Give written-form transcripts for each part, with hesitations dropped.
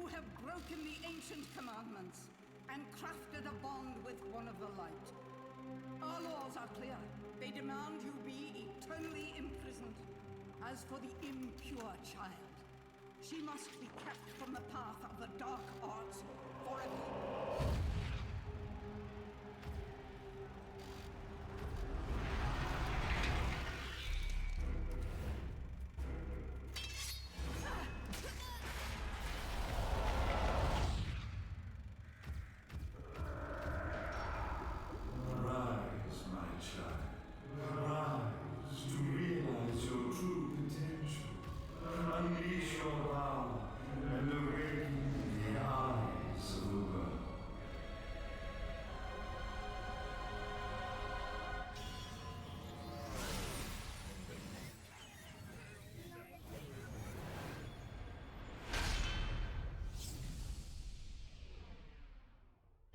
You have broken the ancient commandments and crafted a bond with one of the light. Our laws are clear. They demand you be eternally imprisoned. As for the impure child, she must be kept from the path of the dark arts forever.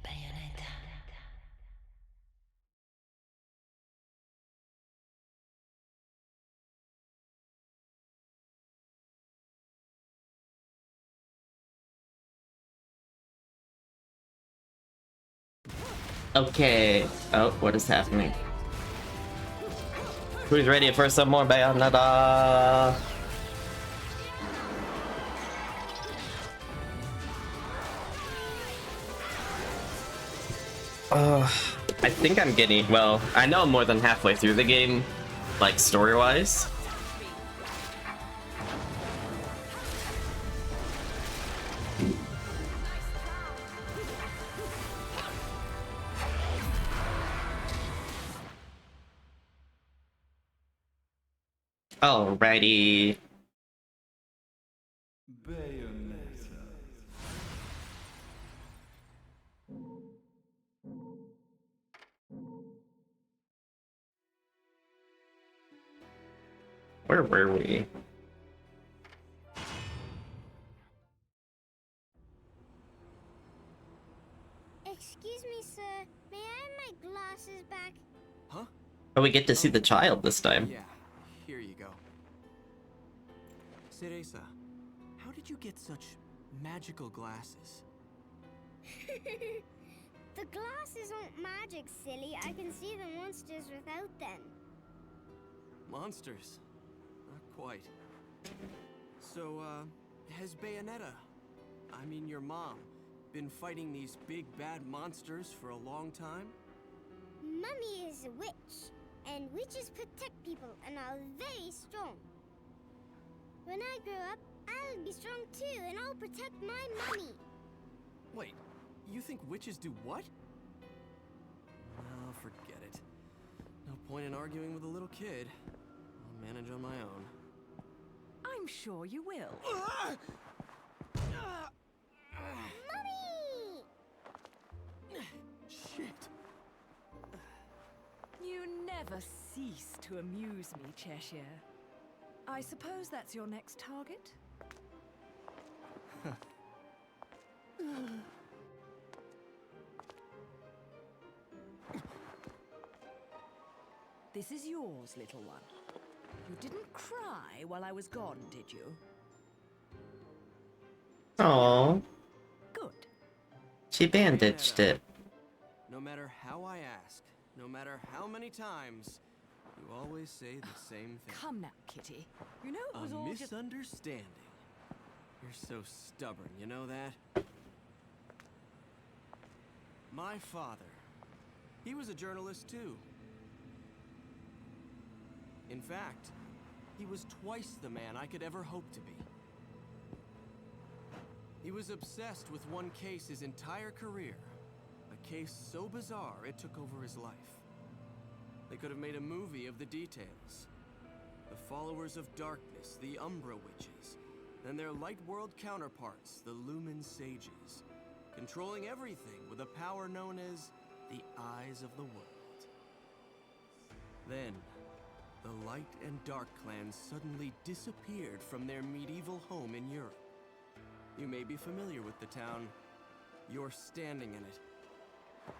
Bayonetta. Okay. Oh, what is happening? Who's ready for some more Bayonetta? I think I'm getting, well, I know I'm more than halfway through the game, like story-wise. Alrighty. Bayonetta. Where were we? Excuse me, sir. May I have my glasses back? Huh? Oh, we get to see the child this time. Yeah, here you go. Cereza, how did you get such magical glasses? The glasses aren't magic, silly. I can see the monsters without them. Monsters? Not quite. So, has Bayonetta, I mean your mom, been fighting these big bad monsters for a long time? Mummy is a witch, and witches protect people and are very strong. When I grow up, I'll be strong too, and I'll protect my mummy. Wait, you think witches do what? Oh, forget it. No point in arguing with a little kid. I'll manage on my own. I'm sure you will. Mummy! Shit. You never cease to amuse me, Cheshire. I suppose that's your next target? This is yours, little one. You didn't cry while I was gone, did you? Oh, Good. she bandaged it. No matter how I ask, no matter how many times, you always say the same thing. Come now, Kitty. You know it was A all just... misunderstanding. You're so stubborn, you know that? My father, he was a journalist too. In fact, he was twice the man I could ever hope to be. He was obsessed with one case his entire career. A case so bizarre it took over his life. They could have made a movie of the details. The followers of darkness, the Umbra Witches, and their light world counterparts, the Lumen Sages, controlling everything with a power known as the Eyes of the World. Then, the Light and Dark clans suddenly disappeared from their medieval home in Europe. You may be familiar with the town. You're standing in it.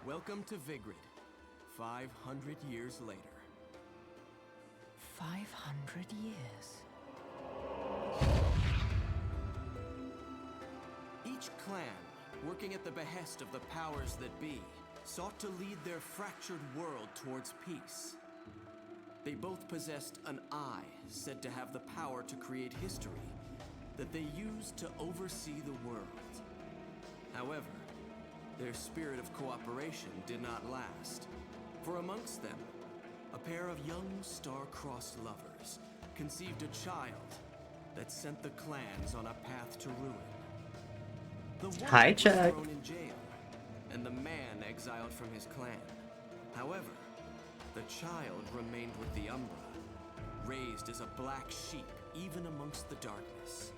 Welcome to Vigrid, 500 years later. 500 years. Each clan, working at the behest of the powers that be, sought to lead their fractured world towards peace. They both possessed an eye said to have the power to create history that they used to oversee the world. However, their spirit of cooperation did not last, for amongst them, a pair of young star-crossed lovers conceived a child that sent the clans on a path to ruin. The woman Hi, was Chuck. thrown in jail, and the man exiled from his clan. However, the child remained with the Umbra, raised as a black sheep even amongst the darkness.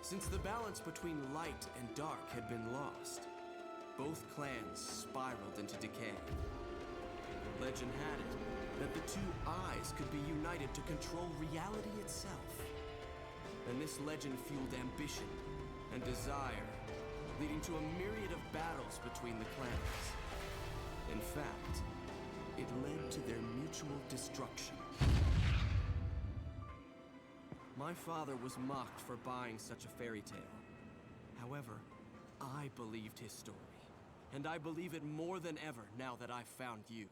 Since the balance between light and dark had been lost, both clans spiraled into decay. Legend had it that the two eyes could be united to control reality itself. And this legend fueled ambition and desire, leading to a myriad of battles between the clans. In fact, it led to their mutual destruction. My father was mocked for buying such a fairy tale. However, I believed his story, and I believe it more than ever now that I've found you.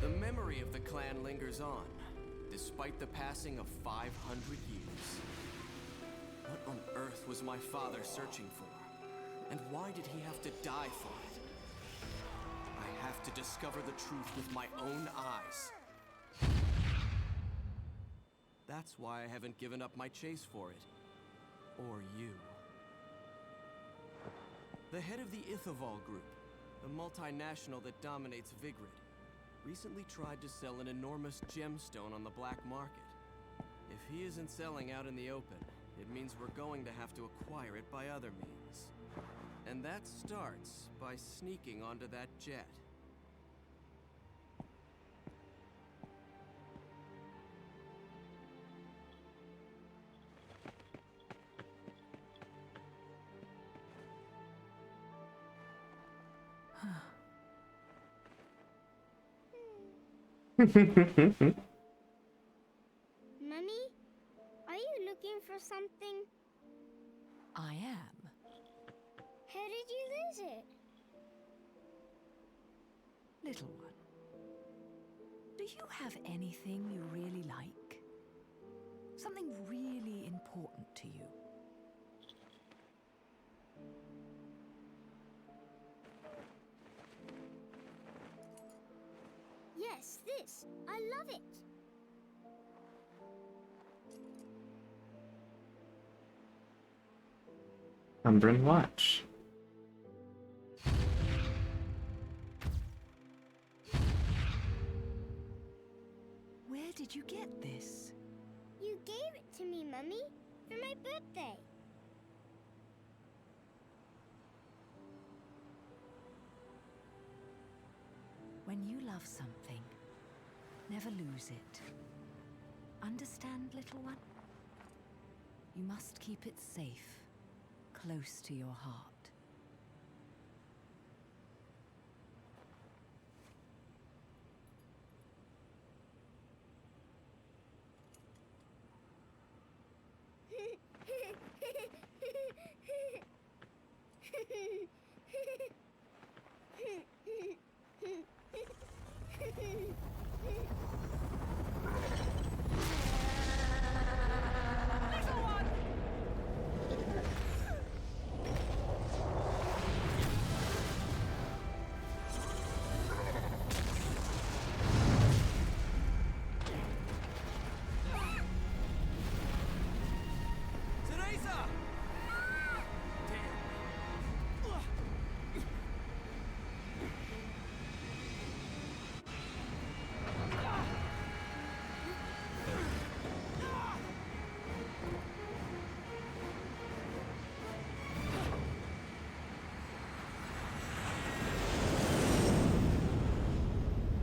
The memory of the clan lingers on, despite the passing of 500 years. What on earth was my father searching for? And why did he have to die for it? I have to discover the truth with my own eyes. That's why I haven't given up my chase for it. Or you. The head of the Ithoval Group, the multinational that dominates Vigrid, recently tried to sell an enormous gemstone on the black market. If he isn't selling out in the open, it means we're going to have to acquire it by other means. And that starts by sneaking onto that jet. Mummy, are you looking for something? I am. How did you lose it? Little one, do you have anything you really like? Something really important to you? Yes, this. I love it. Umbran watch. Where did you get this? You gave it to me, Mummy, for my birthday. When you love something, never lose it. Understand, little one? You must keep it safe, close to your heart.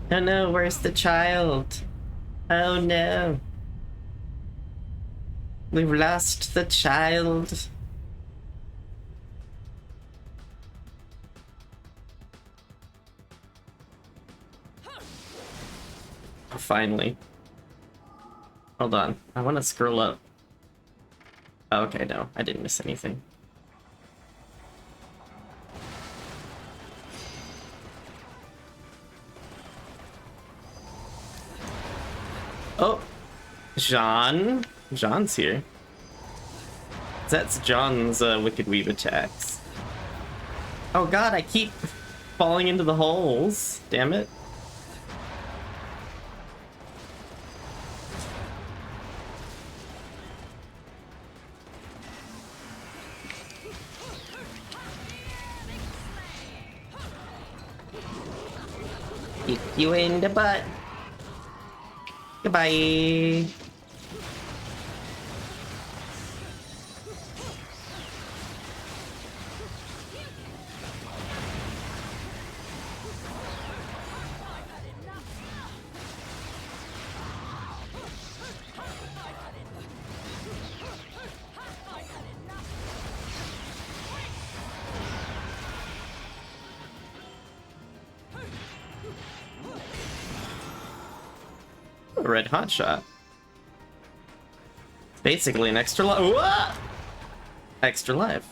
Oh no, where's the child? Oh no. We've lost the child. Finally. Hold on, I want to scroll up. Oh, okay, no, I didn't miss anything. Oh, John's here. That's John's Wicked Weave attacks. Oh god, I keep falling into the holes. Damn it. Kick you in the butt. Goodbye. Red hot shot. Basically an extra life. Extra life.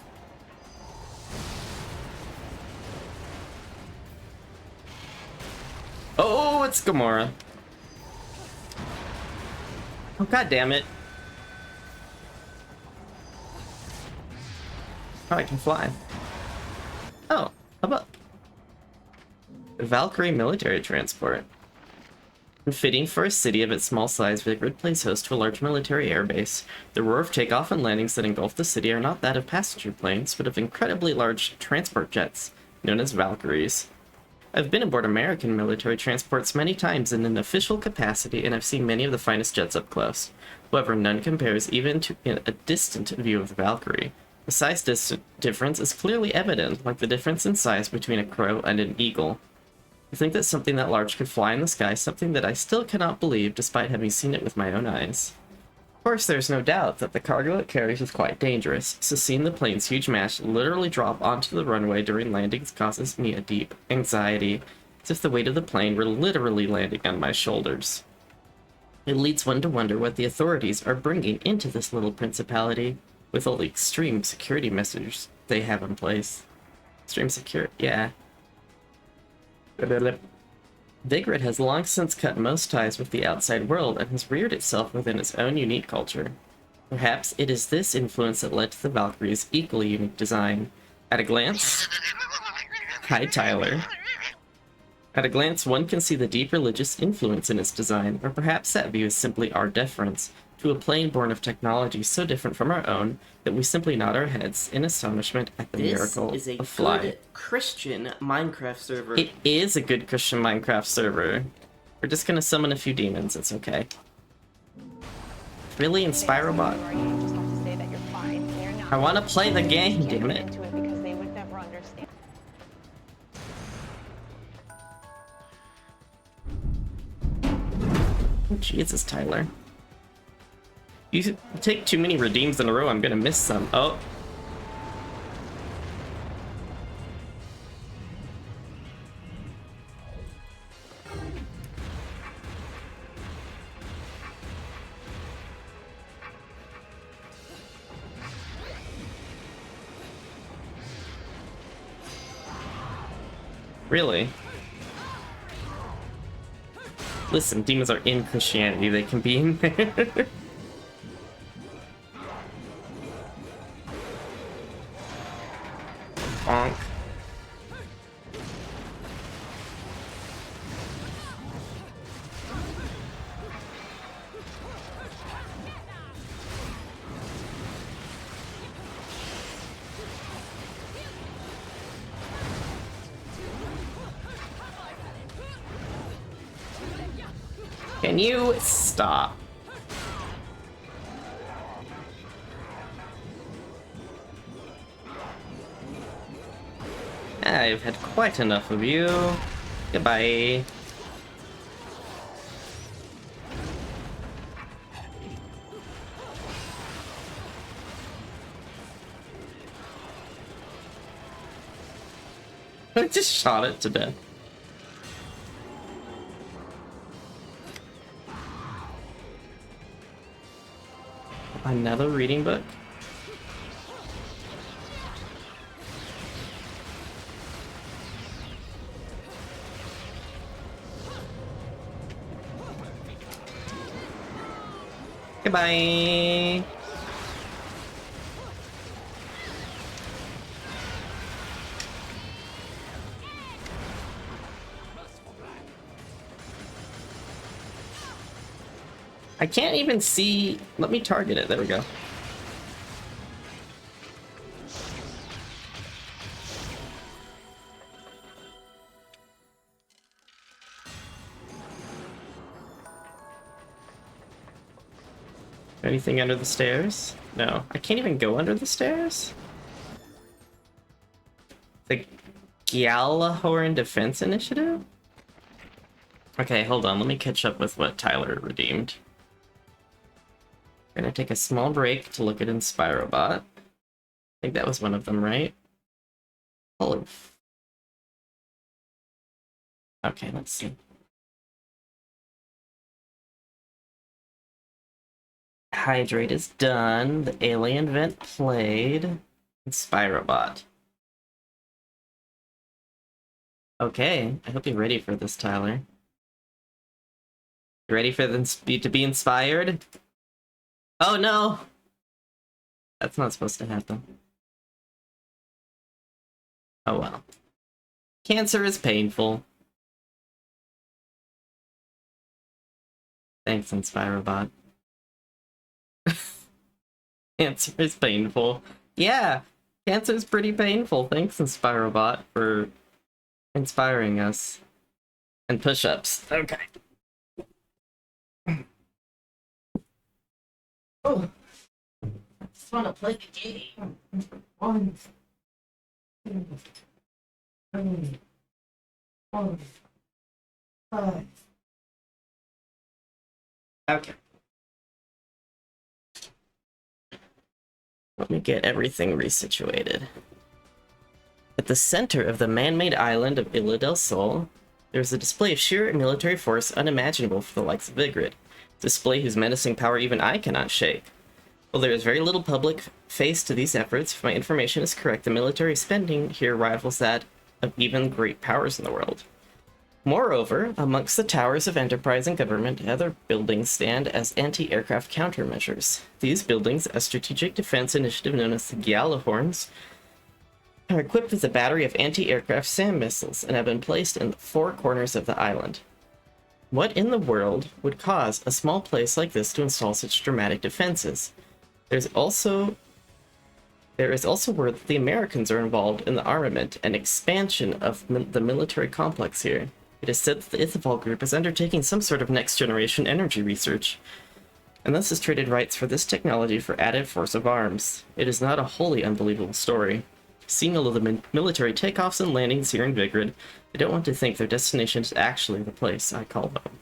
Oh, it's Gamora. Oh, god damn it. Oh, I can fly. Oh, how about Valkyrie military transport? Fitting for a city of its small size, Vigrid plays host to a large military airbase. The roar of takeoff and landings that engulf the city are not that of passenger planes, but of incredibly large transport jets, known as Valkyries. I've been aboard American military transports many times in an official capacity, and I've seen many of the finest jets up close. However, none compares even to a distant view of the Valkyrie. The size difference is clearly evident, like the difference in size between a crow and an eagle. I think that something that large could fly in the sky, something that I still cannot believe despite having seen it with my own eyes. Of course, there's no doubt that the cargo it carries is quite dangerous, so seeing the plane's huge mass literally drop onto the runway during landings causes me a deep anxiety, as if the weight of the plane were literally landing on my shoulders. It leads one to wonder what the authorities are bringing into this little principality, with all the extreme security measures they have in place. Extreme security, yeah. Vigrid has long since cut most ties with the outside world and has reared itself within its own unique culture. Perhaps it is this influence that led to the Valkyrie's equally unique design. At a glance... Hi, Tyler. At a glance, one can see the deep religious influence in its design, or perhaps that view is simply our deference to a plane born of technology so different from our own that we simply nod our heads in astonishment at the miracle of flight. This is a good Christian Minecraft server. It is a good Christian Minecraft server. We're just gonna summon a few demons, it's okay. Really, in Spirobot? I wanna play the game, damn it. Oh, Jesus, Tyler. You take too many redeems in a row, I'm gonna miss some. Oh. Really? Listen, demons are in Christianity, they can be in there. Bonk. Can you stop? I've had quite enough of you. Goodbye. I just shot it to death. Another reading book? Goodbye. I can't even see. Let me target it. There we go. Anything under the stairs? No. I can't even go under the stairs? The Gjallarhorn Defense Initiative? Okay, hold on. Let me catch up with what Tyler redeemed. We're gonna take a small break to look at Inspirobot. I think that was one of them, right? Oh. Okay, let's see. Hydrate is done. The alien vent played. Inspirobot. Okay, I hope you're ready for this, Tyler. You ready for the to be inspired? Oh no! That's not supposed to happen. Oh well. Cancer is painful. Thanks, Inspirobot. Cancer is painful. Yeah, cancer is pretty painful. Thanks, Inspirobot, for inspiring us. And push-ups. Okay. Oh, I just want to play the game. 1, 2, 3, 4, 5. Okay. Let me get everything resituated. At the center of the man-made island of Isla del Sol, there's a display of sheer military force unimaginable for the likes of Vigrid. Display whose menacing power even I cannot shake. While there is very little public face to these efforts, if my information is correct, the military spending here rivals that of even great powers in the world. Moreover, amongst the towers of enterprise and government, other buildings stand as anti-aircraft countermeasures. These buildings, a strategic defense initiative known as the Gjallarhorns, are equipped with a battery of anti-aircraft SAM missiles and have been placed in the 4 corners of the island. What in the world would cause a small place like this to install such dramatic defenses? There is also word that the Americans are involved in the armament and expansion of the military complex here. It is said that the Ithavoll group is undertaking some sort of next-generation energy research, and thus has traded rights for this technology for added force of arms. It is not a wholly unbelievable story. Seeing all of the military takeoffs and landings here in Vigrid, I don't want to think their destination is actually the place I call home.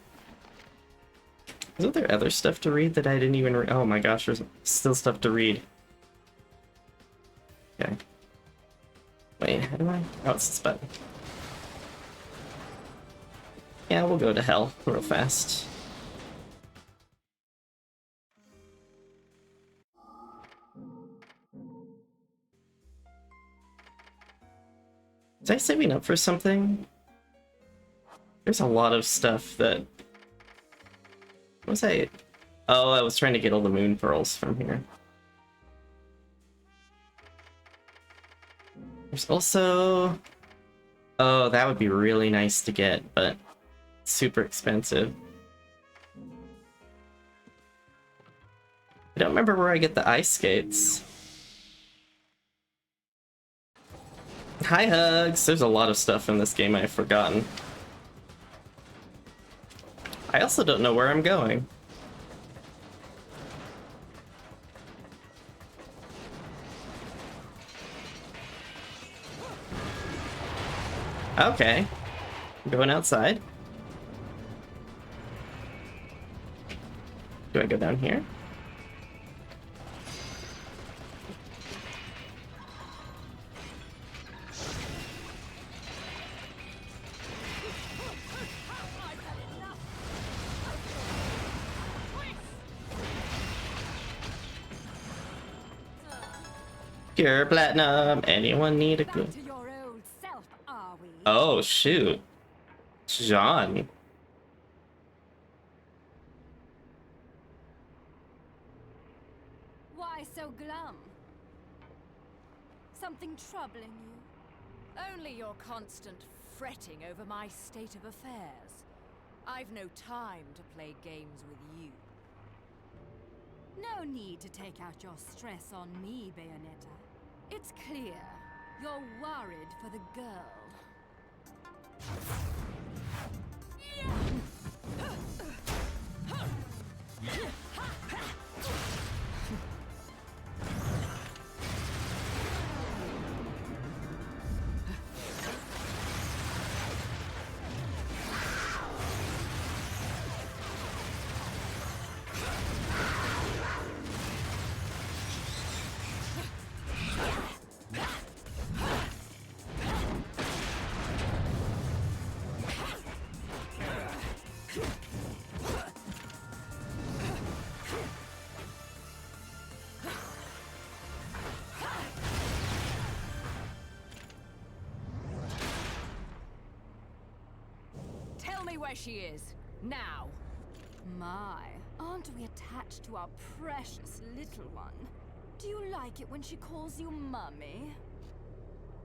Isn't there other stuff to read that I didn't even read? Oh my gosh, there's still stuff to read. Okay. Wait, how do I? Oh, it's this button. Yeah, we'll go to hell real fast. Was I saving up for something? There's a lot of stuff that... What was I... Oh, I was trying to get all the moon pearls from here. There's also... Oh, that would be really nice to get, but super expensive. I don't remember where I get the ice skates. Hi, Hugs! There's a lot of stuff in this game I've forgotten. I also don't know where I'm going. Okay. I'm going outside. Do I go down here? Pure platinum. Anyone need a good? Oh shoot, Jean. something troubling you? Only your constant fretting over my state of affairs. I've no time to play games with you. No need to take out your stress on me, Bayonetta. It's clear you're worried for the girl. Tell me where she is, now! My, aren't we attached to our precious little one? Do you like it when she calls you Mummy?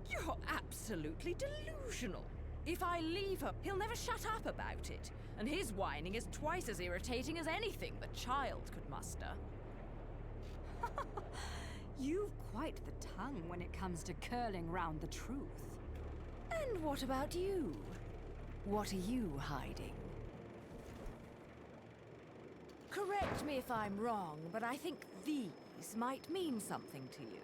You're absolutely delusional. If I leave her, he'll never shut up about it. And his whining is twice as irritating as anything the child could muster. You've quite the tongue when it comes to curling round the truth. And what about you? What are you hiding? Correct me if I'm wrong, but I think these might mean something to you.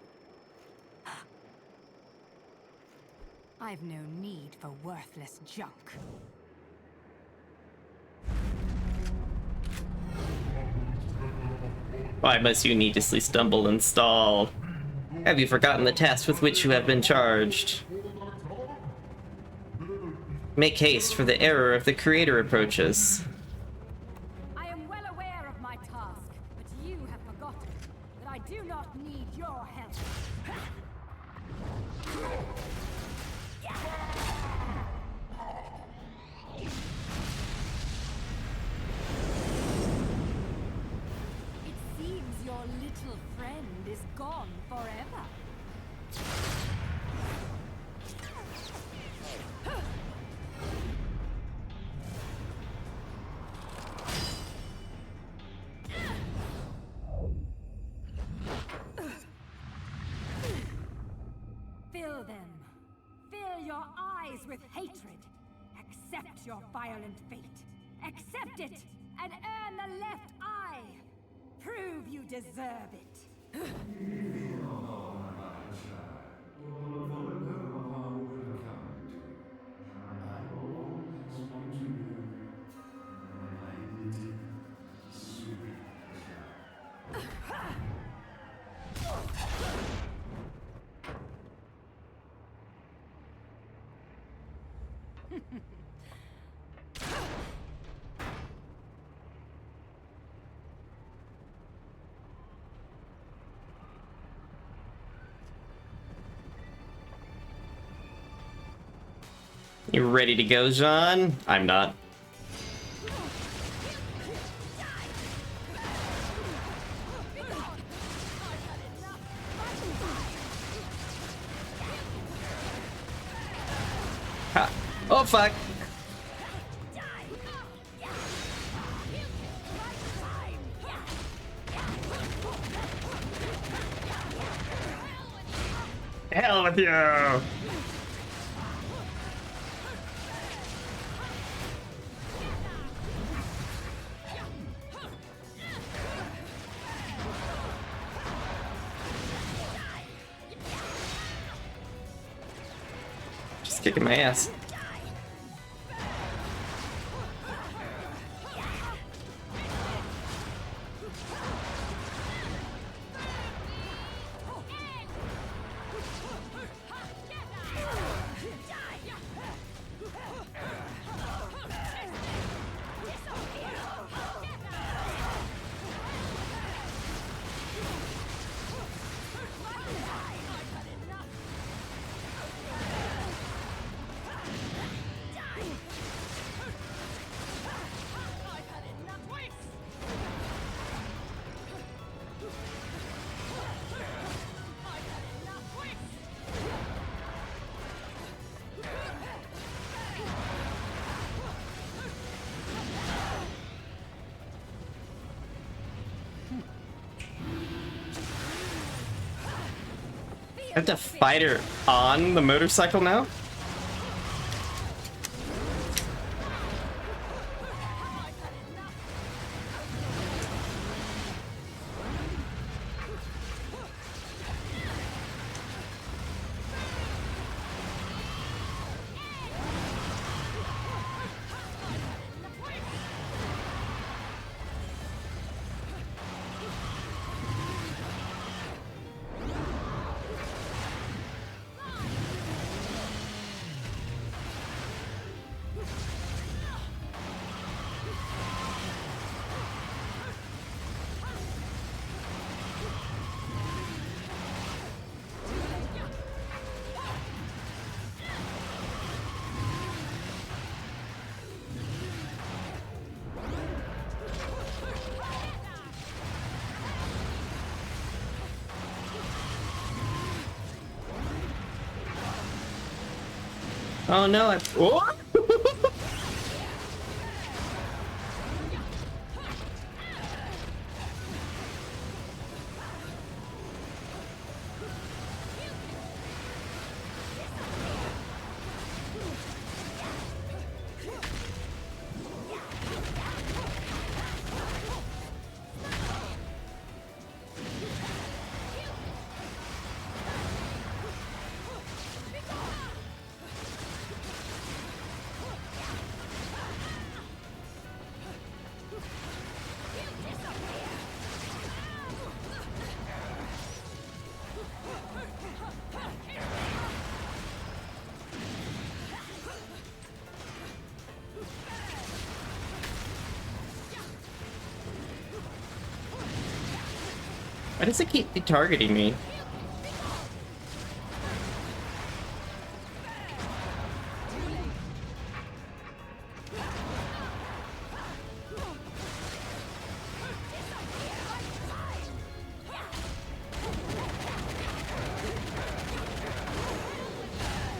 I've no need for worthless junk. Why must you needlessly stumble and stall? Have you forgotten the task with which you have been charged? Make haste, for the error of the creator approaches. I am well aware of my task, but you have forgotten that I do not need your help. It seems your little friend is gone forever. Fill them. Fill your eyes with hatred. Accept your violent fate. Accept it and earn the left eye. Prove you deserve it. You ready to go, Jean? I'm not. Ha. Oh, fuck. Hell with you! Just kicking my ass. I have to fight her on the motorcycle now? Oh no, I... Oh! Why does it keep targeting me?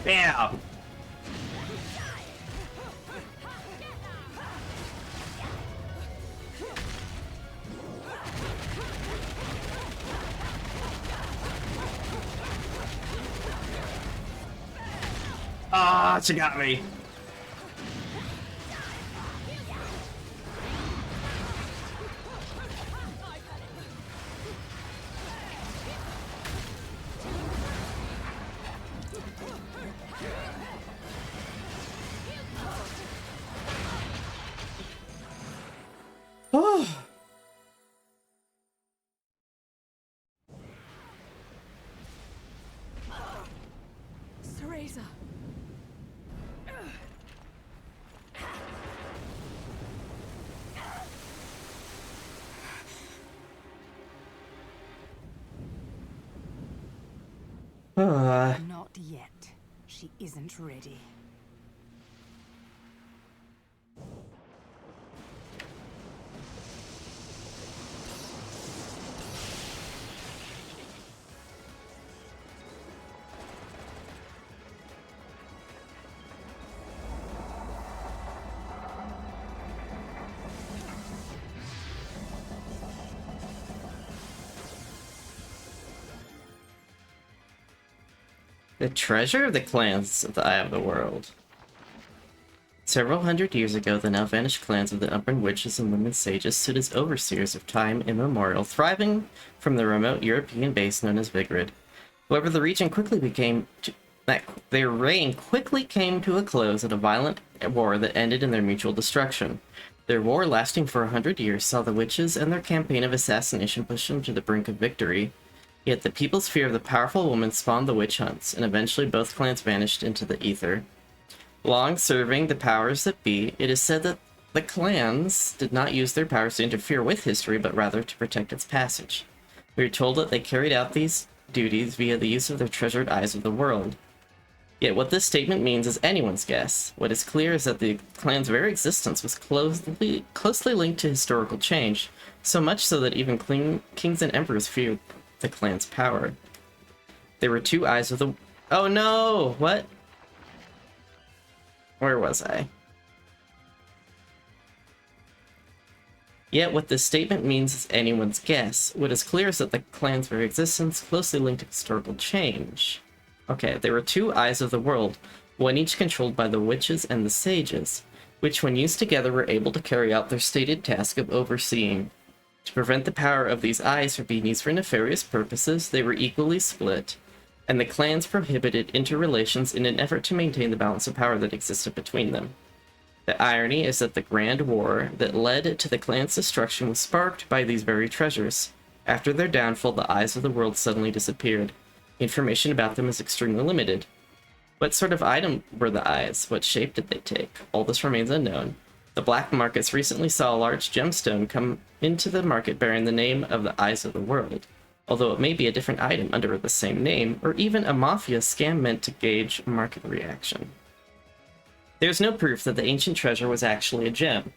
Bam! Ah, she got me. Oh. Cereza. Not yet. She isn't ready. The treasure of the clans of the Eye of the World. Several hundred years ago, the now vanished clans of the Umbran Witches and Women Sages stood as overseers of time immemorial, thriving from the remote European base known as Vigrid. However, the region quickly became... their reign quickly came to a close at a violent war that ended in their mutual destruction. Their war, lasting for 100 years, saw the witches and their campaign of assassination push them to the brink of victory. Yet the people's fear of the powerful woman spawned the witch hunts, and eventually both clans vanished into the ether. Long serving the powers that be, it is said that the clans did not use their powers to interfere with history, but rather to protect its passage. We are told that they carried out these duties via the use of their treasured eyes of the world. Yet what this statement means is anyone's guess. What is clear is that the clan's very existence was closely linked to historical change, so much so that even kings and emperors feared the clan's power. There were two eyes of the... Oh no! What? Where was I? Yet what this statement means is anyone's guess. What is clear is that the clan's very existence closely linked to historical change. Okay, there were two eyes of the world, one each controlled by the witches and the sages, which when used together were able to carry out their stated task of overseeing. To prevent the power of these eyes from being used for nefarious purposes, they were equally split, and the clans prohibited interrelations in an effort to maintain the balance of power that existed between them. The irony is that the Grand War that led to the clan's destruction was sparked by these very treasures. After their downfall, the eyes of the world suddenly disappeared. Information about them is extremely limited. What sort of item were the eyes? What shape did they take? All this remains unknown. The black markets recently saw a large gemstone come into the market bearing the name of the Eyes of the World, although it may be a different item under the same name, or even a mafia scam meant to gauge market reaction. There's no proof that the ancient treasure was actually a gem,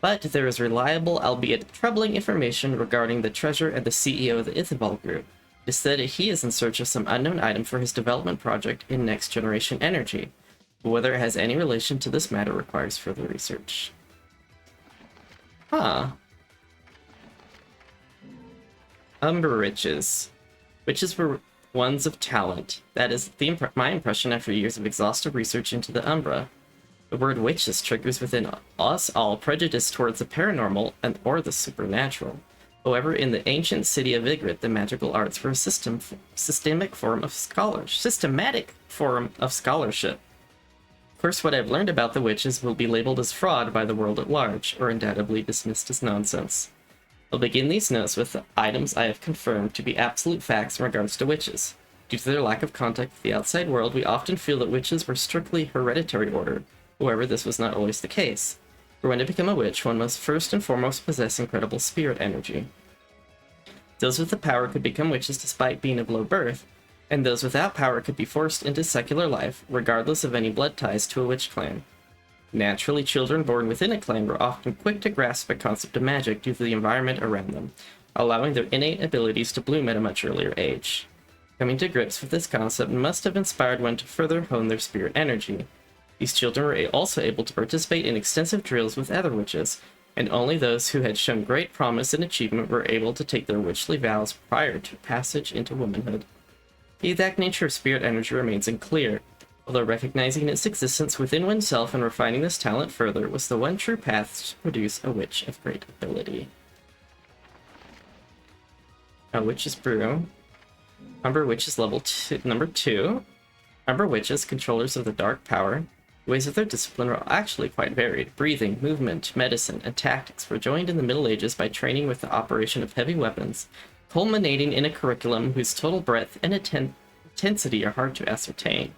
but there is reliable, albeit troubling, information regarding the treasure and the CEO of the Ithibal Group. It is said that he is in search of some unknown item for his development project in next generation energy. Whether it has any relation to this matter requires further research. Huh. Umber Witches. Witches were ones of talent. That is my impression after years of exhaustive research into the Umbra. The word witches triggers within us all prejudice towards the paranormal or the supernatural. However, in the ancient city of Vigrid, the magical arts were a systematic form of scholarship. Of course, what I've learned about the witches will be labeled as fraud by the world at large, or undoubtedly dismissed as nonsense. I'll begin these notes with the items I have confirmed to be absolute facts in regards to witches. Due to their lack of contact with the outside world, we often feel that witches were strictly hereditary order. However, this was not always the case. For when to become a witch, one must first and foremost possess incredible spirit energy. Those with the power could become witches despite being of low birth, and those without power could be forced into secular life, regardless of any blood ties to a witch clan. Naturally, children born within a clan were often quick to grasp the concept of magic due to the environment around them, allowing their innate abilities to bloom at a much earlier age. Coming to grips with this concept must have inspired one to further hone their spirit energy. These children were also able to participate in extensive drills with other witches, and only those who had shown great promise and achievement were able to take their witchly vows prior to passage into womanhood. The exact nature of spirit energy remains unclear, although recognizing its existence within oneself and refining this talent further was the one true path to produce a witch of great ability. A Witch's Brew. Umber Witches level number 2. Umber Witches, controllers of the dark power. The ways of their discipline are actually quite varied. Breathing, movement, medicine, and tactics were joined in the Middle Ages by training with the operation of heavy weapons, culminating in a curriculum whose total breadth and intensity are hard to ascertain.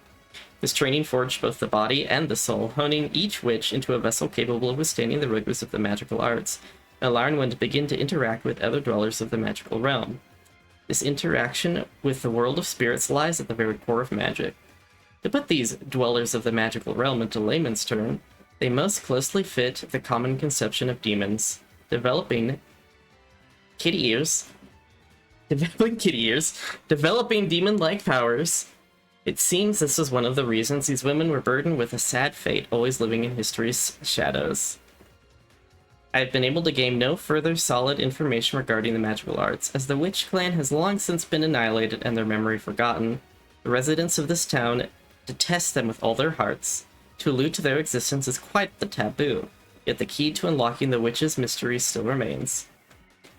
This training forged both the body and the soul, honing each witch into a vessel capable of withstanding the rigors of the magical arts, and allowing one to begin to interact with other dwellers of the magical realm. This interaction with the world of spirits lies at the very core of magic. To put these dwellers of the magical realm into layman's term, they most closely fit the common conception of demons, developing demon-like powers. It seems this was one of the reasons these women were burdened with a sad fate, always living in history's shadows. I have been able to gain no further solid information regarding the magical arts, as the witch clan has long since been annihilated and their memory forgotten. The residents of this town detest them with all their hearts. To allude to their existence is quite the taboo, yet the key to unlocking the witch's mystery still remains.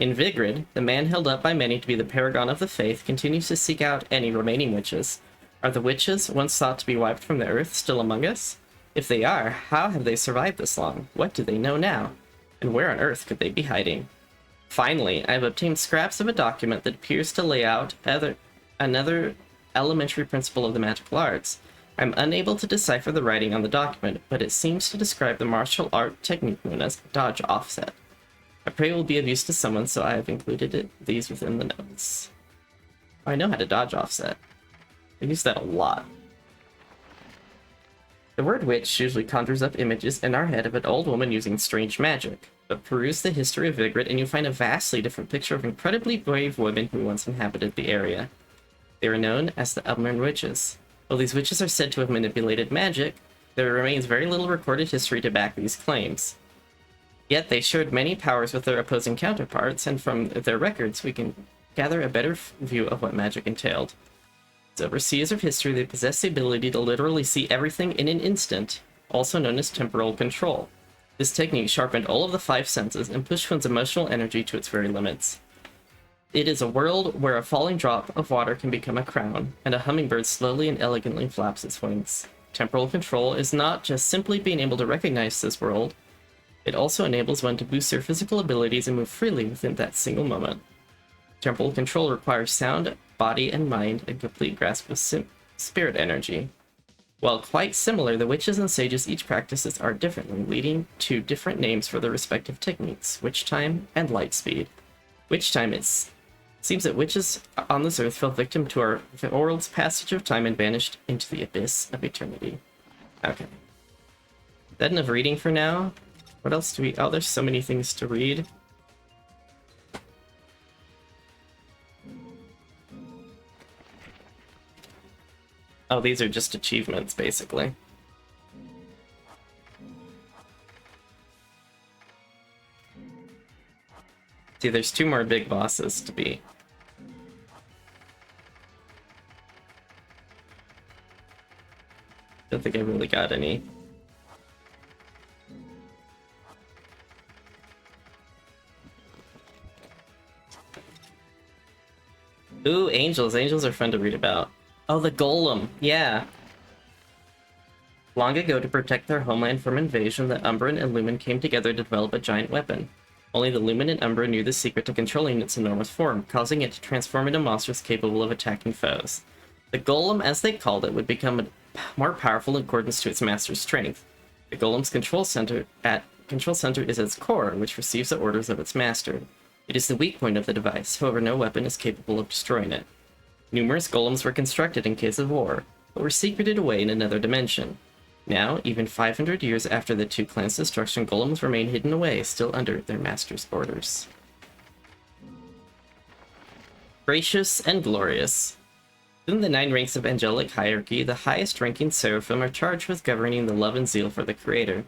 In Vigrid, the man held up by many to be the paragon of the faith continues to seek out any remaining witches. Are the witches, once thought to be wiped from the earth, still among us? If they are, how have they survived this long? What do they know now? And where on earth could they be hiding? Finally, I have obtained scraps of a document that appears to lay out another elementary principle of the magical arts. I'm unable to decipher the writing on the document, but it seems to describe the martial art technique known as dodge offset. I pray it will be of use to someone, so I have included these within the notes. I know how to dodge offset. I use that a lot. The word witch usually conjures up images in our head of an old woman using strange magic, but peruse the history of Vigrid and you find a vastly different picture of incredibly brave women who once inhabited the area. They are known as the Umber Witches. While these witches are said to have manipulated magic, there remains very little recorded history to back these claims. Yet they shared many powers with their opposing counterparts, and from their records we can gather a better view of what magic entailed. As overseers of history, they possess the ability to literally see everything in an instant, also known as temporal control. This technique sharpened all of the 5 senses and pushed one's emotional energy to its very limits. It is a world where a falling drop of water can become a crown, and a hummingbird slowly and elegantly flaps its wings. Temporal control is not just simply being able to recognize this world, it also enables one to boost their physical abilities and move freely within that single moment. Temporal control requires sound, body, and mind, and complete grasp of spirit energy. While quite similar, the witches and sages each practices art differently, leading to different names for their respective techniques: witch time and light speed. Witch time, it seems that witches on this earth fell victim to our world's passage of time and vanished into the abyss of eternity. Okay. Is that enough reading for now? What else do we... Oh, there's so many things to read. Oh, these are just achievements, basically. See, there's 2 more big bosses to be. Don't think I really got any. Ooh, angels. Angels are fun to read about. Oh, the golem. Yeah. Long ago, to protect their homeland from invasion, the Umbran and Lumen came together to develop a giant weapon. Only the Lumen and Umbra knew the secret to controlling its enormous form, causing it to transform into monsters capable of attacking foes. The golem, as they called it, would become more powerful in accordance to its master's strength. The golem's control center is its core, which receives the orders of its master. It is the weak point of the device, however no weapon is capable of destroying it. Numerous golems were constructed in case of war, but were secreted away in another dimension. Now, even 500 years after the 2 clans' destruction, golems remain hidden away, still under their master's orders. Gracious and glorious. Within the 9 ranks of angelic hierarchy, the highest-ranking seraphim are charged with governing the love and zeal for the Creator.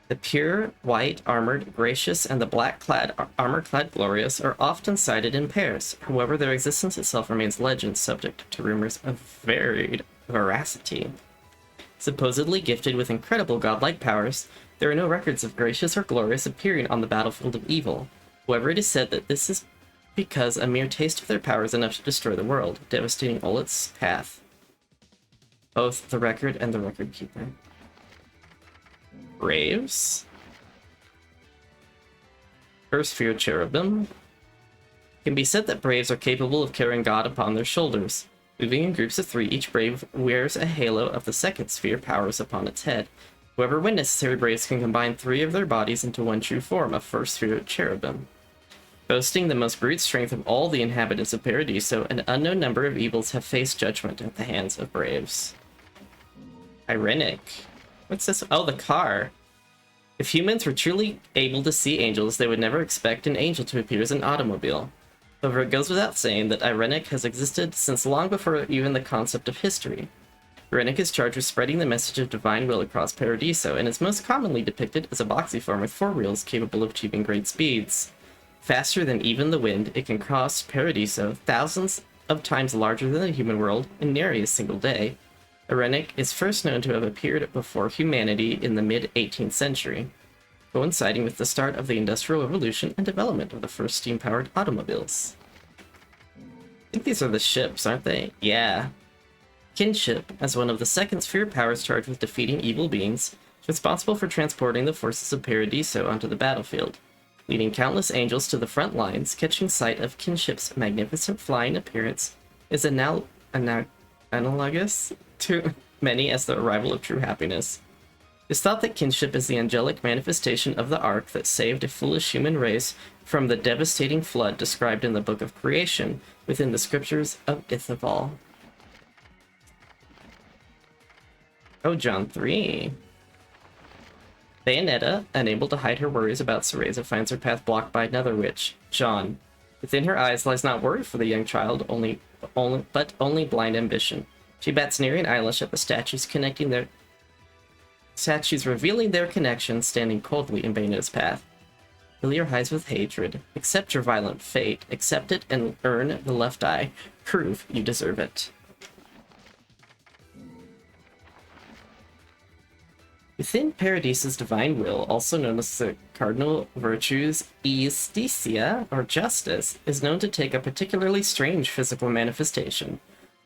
The pure, white, armored, gracious, and the black-clad, armor-clad glorious are often sighted in pairs. However, their existence itself remains legend, subject to rumors of varied veracity. Supposedly gifted with incredible godlike powers, there are no records of gracious or glorious appearing on the battlefield of evil. However, it is said that this is because a mere taste of their power is enough to destroy the world, devastating all its path. Both the record and the record keeper. Braves. First Sphere Cherubim. It can be said that Braves are capable of carrying God upon their shoulders. Moving in groups of 3, each Brave wears a halo of the second sphere powers upon its head. However, when necessary, Braves can combine 3 of their bodies into one true form of First Sphere Cherubim. Boasting the most brute strength of all the inhabitants of Paradiso, an unknown number of evils have faced judgment at the hands of Braves. Irenic. What's this? Oh, the car. If humans were truly able to see angels, they would never expect an angel to appear as an automobile. However, it goes without saying that Irenic has existed since long before even the concept of history. Irenic is charged with spreading the message of divine will across Paradiso, and is most commonly depicted as a boxy form with 4 wheels capable of achieving great speeds. Faster than even the wind, it can cross Paradiso, thousands of times larger than the human world, in nary a single day. Irenic is first known to have appeared before humanity in the mid-18th century, coinciding with the start of the Industrial Revolution and development of the first steam-powered automobiles. I think these are the ships, aren't they? Yeah. Kinship, as one of the second sphere powers charged with defeating evil beings, is responsible for transporting the forces of Paradiso onto the battlefield, leading countless angels to the front lines. Catching sight of Kinship's magnificent flying appearance is analogous to many as the arrival of true happiness. It's thought that Kinship is the angelic manifestation of the Ark that saved a foolish human race from the devastating flood described in the Book of Creation within the scriptures of Ithabal. Oh, John 3. Bayonetta, unable to hide her worries about Cereza, finds her path blocked by another witch, John. Within her eyes lies not worry for the young child, but only blind ambition. She bats nary an eyelash at the statues connecting their statues revealing their connection standing coldly in Bayonetta's path. Fill your eyes with hatred. Accept your violent fate. Accept it and earn the left eye. Prove you deserve it. Within Paradise's divine will, also known as the cardinal virtues, Justitia, or justice, is known to take a particularly strange physical manifestation.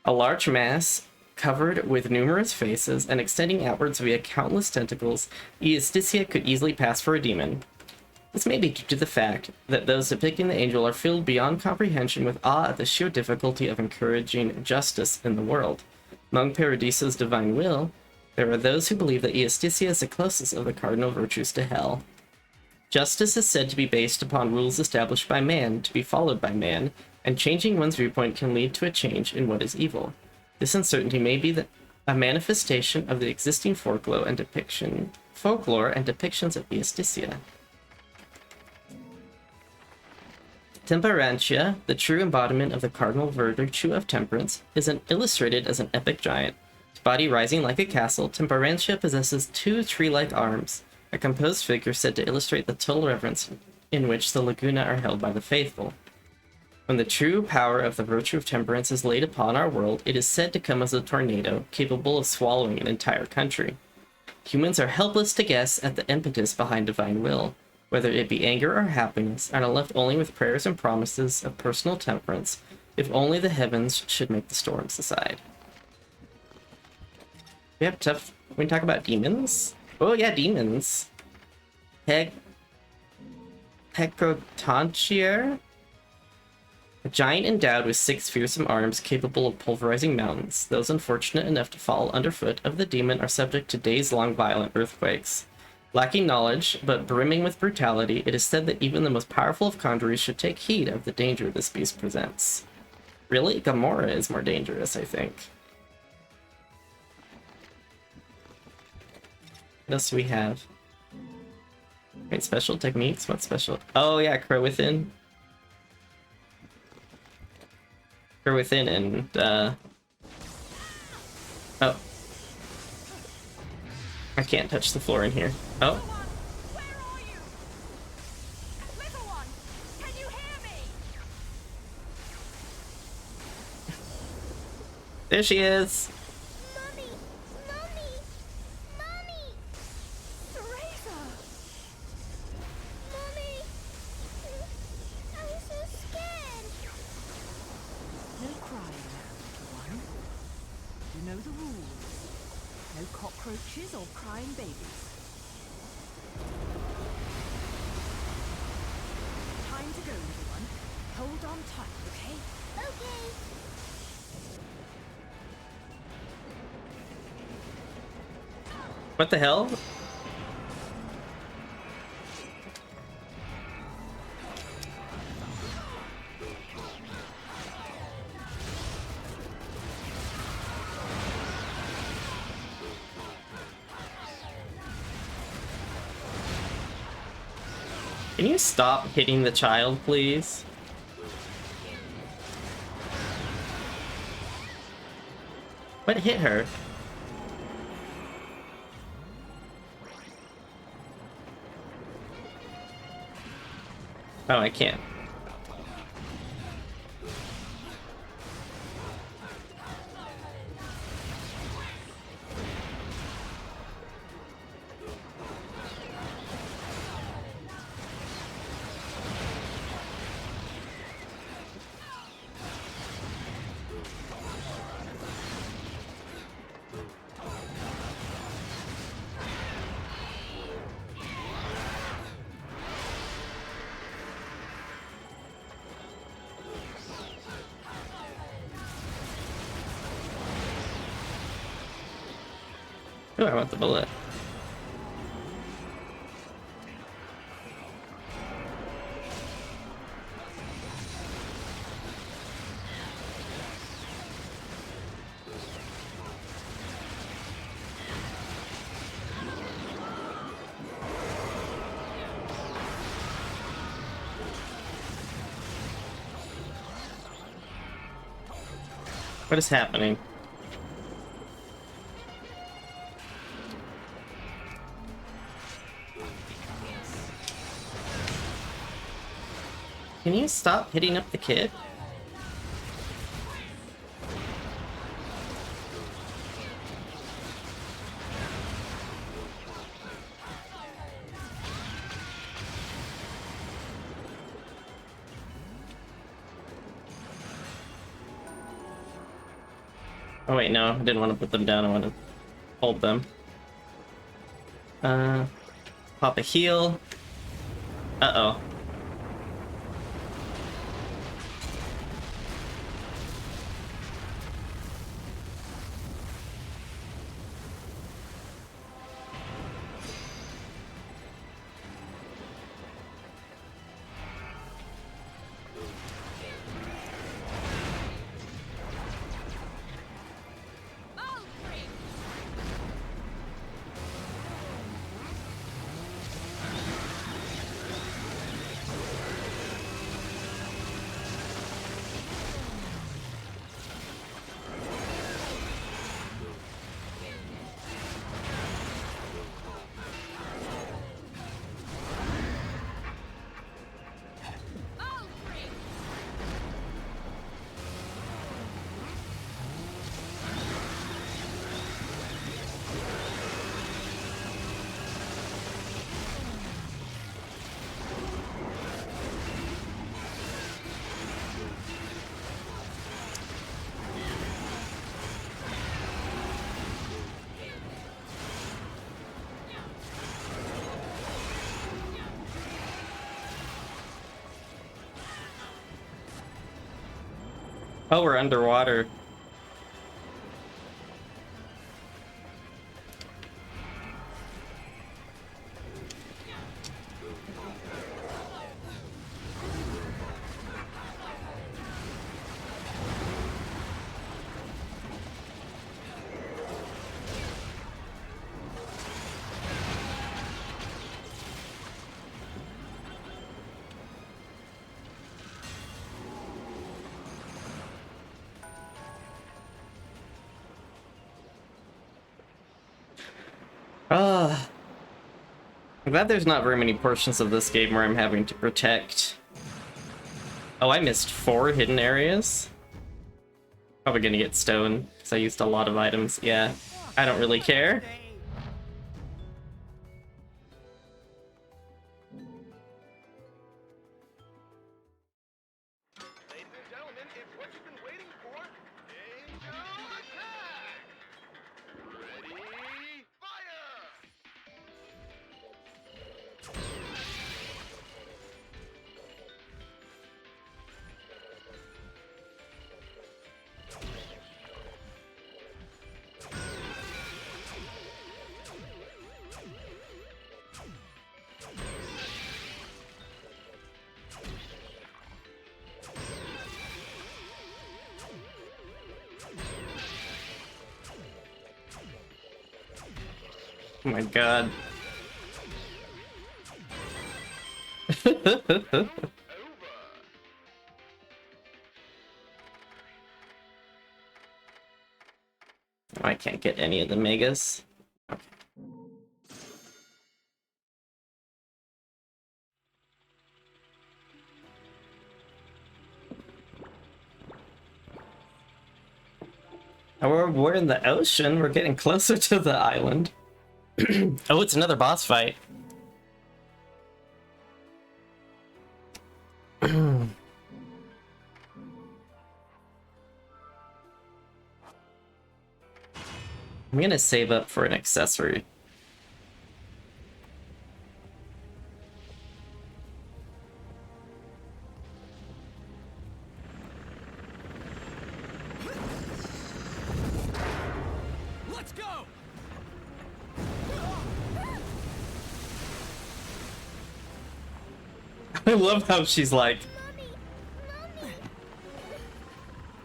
A large mass covered with numerous faces and extending outwards via countless tentacles, Justitia could easily pass for a demon. This may be due to the fact that those depicting the angel are filled beyond comprehension with awe at the sheer difficulty of encouraging justice in the world. Among Paradise's divine will, there are those who believe that Justitia is the closest of the cardinal virtues to hell. Justice is said to be based upon rules established by man, to be followed by man, and changing one's viewpoint can lead to a change in what is evil. This uncertainty may be a manifestation of the existing folklore and depictions of Justitia. Temperantia, the true embodiment of the cardinal virtue of temperance, is illustrated as an epic giant. Its body rising like a castle, Temperantia possesses 2 tree-like arms, a composed figure said to illustrate the total reverence in which the Laguna are held by the faithful. When the true power of the virtue of temperance is laid upon our world, it is said to come as a tornado, capable of swallowing an entire country. Humans are helpless to guess at the impetus behind divine will, whether it be anger or happiness, and are left only with prayers and promises of personal temperance, if only the heavens should make the storms decide. We have tough... We talk about demons? Oh yeah, demons. Hecatoncheir? A giant endowed with 6 fearsome arms capable of pulverizing mountains. Those unfortunate enough to fall underfoot of the demon are subject to days-long violent earthquakes. Lacking knowledge, but brimming with brutality, it is said that even the most powerful of conjurers should take heed of the danger this beast presents. Really? Gamora is more dangerous, I think. What else do we have? Right, special techniques? What special? Oh yeah, Crow Within. Crow Within and, oh. I can't touch the floor in here. Oh. Where are you? Little one, can you hear me? There she is. Mommy! Mommy! Mommy! Teresa! Mommy! I was so scared. No crying now, little one. You know the rules. No cockroaches or crying babies. Time to go, little one. Hold on tight, okay? Okay. What the hell? Can you stop hitting the child, please? What hit her? Oh, I can't. Ooh, I want the bullet. What is happening? Can you stop hitting up the kid? Oh wait, no, I didn't want to put them down, I want to hold them. Pop a heal. Uh-oh. Oh, we're underwater. I'm glad there's not very many portions of this game where I'm having to protect. Oh, I missed 4 hidden areas. Probably gonna get stoned, because I used a lot of items. Yeah, I don't really care. Ladies and gentlemen, it's what you've been waiting for. Angel attack! Ready, fire! Oh my god. I can't get any of the megas. Okay. Oh, we're in the ocean. We're getting closer to the island. Oh, it's another boss fight. I'm gonna save up for an accessory. Let's go! I love how she's like,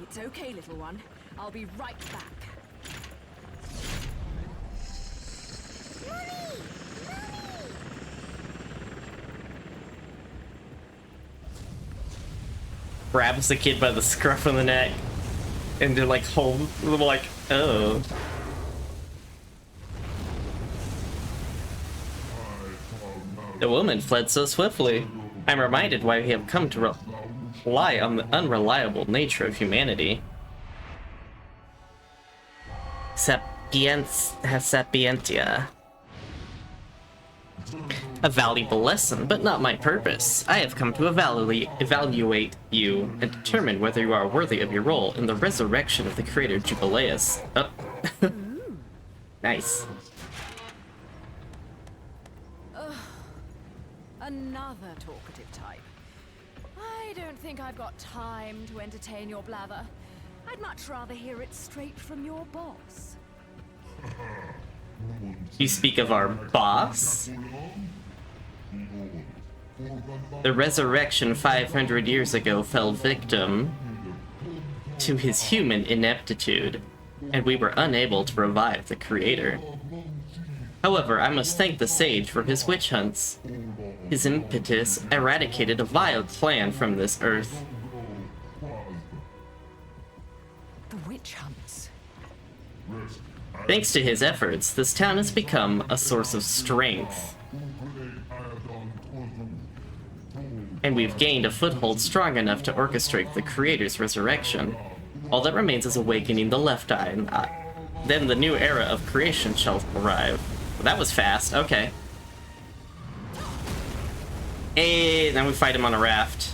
It's okay, little one. I'll be right back. grabs the kid by the scruff of the neck, and they're like, hold, like, oh. The woman fled so swiftly. I'm reminded why we have come to rely on the unreliable nature of humanity. Sapientia. A valuable lesson, but not my purpose. I have come to evaluate you and determine whether you are worthy of your role in the resurrection of the creator Jubileus. Oh. Nice. Another talkative type. I don't think I've got time to entertain your blather. I'd much rather hear it straight from your boss. You speak of our boss? The resurrection 500 years ago fell victim to his human ineptitude, and we were unable to revive the creator. However, I must thank the sage for his witch hunts. His impetus eradicated a vile clan from this earth. The witch hunts. Thanks to his efforts, this town has become a source of strength. And we've gained a foothold strong enough to orchestrate the creator's resurrection. All that remains is awakening the left eye, and then the new era of creation shall arrive. Well, that was fast. Okay. Hey, then we fight him on a raft.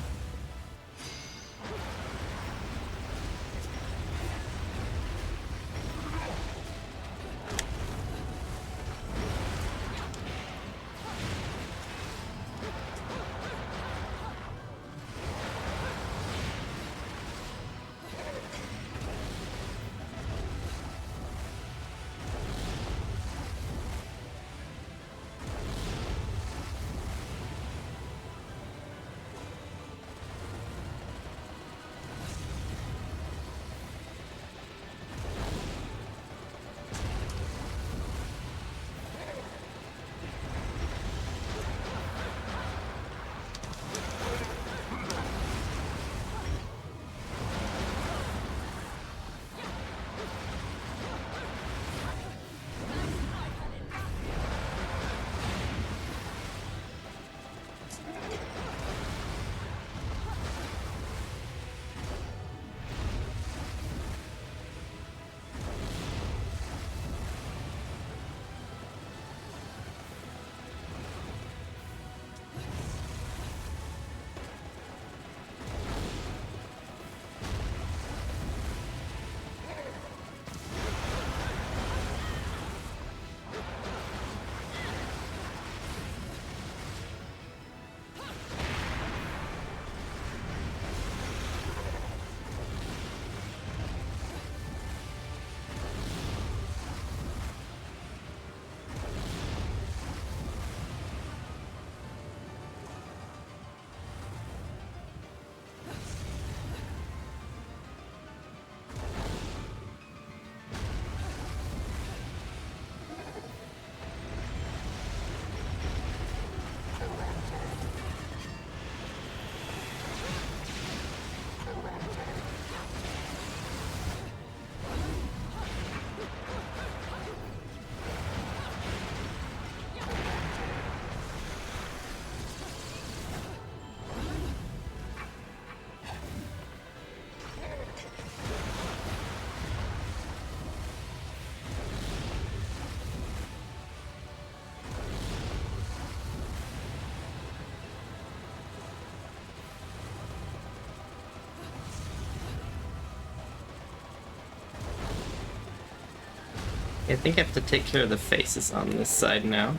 I think I have to take care of the faces on this side now.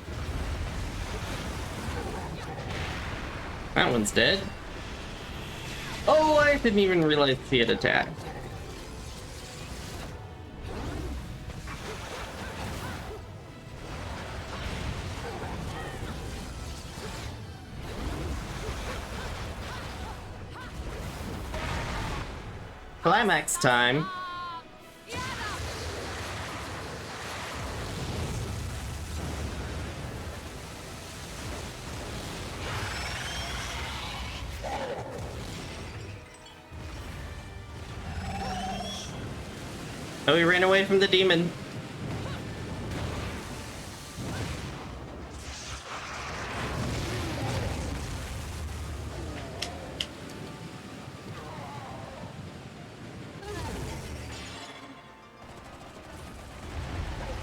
That one's dead. Oh, I didn't even realize he had attacked. Climax time. Oh, he ran away from the demon.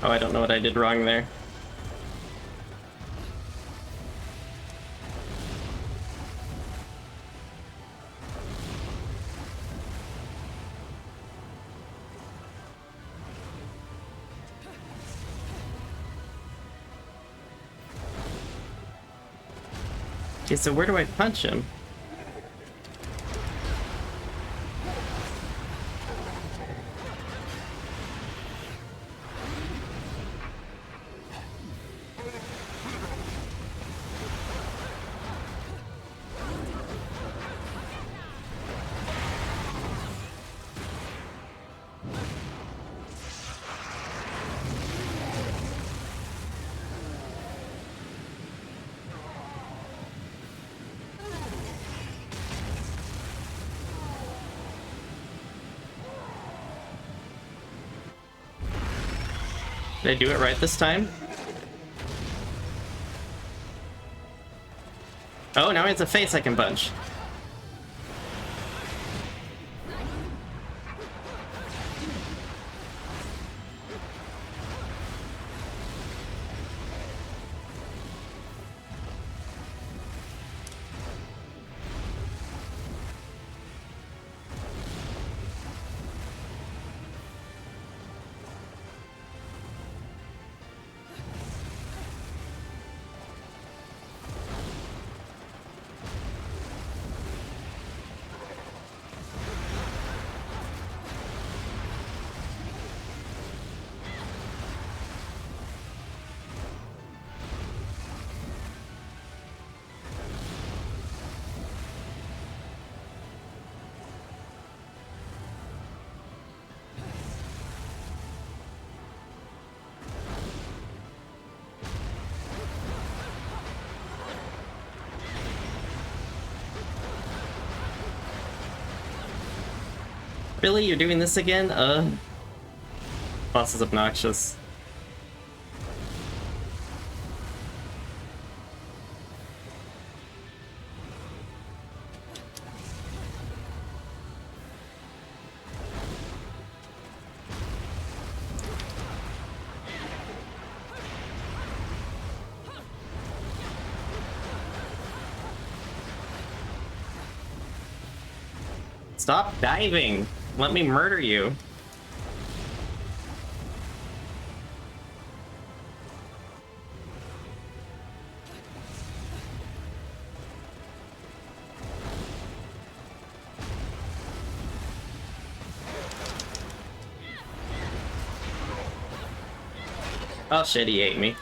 Oh, I don't know what I did wrong there. Okay, so where do I punch him? Did I do it right this time? Oh, now he has a face I can punch. Really? You're doing this again? Boss is obnoxious. Stop diving! Let me murder you. Oh shit, he ate me.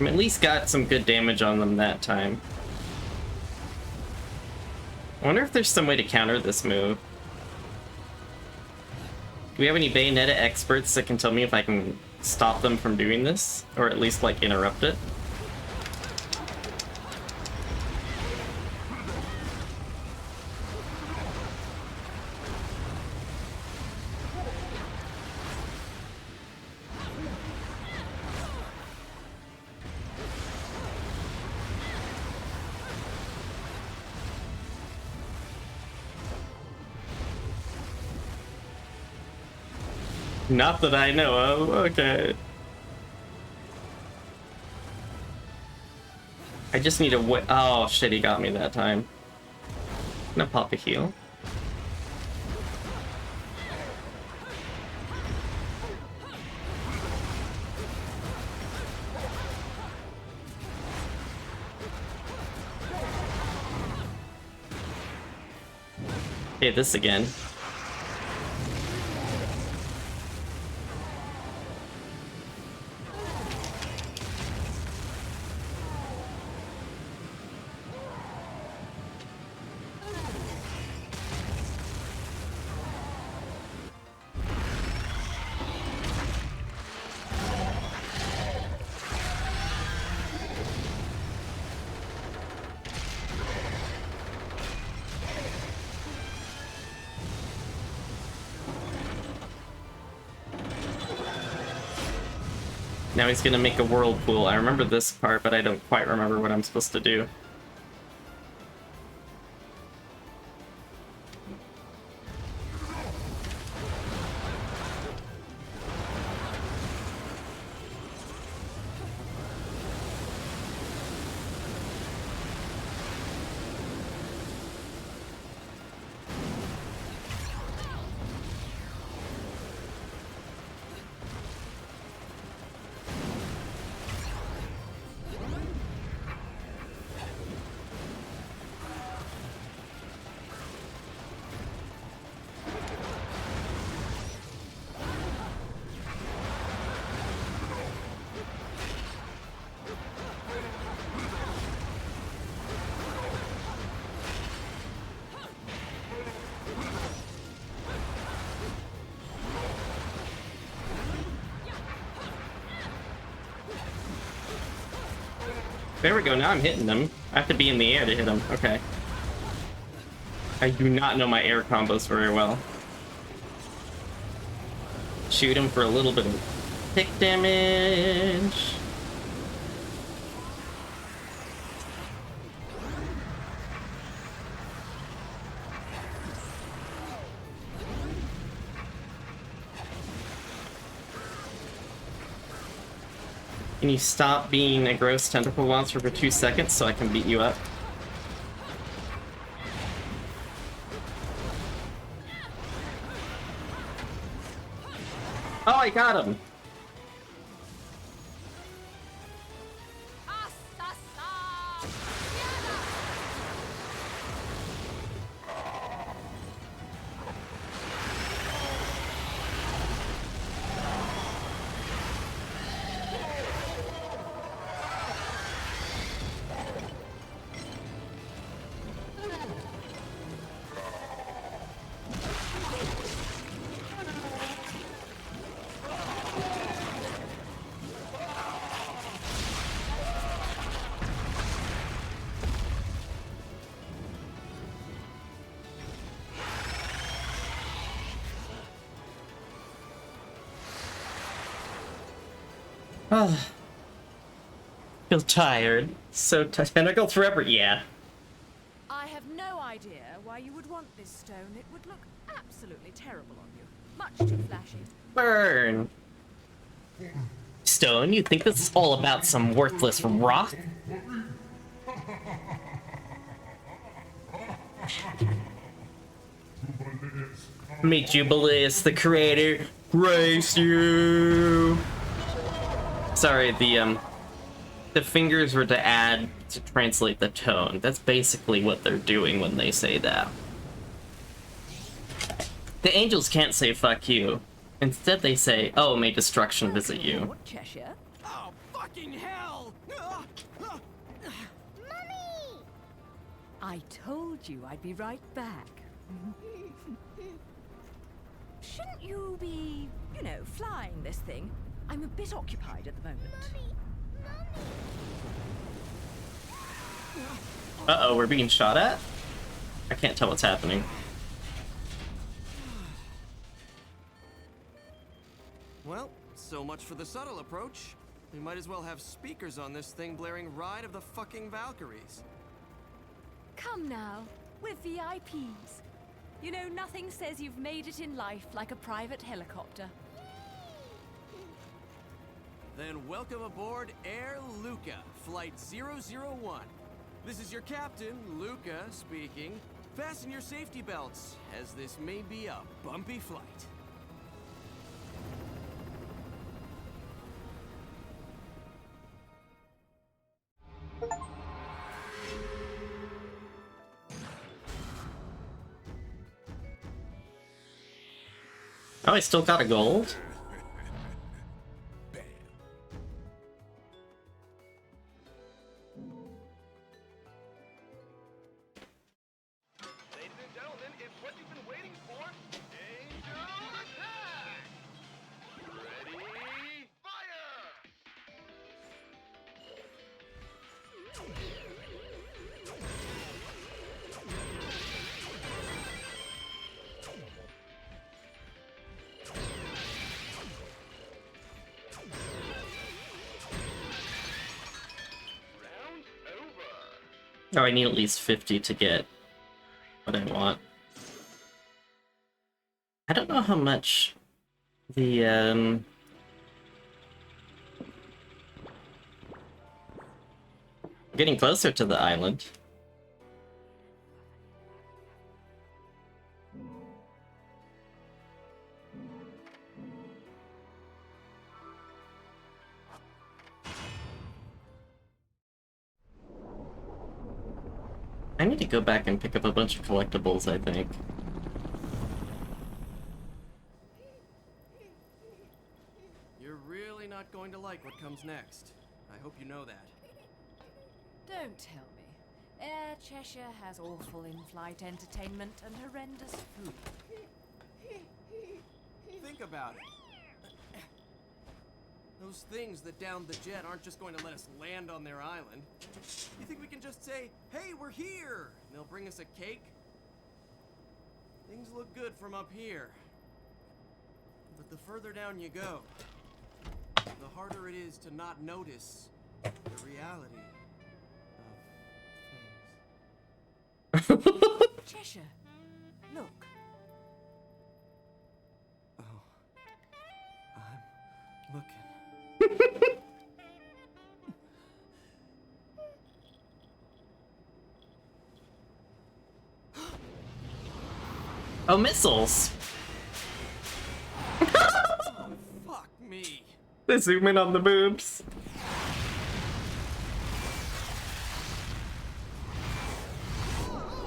I at least got some good damage on them that time. I wonder if there's some way to counter this move. Do we have any Bayonetta experts that can tell me if I can stop them from doing this? Or at least, like, interrupt it? Not that I know of, okay. I just need a oh shit, he got me that time. I'm gonna pop a heal. Okay, this again. Now he's gonna make a whirlpool. I remember this part, but I don't quite remember what I'm supposed to do. There we go, now I'm hitting them. I have to be in the air to hit them. Okay. I do not know my air combos very well. Shoot him for a little bit of tick damage. Can you stop being a gross tentacle monster for 2 seconds so I can beat you up? Oh, I got him! Oh. Feel tired. So tentacles forever, yeah. I have no idea why you would want this stone. It would look absolutely terrible on you. Much too flashy. Burn. Stone, you think this is all about some worthless rock? May Jubileus, the creator, grace you. Sorry, the fingers were to add to translate the tone. That's basically what they're doing when they say that. The angels can't say fuck you. Instead they say, oh, may destruction visit you. Cheshire? Oh, fucking hell! Mummy! I told you I'd be right back. Shouldn't you be, you know, flying this thing? I'm a bit occupied at the moment. Uh-oh, we're being shot at? I can't tell what's happening. Well, so much for the subtle approach. We might as well have speakers on this thing blaring Ride of the fucking Valkyries. Come now, we're VIPs. You know, nothing says you've made it in life like a private helicopter. Then welcome aboard Air Luca, Flight 001. This is your captain, Luca, speaking. Fasten your safety belts, as this may be a bumpy flight. Oh, I still got a gold? Ladies and gentlemen, it's what you've been waiting for. Angel attack! Ready, fire! Round over. Oh, I need at least 50 to get what I want. I don't know how much the, getting closer to the island. I need to go back and pick up a bunch of collectibles, I think. You're really not going to like what comes next. I hope you know that. Don't tell me. Air Cheshire has awful in-flight entertainment and horrendous food. Think about it. Those things that downed the jet aren't just going to let us land on their island. You think we can just say, "Hey, we're here," and they'll bring us a cake? Things look good from up here. But the further down you go, the harder it is to not notice the reality of things. Cheshire, look. Oh, I'm looking. Oh, missiles! Oh, fuck me. They zoom in on the boobs.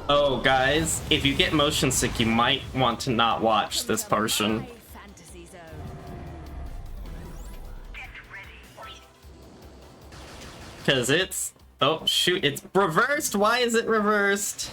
Oh, guys, if you get motion sick, you might want to not watch this portion. Fantasy zone. Because it's... Oh, shoot, it's reversed! Why is it reversed?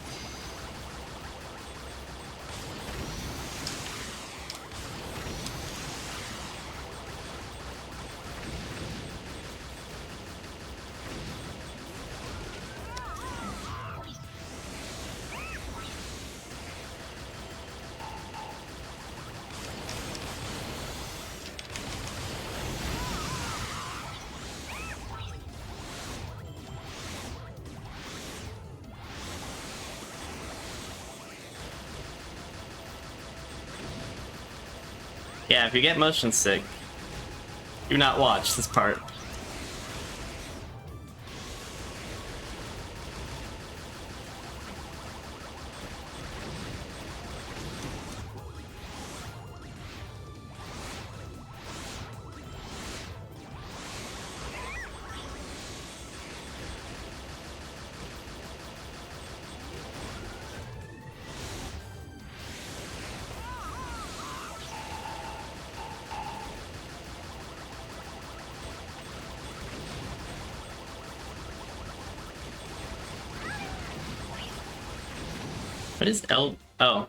Yeah, if you get motion sick, do not watch this part. What is L? Oh.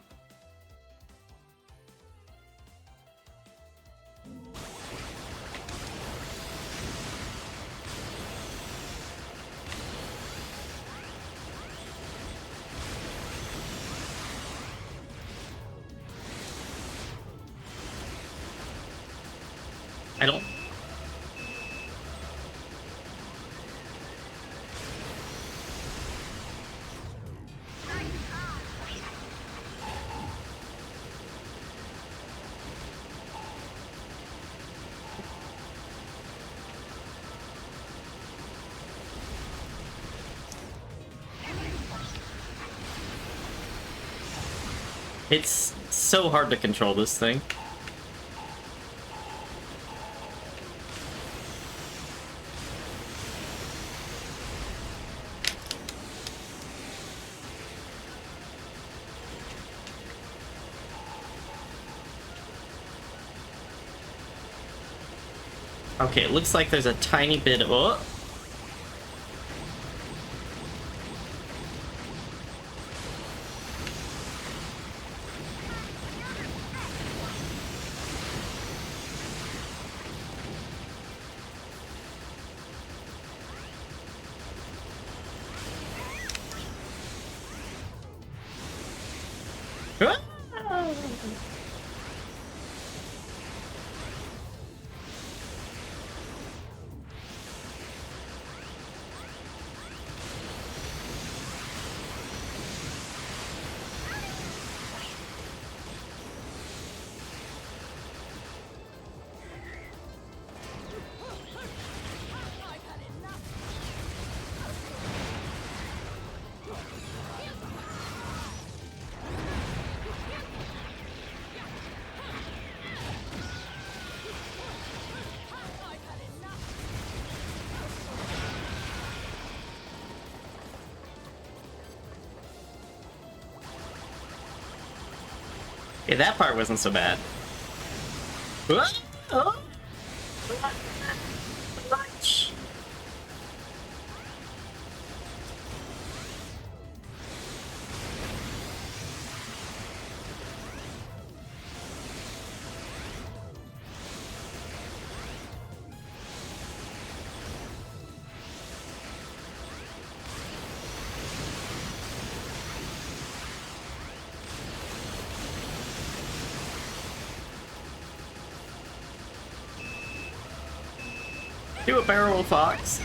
I don't... It's so hard to control this thing. Okay, it looks like there's a tiny bit of... Oh! Yeah, that part wasn't so bad. Do a barrel fox.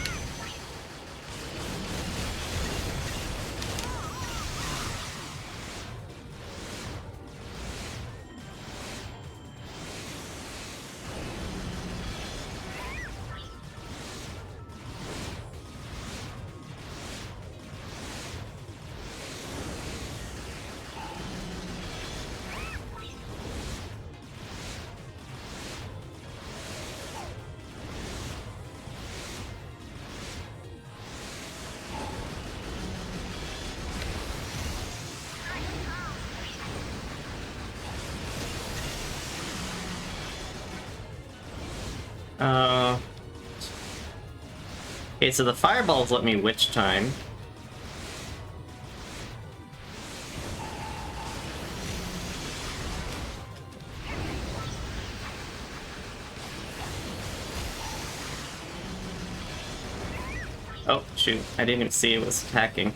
Okay, so the fireballs let me witch time. Oh, shoot. I didn't even see it was attacking.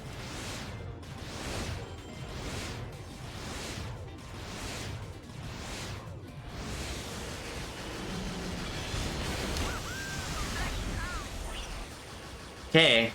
Okay.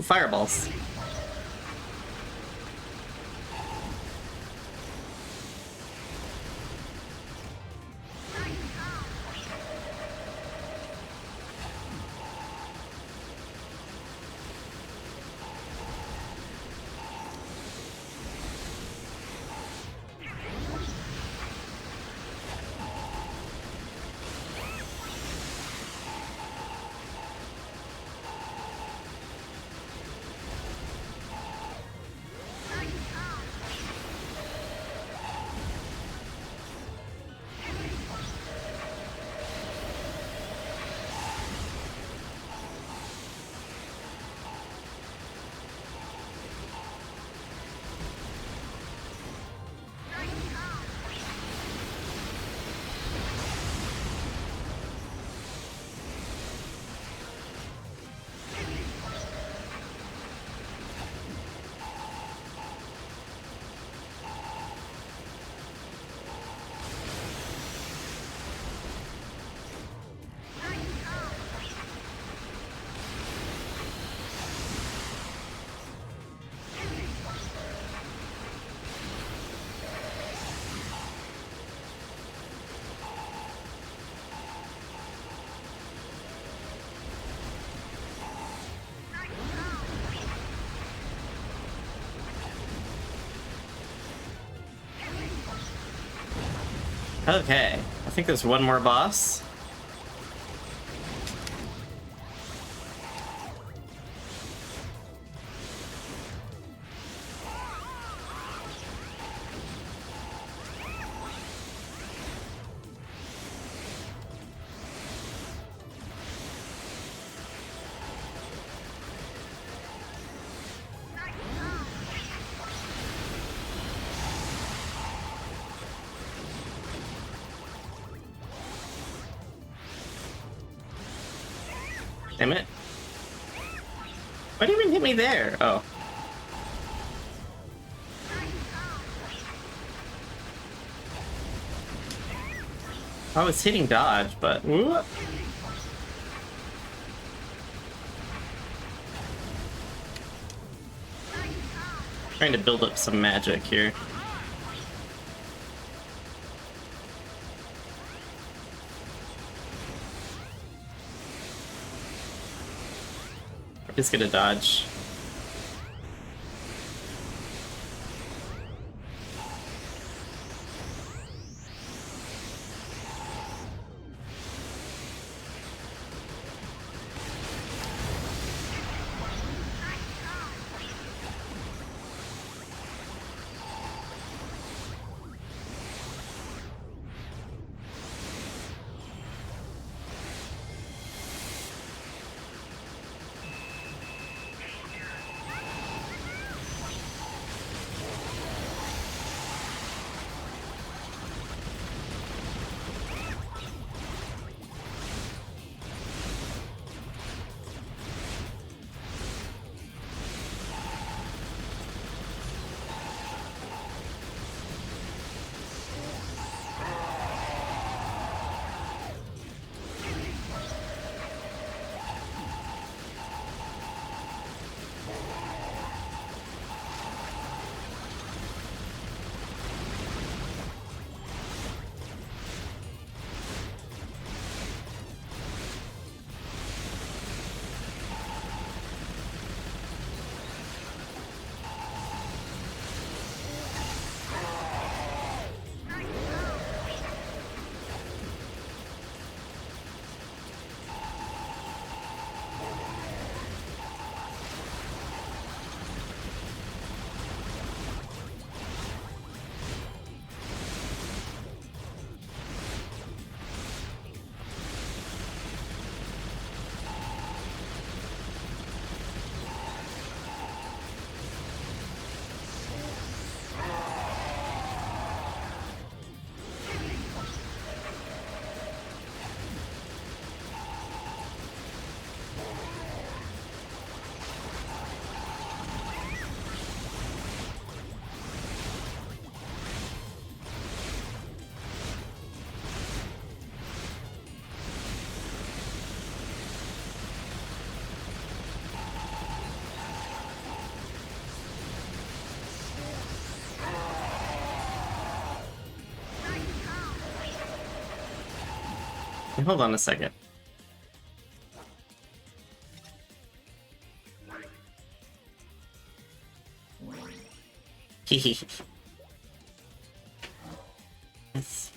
Fireballs. Okay, I think there's one more boss. Damn it. Why do you even hit me there? Oh. I was hitting dodge, but... Whoop. Trying to build up some magic here. Just gonna dodge. Hold on a second. Hehe. Yes.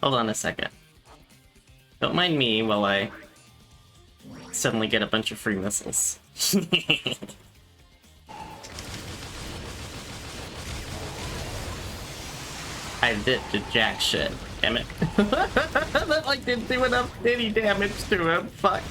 Hold on a second. Don't mind me while I suddenly get a bunch of free missiles. I did to jack shit. Damn it. That like didn't do enough any damage to him. Fuck.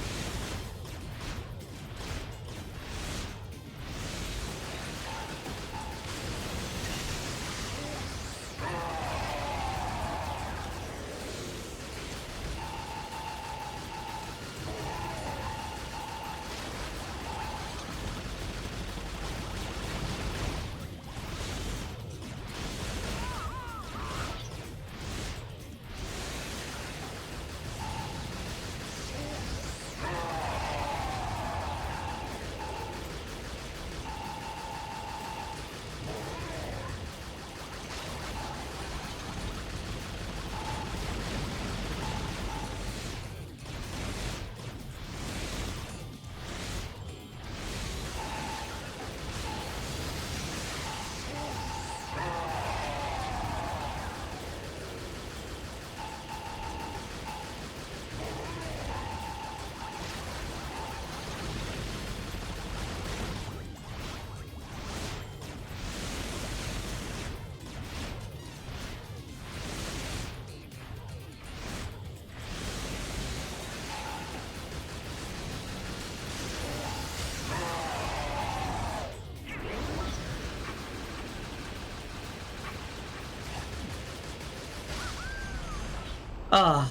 Ah.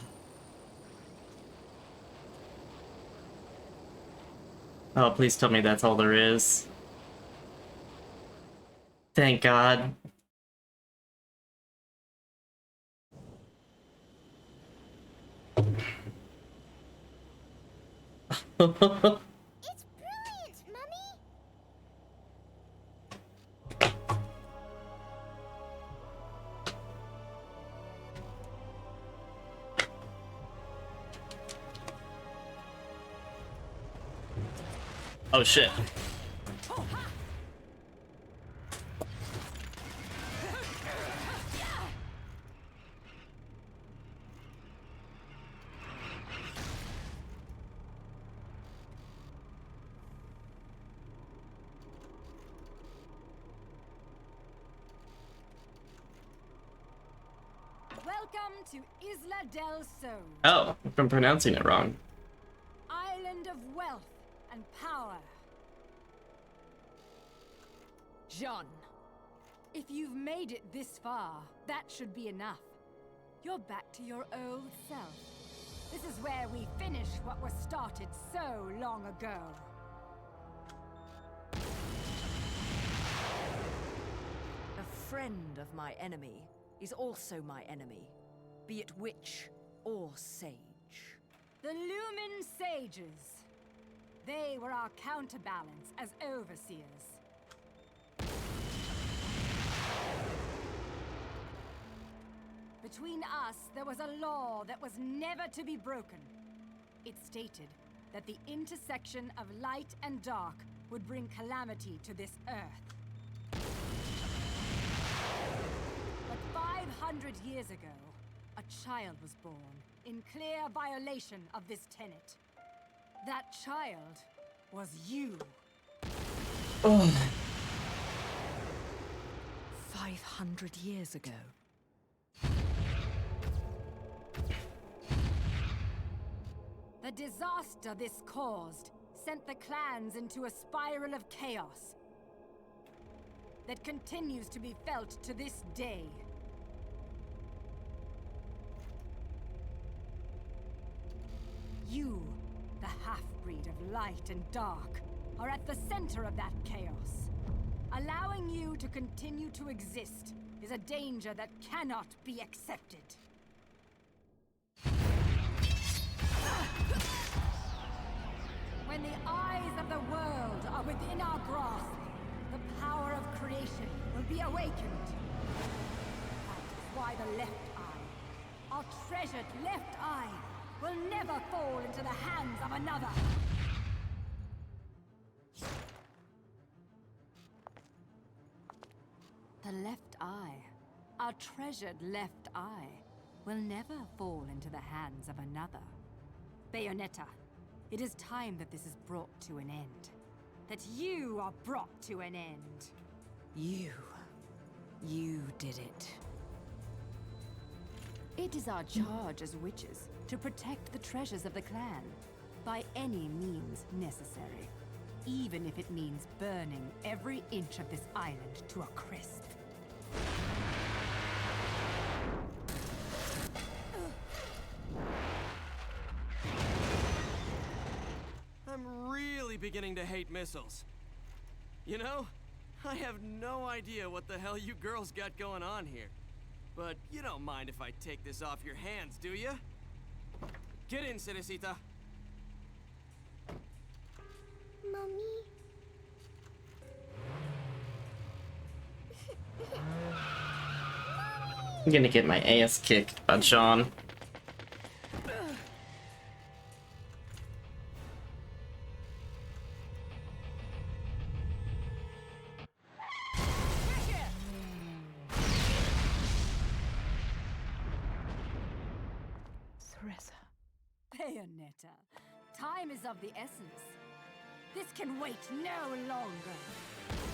Oh, please tell me that's all there is. Thank God. It's brilliant, Mummy! Oh shit. Welcome to Isla del Sol, Oh, I'm pronouncing it wrong. island of wealth and power. Jean, if you've made it this far, that should be enough. You're back to your old self. This is where we finish what was started so long ago. A friend of my enemy is also my enemy, be it witch or sage. The Lumen Sages. They were our counterbalance as overseers. Between us, there was a law that was never to be broken. It stated that the intersection of light and dark would bring calamity to this earth. But 500 years ago, a child was born in clear violation of this tenet. That child was you. 500 years ago. The disaster this caused sent the clans into a spiral of chaos that continues to be felt to this day. You, the half-breed of light and dark, are at the center of that chaos. Allowing you to continue to exist is a danger that cannot be accepted. When the eyes of the world are within our grasp, the power of creation will be awakened. That is why the left eye, our treasured left eye, will never fall into the hands of another. The left eye, our treasured left eye, will never fall into the hands of another. Bayonetta, it is time that this is brought to an end. That you are brought to an end. You did it. It is our charge as witches to protect the treasures of the clan by any means necessary. Even if it means burning every inch of this island to a crisp. I'm really beginning to hate missiles. You know, I have no idea what the hell you girls got going on here. But you don't mind if I take this off your hands, do you? Get in, Cerecita. Mummy? I'm gonna get my ass kicked by Sean. Bayonetta, time is of the essence. This can wait no longer.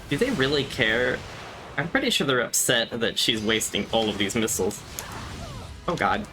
Do they really care? I'm pretty sure they're upset that she's wasting all of these missiles. Oh god.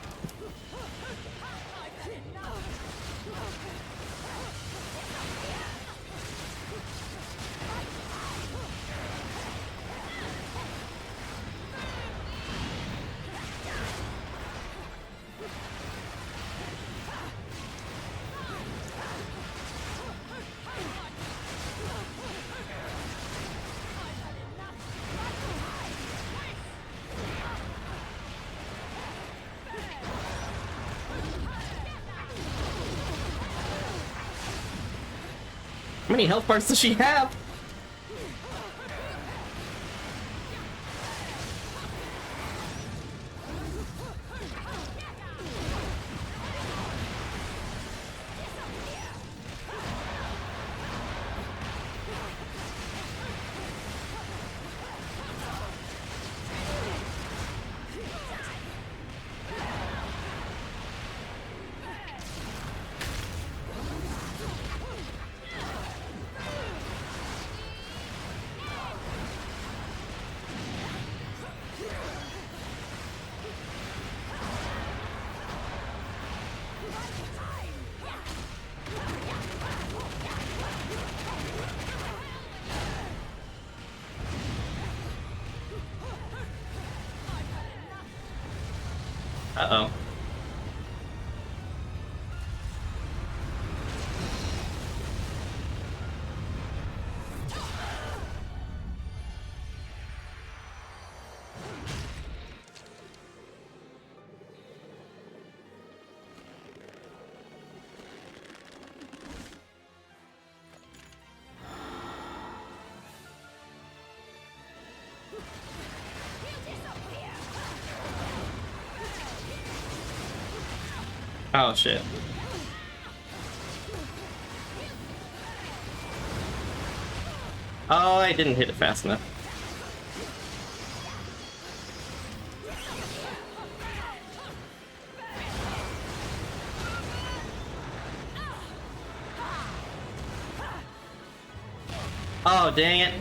many health bars does she have? Uh-oh. Oh shit. Oh, I didn't hit it fast enough. Oh, dang it.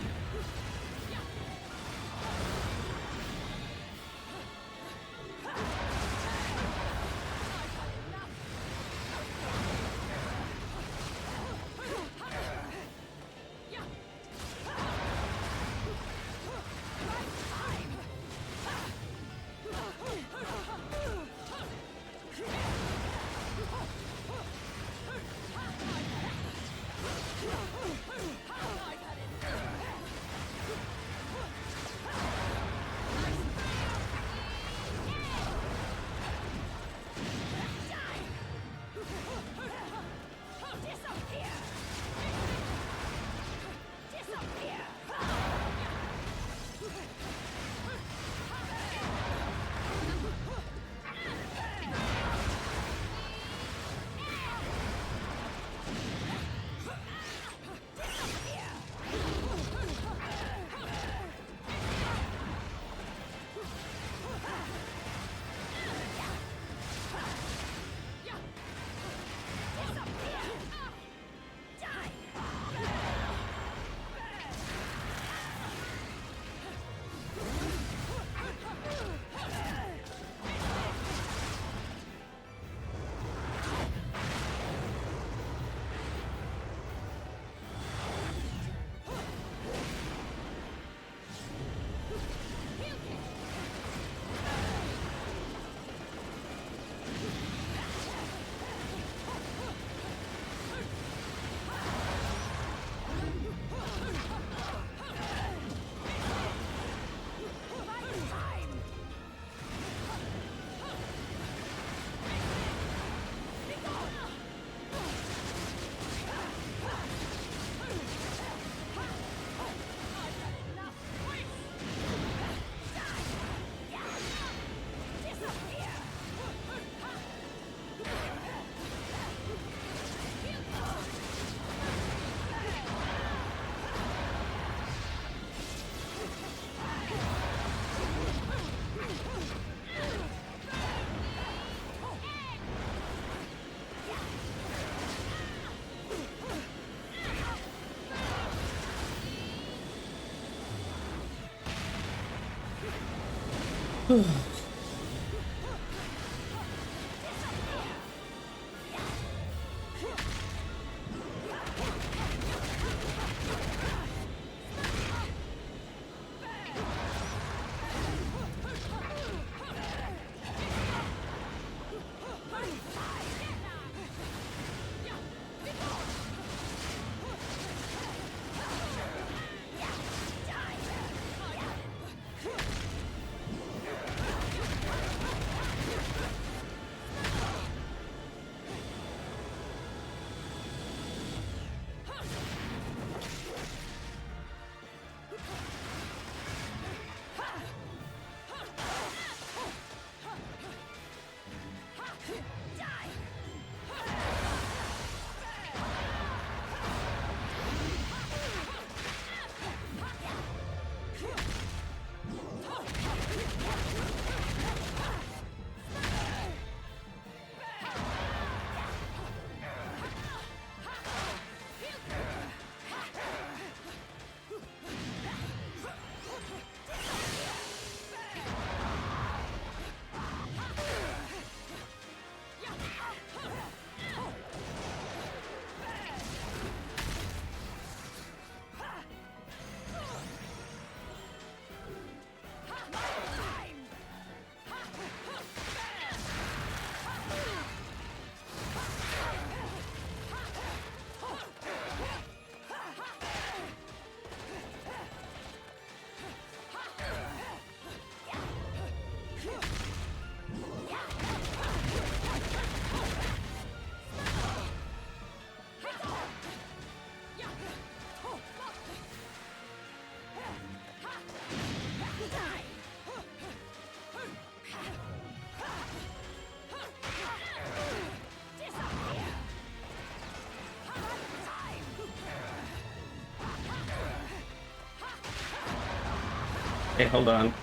Hey, hold on.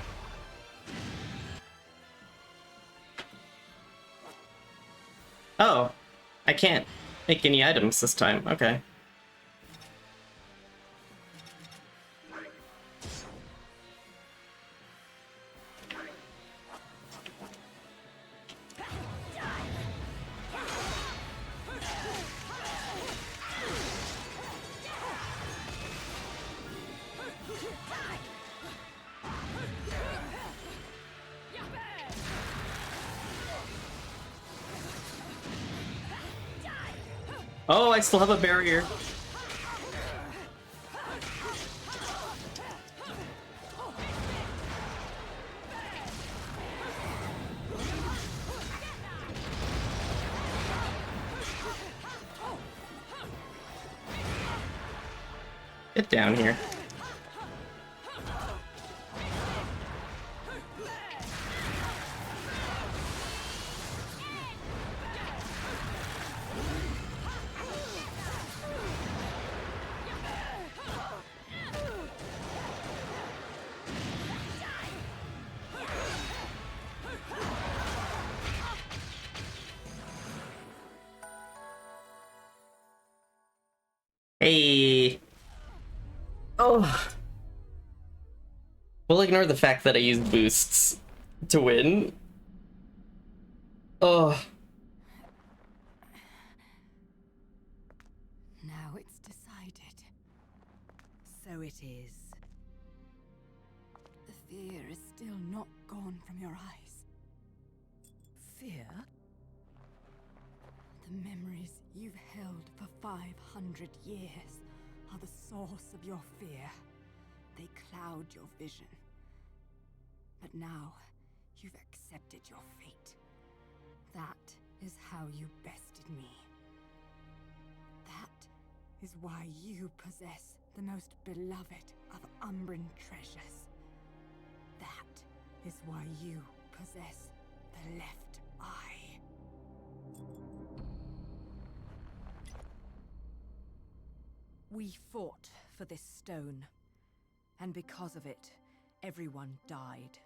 Oh, I can't make any items this time. Okay. Oh, I still have a barrier. Get down here. Hey. Oh. We'll ignore the fact that I use boosts to win. Oh. Now it's decided. So it is. The fear is still not gone from your eyes. Fear? The memories you've held for 500 years are the source of your fear. They cloud your vision. But now, you've accepted your fate. That is how you bested me. That is why you possess the most beloved of Umbran treasures. That is why you possess the left eye. We fought for this stone, and because of it, everyone died.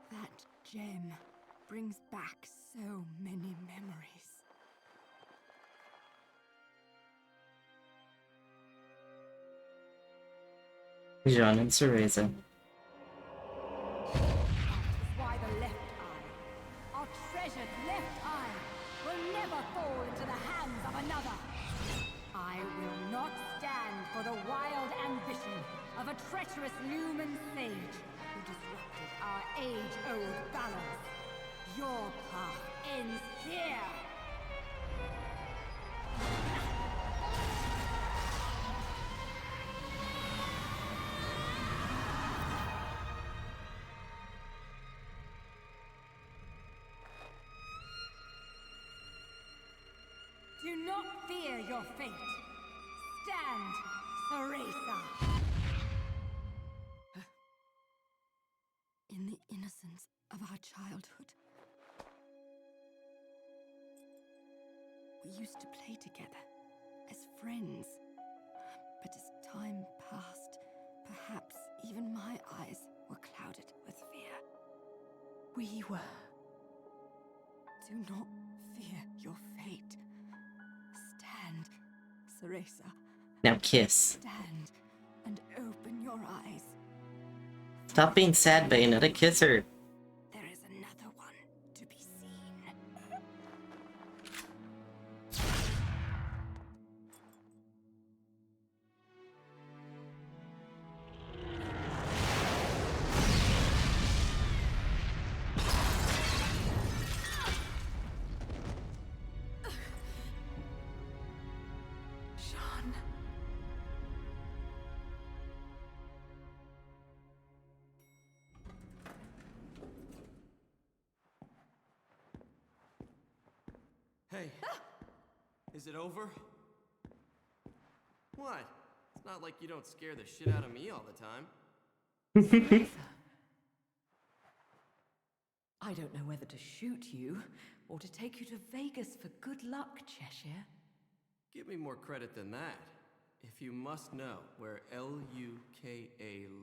That gem brings back so many memories. Jean and Cereza. That is why the left eye, our treasured left eye, will never fall into the hands of another. I will not stand for the wild ambition of a treacherous Lumen sage who disrupted our age-old balance. Your path ends here! Do not fear your fate. Stand, Cereza. In the innocence of our childhood, we used to play together as friends. But as time passed, perhaps even my eyes were clouded with fear. We were. Do not fear your fate. Stand, Cereza. Now kiss. Stand and open your eyes. Stop being sad, Bayonetta. Kiss her. There is another one to be seen. Jean. Hey, is it over? What? It's not like you don't scare the shit out of me all the time. I don't know whether to shoot you or to take you to Vegas for good luck, Cheshire. Give me more credit than that. If you must know where Luka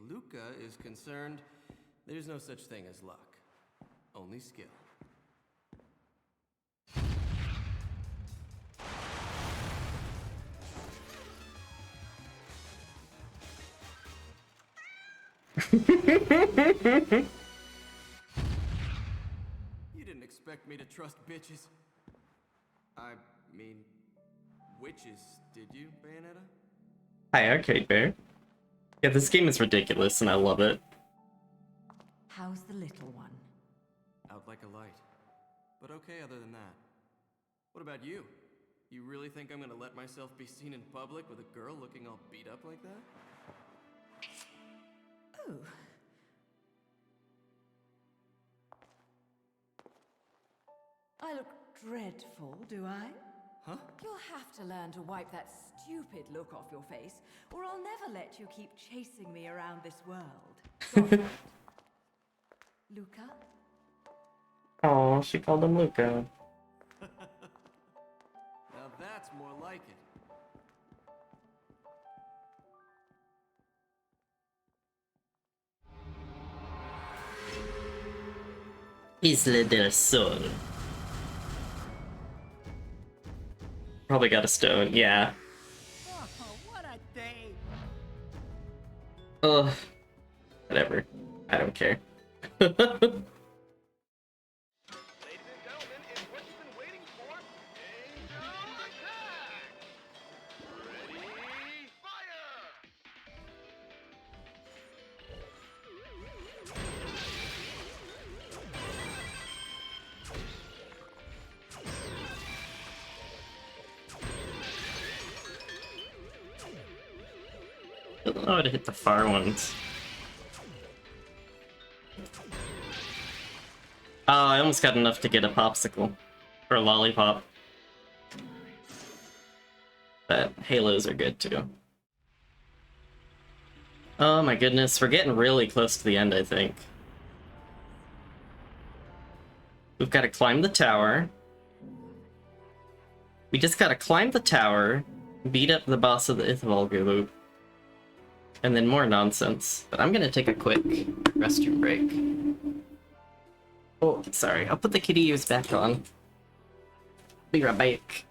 Luca is concerned, there's no such thing as luck. Only skill. You didn't expect me to trust bitches. I mean, witches, did you, Bayonetta? Hi, Arcade Bear. Yeah, this game is ridiculous and I love it. How's the little one? Out like a light. But okay other than that. What about you? You really think I'm gonna let myself be seen in public with a girl looking all beat up like that? Oh. I look dreadful, do I? Huh? You'll have to learn to wipe that stupid look off your face, or I'll never let you keep chasing me around this world. Got it? Luca? Oh, she called him Luca. Now that's more like it. Isla del Sol. Probably got a stone, yeah. Oh, what a day! Ugh. Whatever. I don't care. Ladies and gentlemen, it's what you've been waiting for. Angel attack! Ready, fire! I don't know how to hit the far ones. Oh, I almost got enough to get a popsicle. Or a lollipop. But halos are good too. Oh my goodness, we're getting really close to the end, I think. We've got to climb the tower. We just gotta climb the tower, beat up the boss of the Ithvalgu loop, and then more nonsense. But I'm gonna take a quick restroom break. Oh, sorry, I'll put the kitty ears back on. Be right back.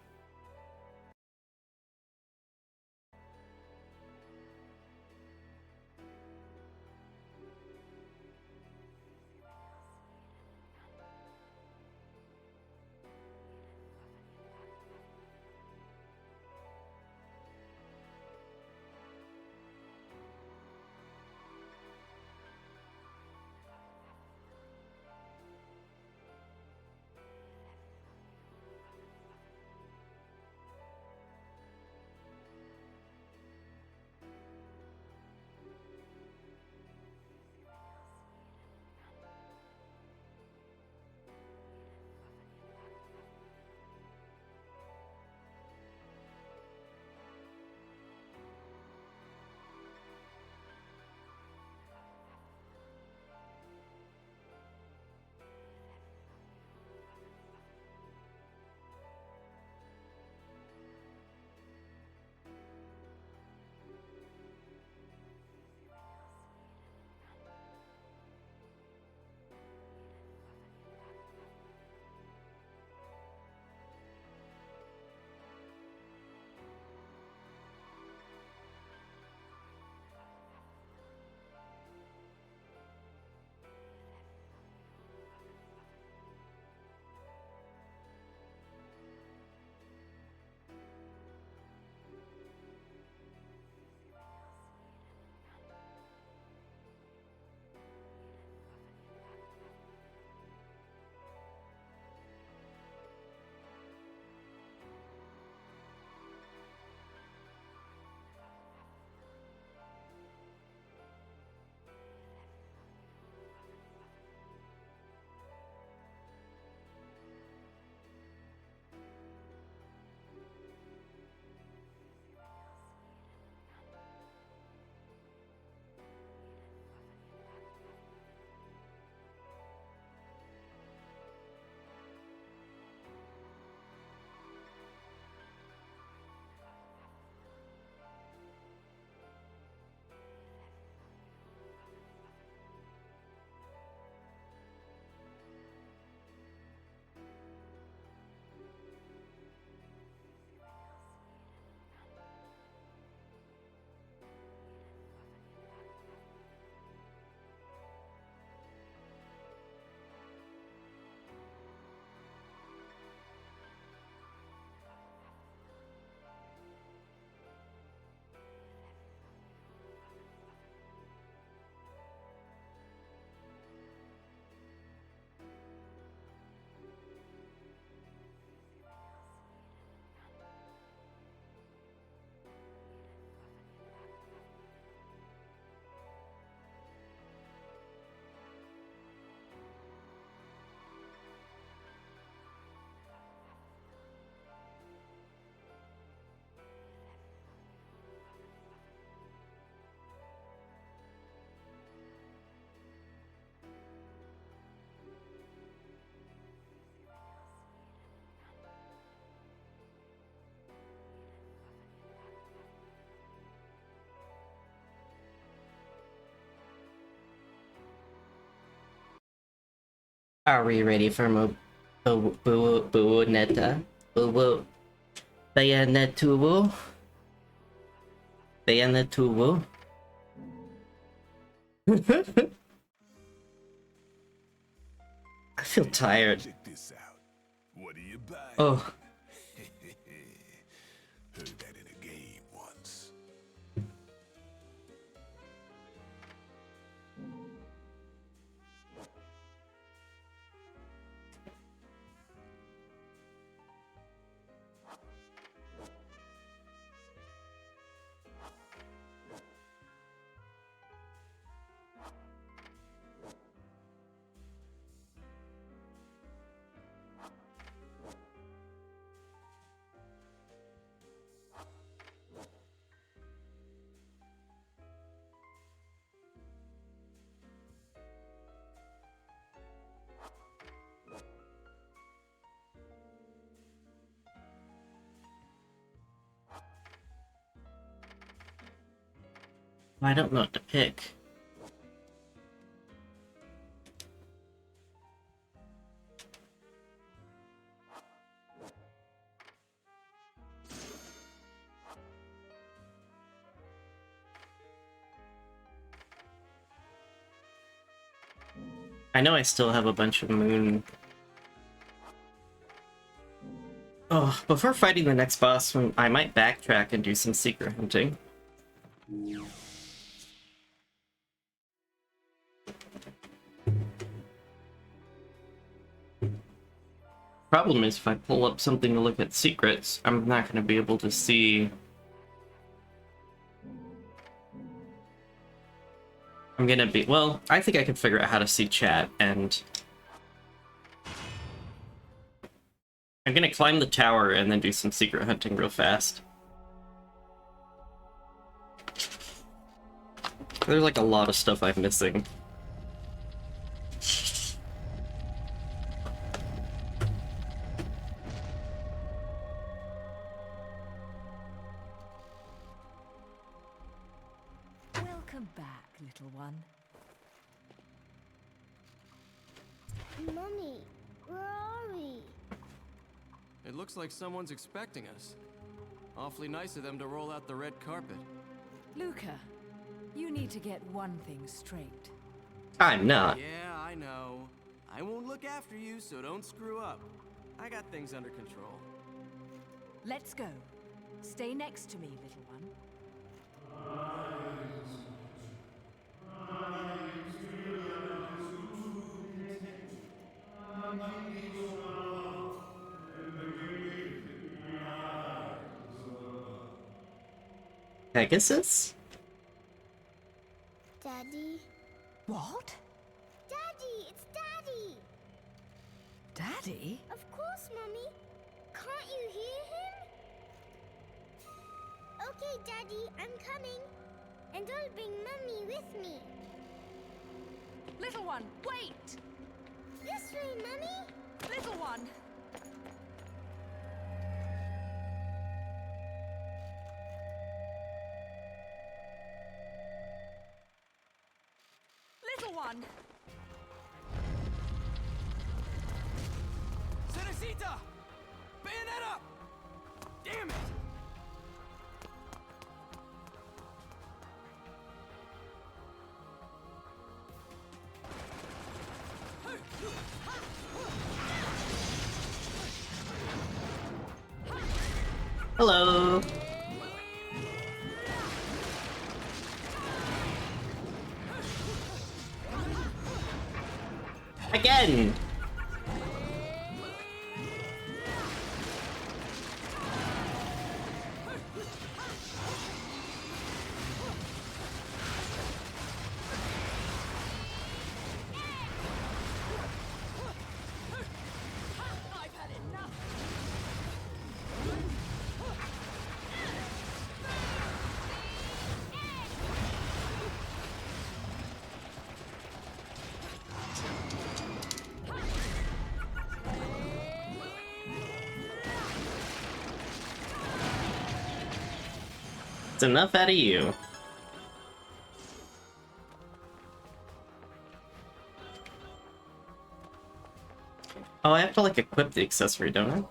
Are we ready for Bayonetta? Bayonetta? Bayonetta? I feel tired. Check this out. What do you buy? Oh. Heard that in a game once. I don't know what to pick. I know I still have a bunch of moon. Oh, before fighting the next boss, I might backtrack and do some secret hunting. Problem is, if I pull up something to look at secrets, I'm not going to be able to see. I'm gonna be, well, I think I can figure out how to see chat, and I'm gonna climb the tower and then do some secret hunting real fast. There's like a lot of stuff I'm missing. Welcome back, little one. Mummy, where are we? It looks like someone's expecting us. Awfully nice of them to roll out the red carpet. Luca, you need to get one thing straight. I'm not. Yeah, I know. I won't look after you, so don't screw up. I got things under control. Let's go. Stay next to me, little one. Pegasus? Daddy? What? Daddy, it's Daddy! Daddy? Of course, Mummy. Can't you hear him? Okay, Daddy, I'm coming. And I'll bring Mummy with me. Little one, wait! This way, Mummy. Little one! Little one! Cerecita! Bayonetta! Damn it! Hello! Again! I've had enough! It's enough out of you. Oh, I have to like equip the accessory, don't I?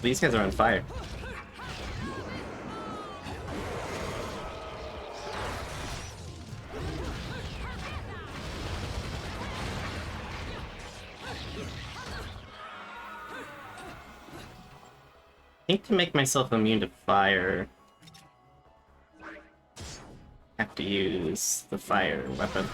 These guys are on fire. I think to make myself immune to fire, I have to use the fire weapon.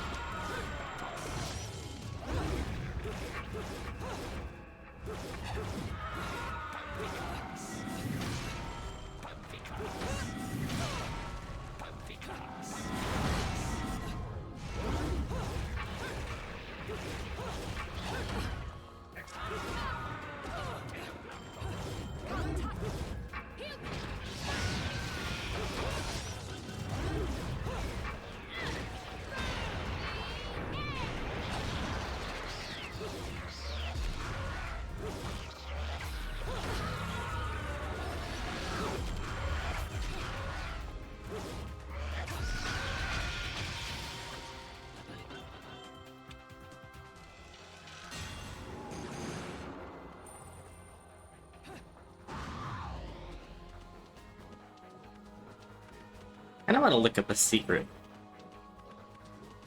I don't want to look up a secret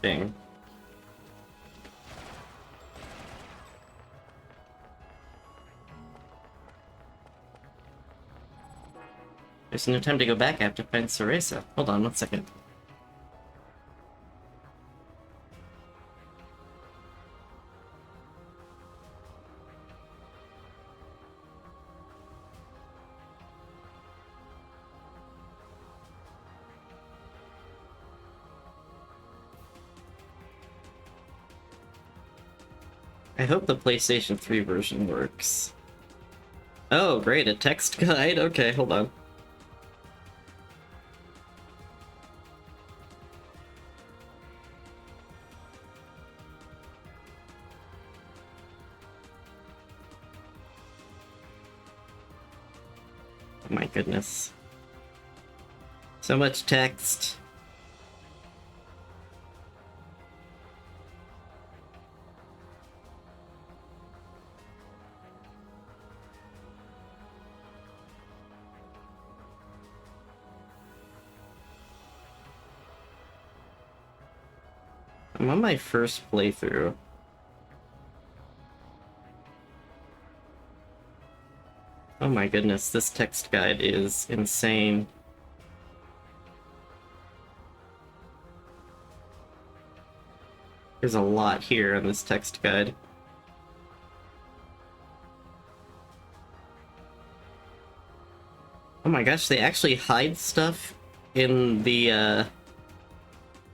thing. There's no time to go back. I have to find Cereza. Hold on 1 second. I hope the PlayStation 3 version works. Oh, great, a text guide? Okay, hold on. Oh my goodness. So much text. I'm on my first playthrough. Oh my goodness, this text guide is insane. There's a lot here in this text guide. Oh my gosh, they actually hide stuff in the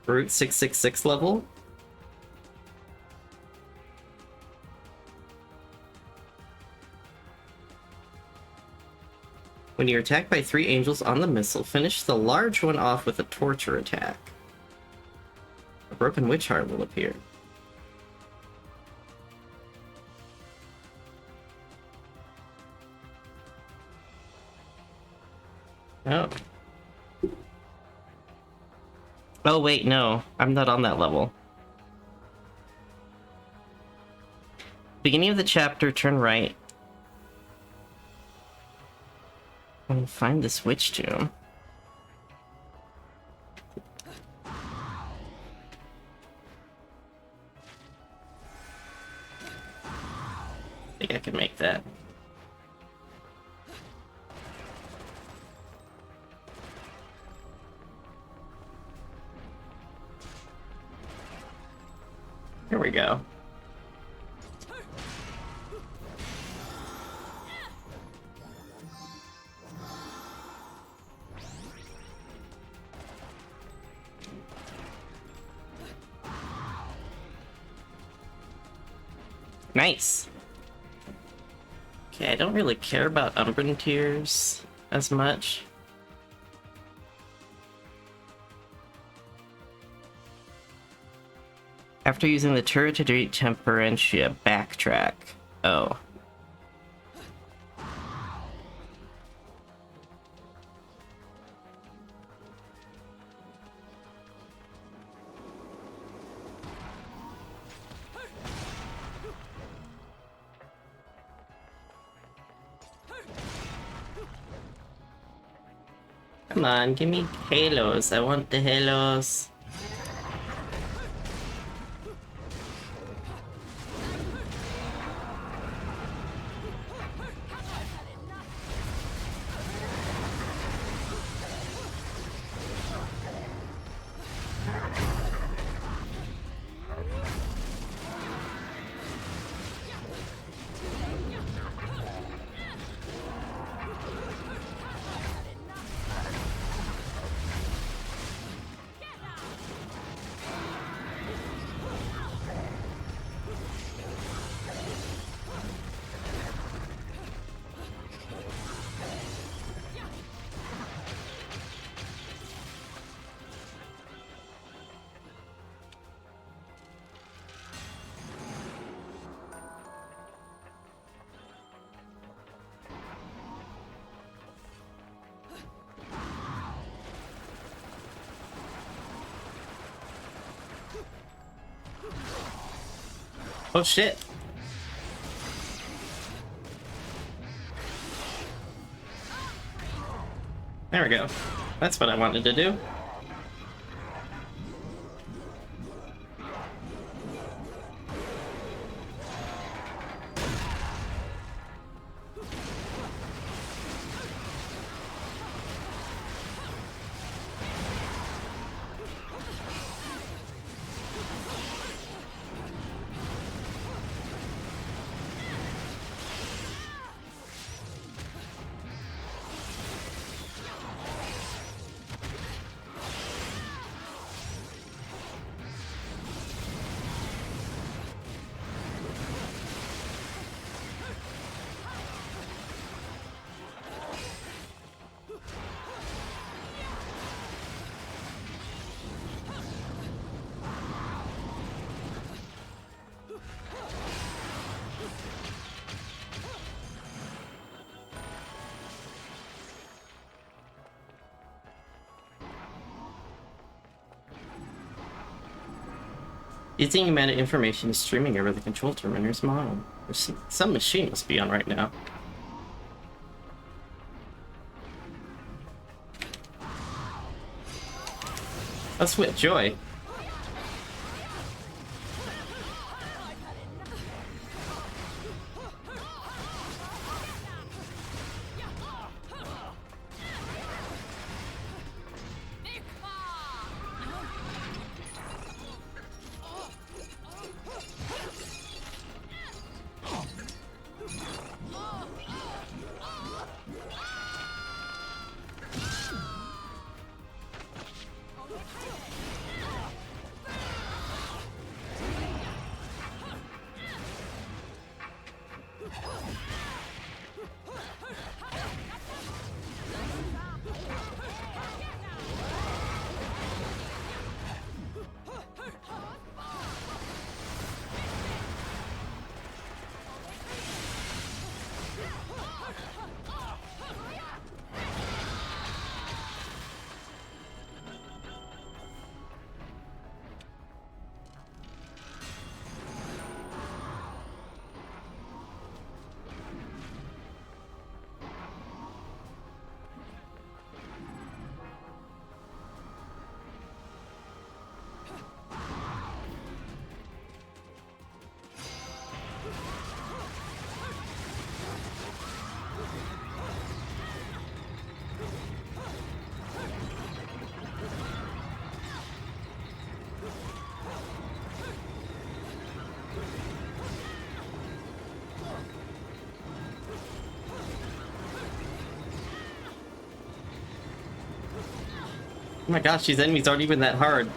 Route 666 level? When you're attacked by 3 angels on the missile, finish the large one off with a torture attack. A broken witch heart will appear. Oh. Oh wait, no. I'm not on that level. Beginning of the chapter, turn right. And find this witch tomb. I think I can make that. Here we go. Nice. Okay, I don't really care about Umbran Tears as much. After using the turret to defeat Temperentia, backtrack. Oh. Come on, give me halos. I want the halos. Oh shit. There we go. That's what I wanted to do. Using amount of information is streaming over the control terminator's model. Some machine must be on right now. That's with joy. Oh my gosh, these enemies aren't even that hard.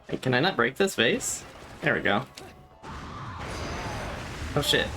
Hey, can I not break this vase? There we go. Oh shit.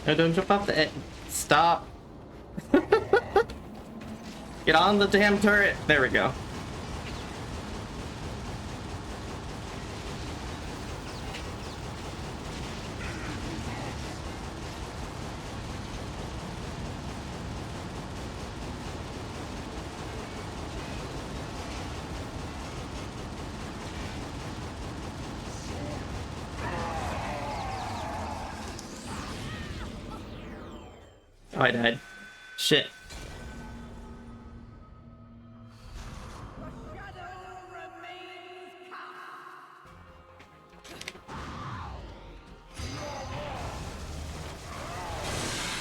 No, don't jump off the edge. Stop. Get on the damn turret. There we go. Oh, I died. Shit.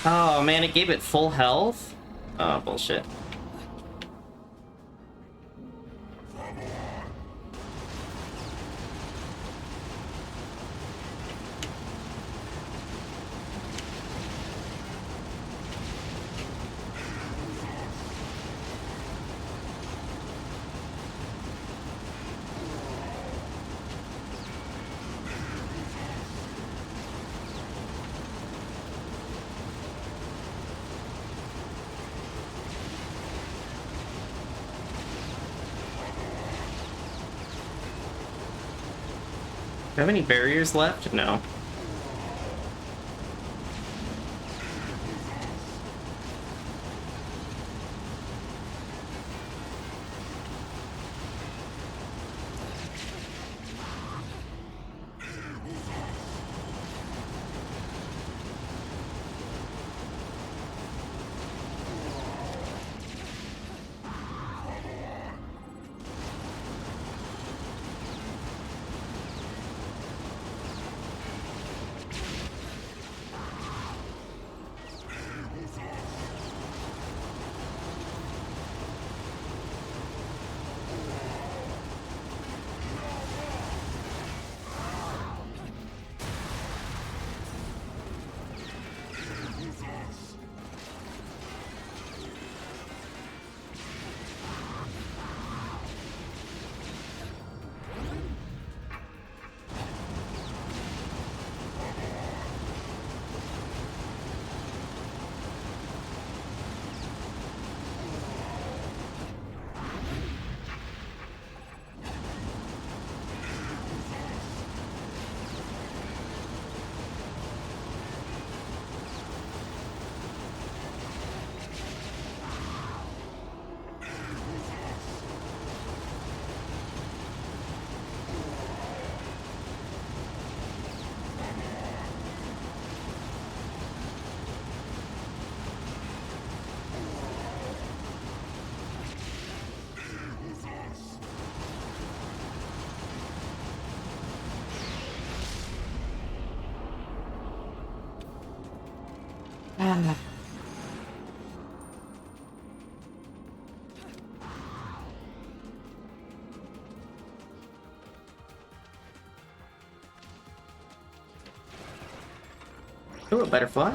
Oh man, it gave it full health? Oh, bullshit. Do I have any barriers left? No. Ooh, a butterfly.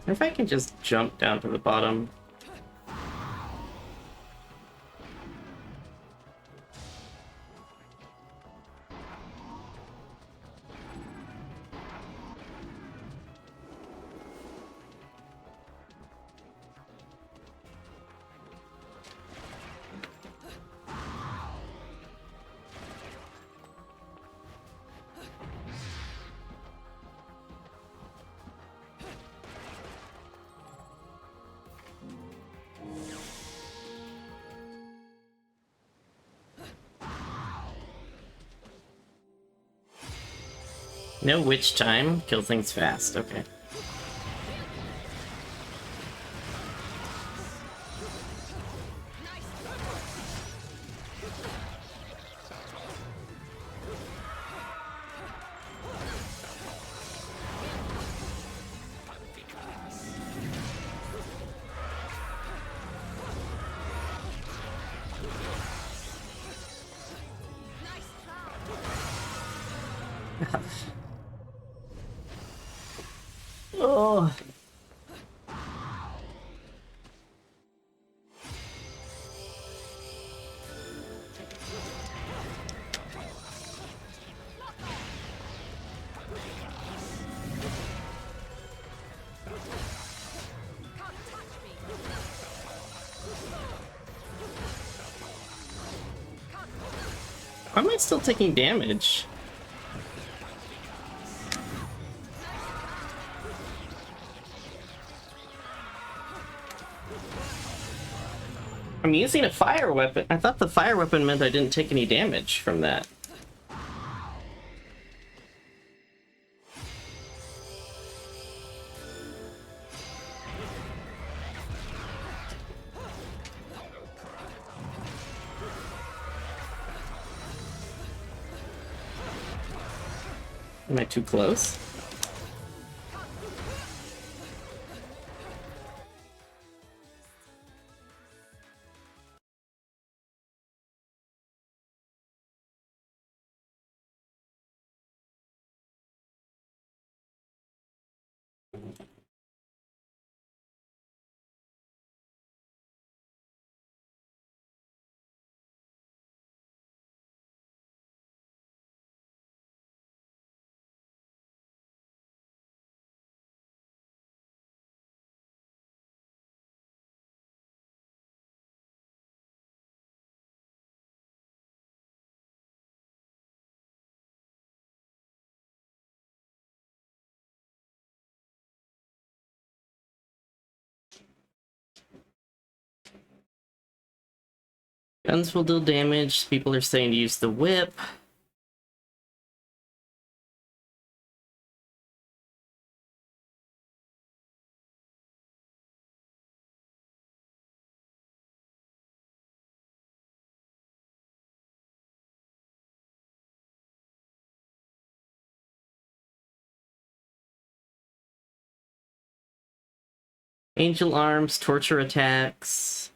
If I can just jump down to the bottom. No witch time. Kill things fast. Okay. Oh. Why am I still taking damage? I'm using a fire weapon. I thought the fire weapon meant I didn't take any damage from that. Am I too close? Guns will deal damage. People are saying to use the whip. Angel arms, torture attacks.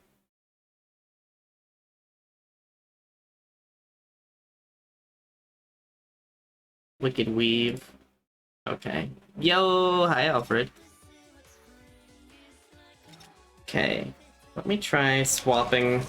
Wicked weave. Okay. Yo, hi Alfred. Okay. Let me try swapping.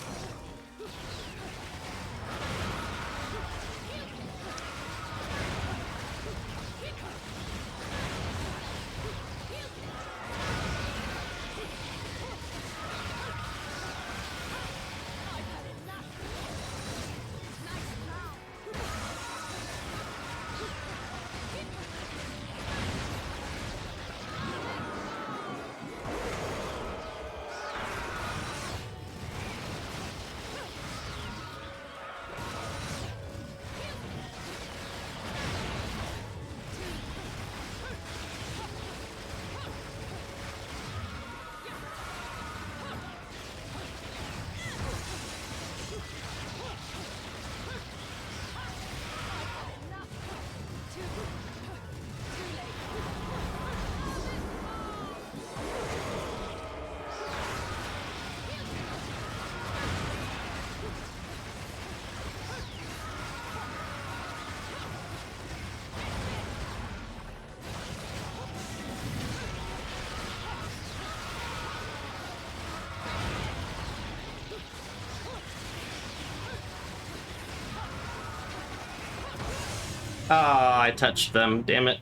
Ah, I touched them. Damn it.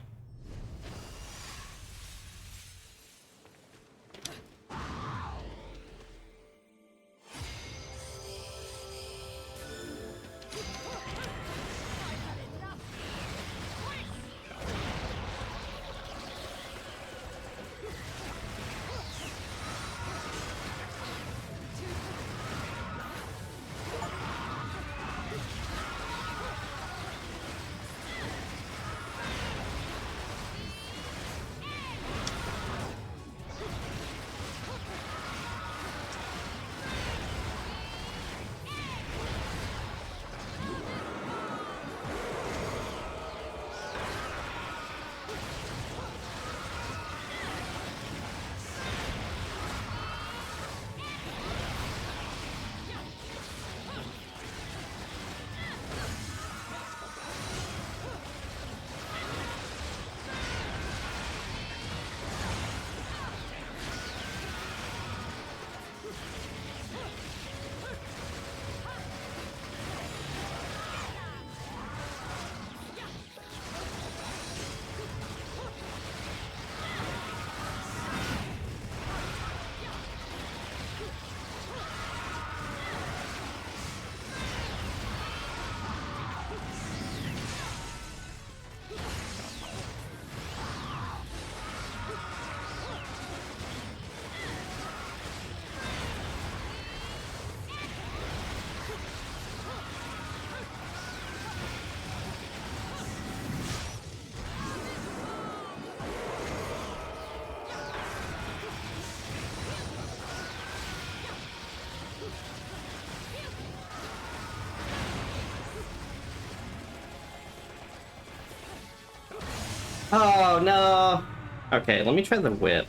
Oh, no. Okay, let me try the whip.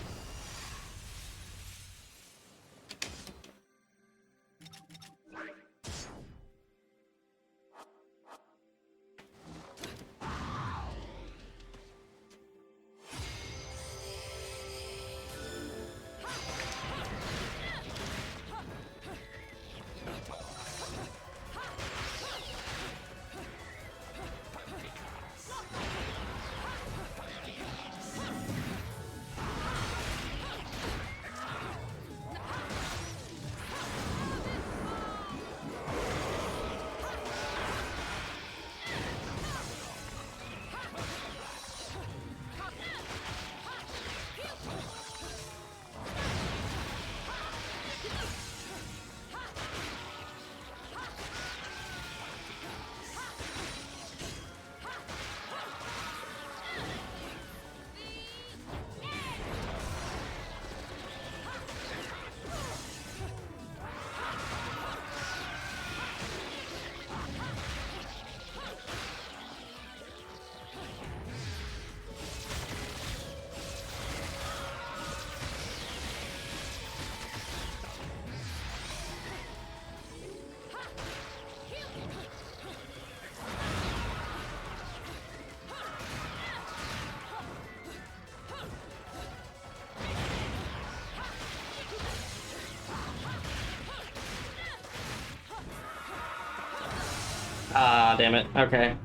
Ah, damn it. Okay.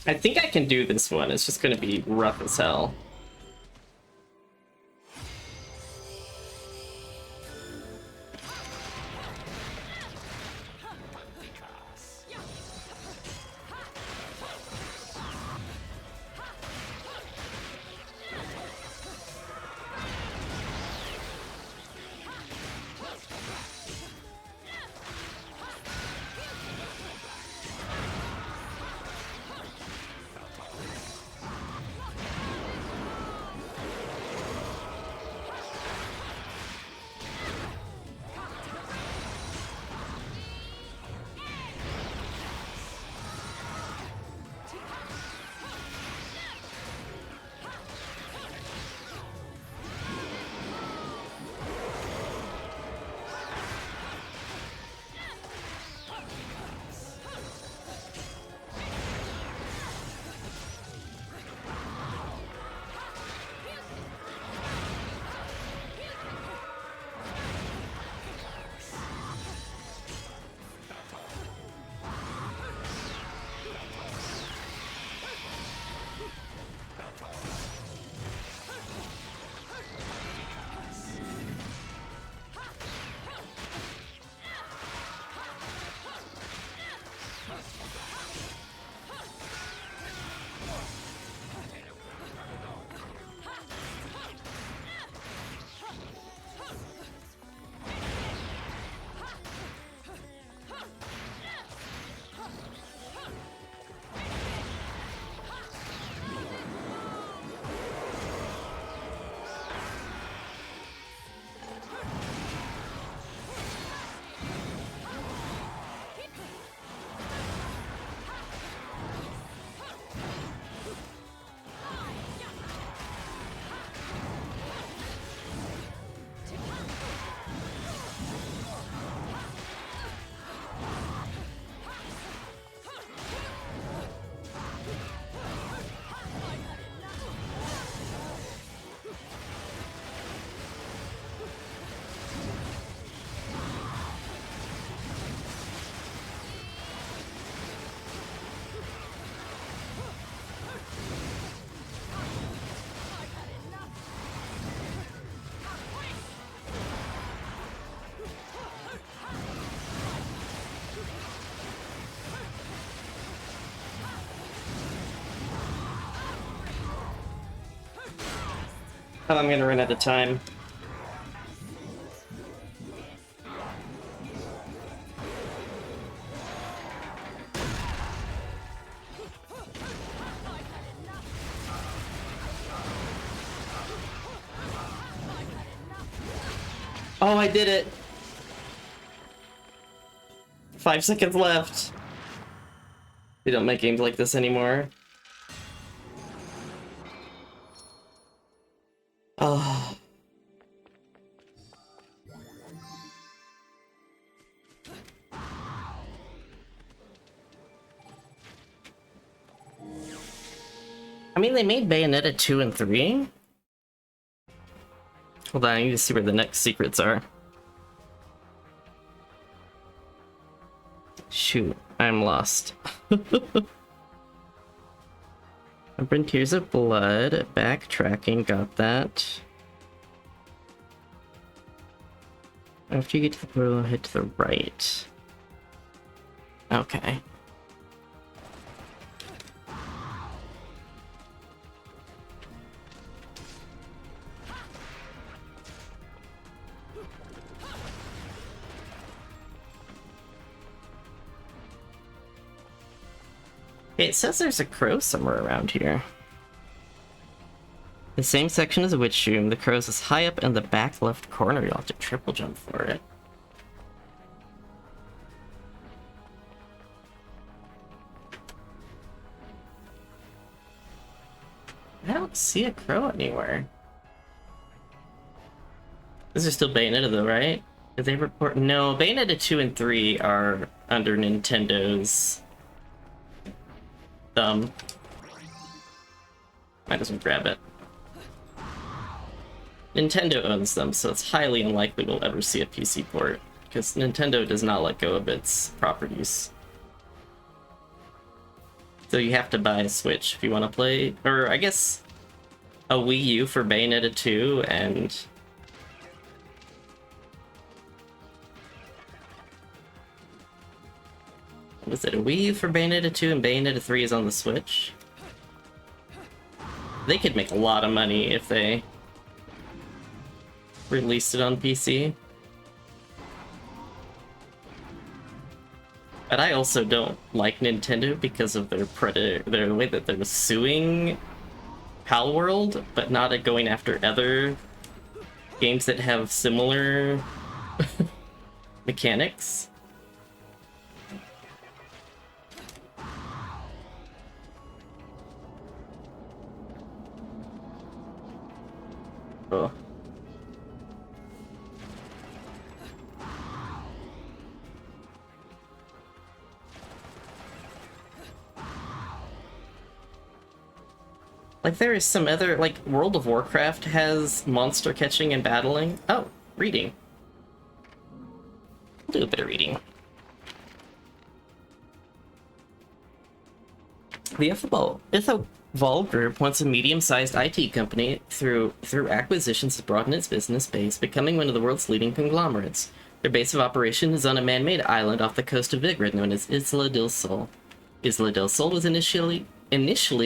I think I can do this one. It's just gonna be rough as hell. Oh, I'm gonna run out of time. Oh, I did it! 5 seconds left. They don't make games like this anymore. Oh. I mean, they made Bayonetta 2 and 3. Hold on, I need to see where the next secrets are. Shoot, I'm lost. Open Tears of Blood, backtracking, got that. After you get to the portal, head to the right. Okay. It says there's a crow somewhere around here. The same section as a witch room. The crow's is high up in the back left corner. You'll have to triple jump for it. I don't see a crow anywhere. This is still Bayonetta though, right? Did they report? No, Bayonetta 2 and 3 are under Nintendo's thumb. Might as well grab it. Nintendo owns them, so it's highly unlikely we'll ever see a PC port, because Nintendo does not let go of its properties. So you have to buy a Switch if you want to play, or I guess a Wii U for Bayonetta 2 and... Was it a Wii U for Bayonetta 2 and Bayonetta 3 is on the Switch? They could make a lot of money if they released it on PC. But I also don't like Nintendo because of their way that they're suing Palworld, but not going after other games that have similar mechanics. Oh. Like, there is some other, like, World of Warcraft has monster catching and battling. Oh, reading. I'll do a bit of reading. The Ithavoll Group wants a medium-sized IT company through acquisitions to broaden its business base, becoming one of the world's leading conglomerates. Their base of operation is on a man-made island off the coast of Vigrid known as Isla del Sol. Isla del Sol was initially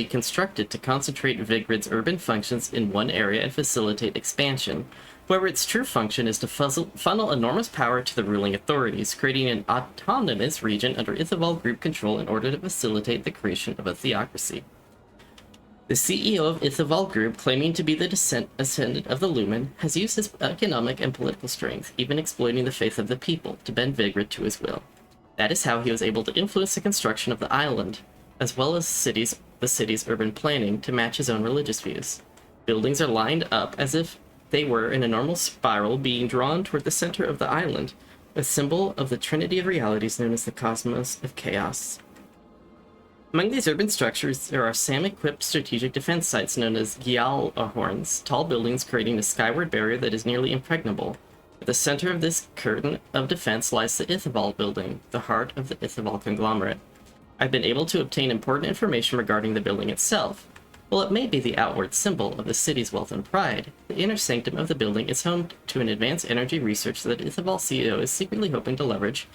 constructed to concentrate Vigrid's urban functions in one area and facilitate expansion. However, its true function is to funnel enormous power to the ruling authorities, creating an autonomous region under Ithavoll Group control in order to facilitate the creation of a theocracy. The CEO of Ithavoll Group, claiming to be the descendant of the Lumen, has used his economic and political strength, even exploiting the faith of the people, to bend Vigrid to his will. That is how he was able to influence the construction of the island, as well as the city's urban planning, to match his own religious views. Buildings are lined up as if they were in a normal spiral being drawn toward the center of the island, a symbol of the trinity of realities known as the cosmos of chaos. Among these urban structures, there are SAM-equipped strategic defense sites known as Gial-horns, tall buildings creating a skyward barrier that is nearly impregnable. At the center of this curtain of defense lies the Ithavoll building, the heart of the Ithavoll conglomerate. I've been able to obtain important information regarding the building itself. While it may be the outward symbol of the city's wealth and pride, the inner sanctum of the building is home to an advanced energy research that Ithavoll CEO is secretly hoping to leverage,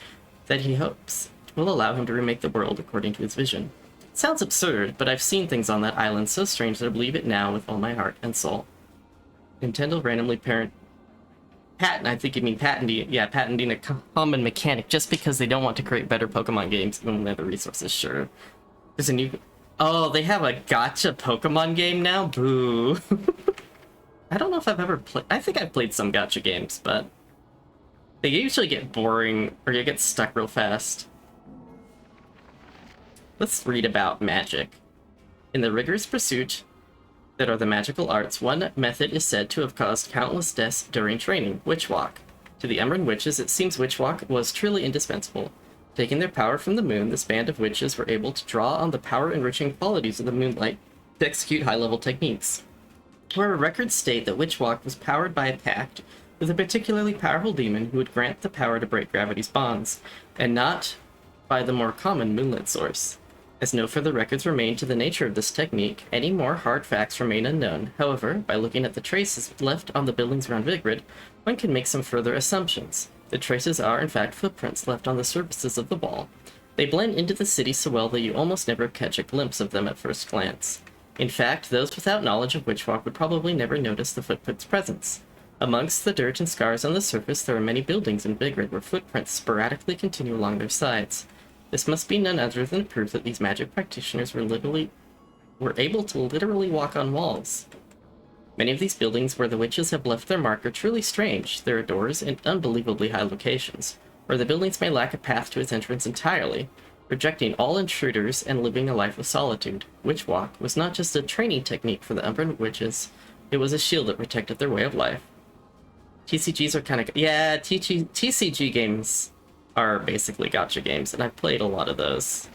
that he hopes will allow him to remake the world according to his vision. It sounds absurd, but I've seen things on that island so strange that I believe it now with all my heart and soul. Nintendo randomly I think you mean patenting a common mechanic just because they don't want to create better Pokemon games even when they have the resources, sure. There's a new... Oh, they have a gacha Pokemon game now? Boo. I don't know if I've ever played... I think I've played some gacha games, but... They usually get boring, or you get stuck real fast. Let's read about magic. In the rigorous pursuit that are the magical arts, one method is said to have caused countless deaths during training, Witch Walk. To the Umbran witches, it seems Witch Walk was truly indispensable. Taking their power from the moon, this band of witches were able to draw on the power-enriching qualities of the moonlight to execute high-level techniques. However, records state that Witch Walk was powered by a pact with a particularly powerful demon who would grant the power to break gravity's bonds, and not by the more common moonlit source. As no further records remain to the nature of this technique, any more hard facts remain unknown. However, by looking at the traces left on the buildings around Vigrid, one can make some further assumptions. The traces are, in fact, footprints left on the surfaces of the wall. They blend into the city so well that you almost never catch a glimpse of them at first glance. In fact, those without knowledge of Witchwalk would probably never notice the footprints' presence. Amongst the dirt and scars on the surface, there are many buildings in Vigrid where footprints sporadically continue along their sides. This must be none other than proof that these magic practitioners were able to literally walk on walls. Many of these buildings where the witches have left their mark are truly strange. There are doors in unbelievably high locations, or the buildings may lack a path to its entrance entirely, rejecting all intruders and living a life of solitude. Witch Walk was not just a training technique for the Umbran witches, it was a shield that protected their way of life. TCGs are kind of... Yeah, TCG games are basically gacha games, and I've played a lot of those.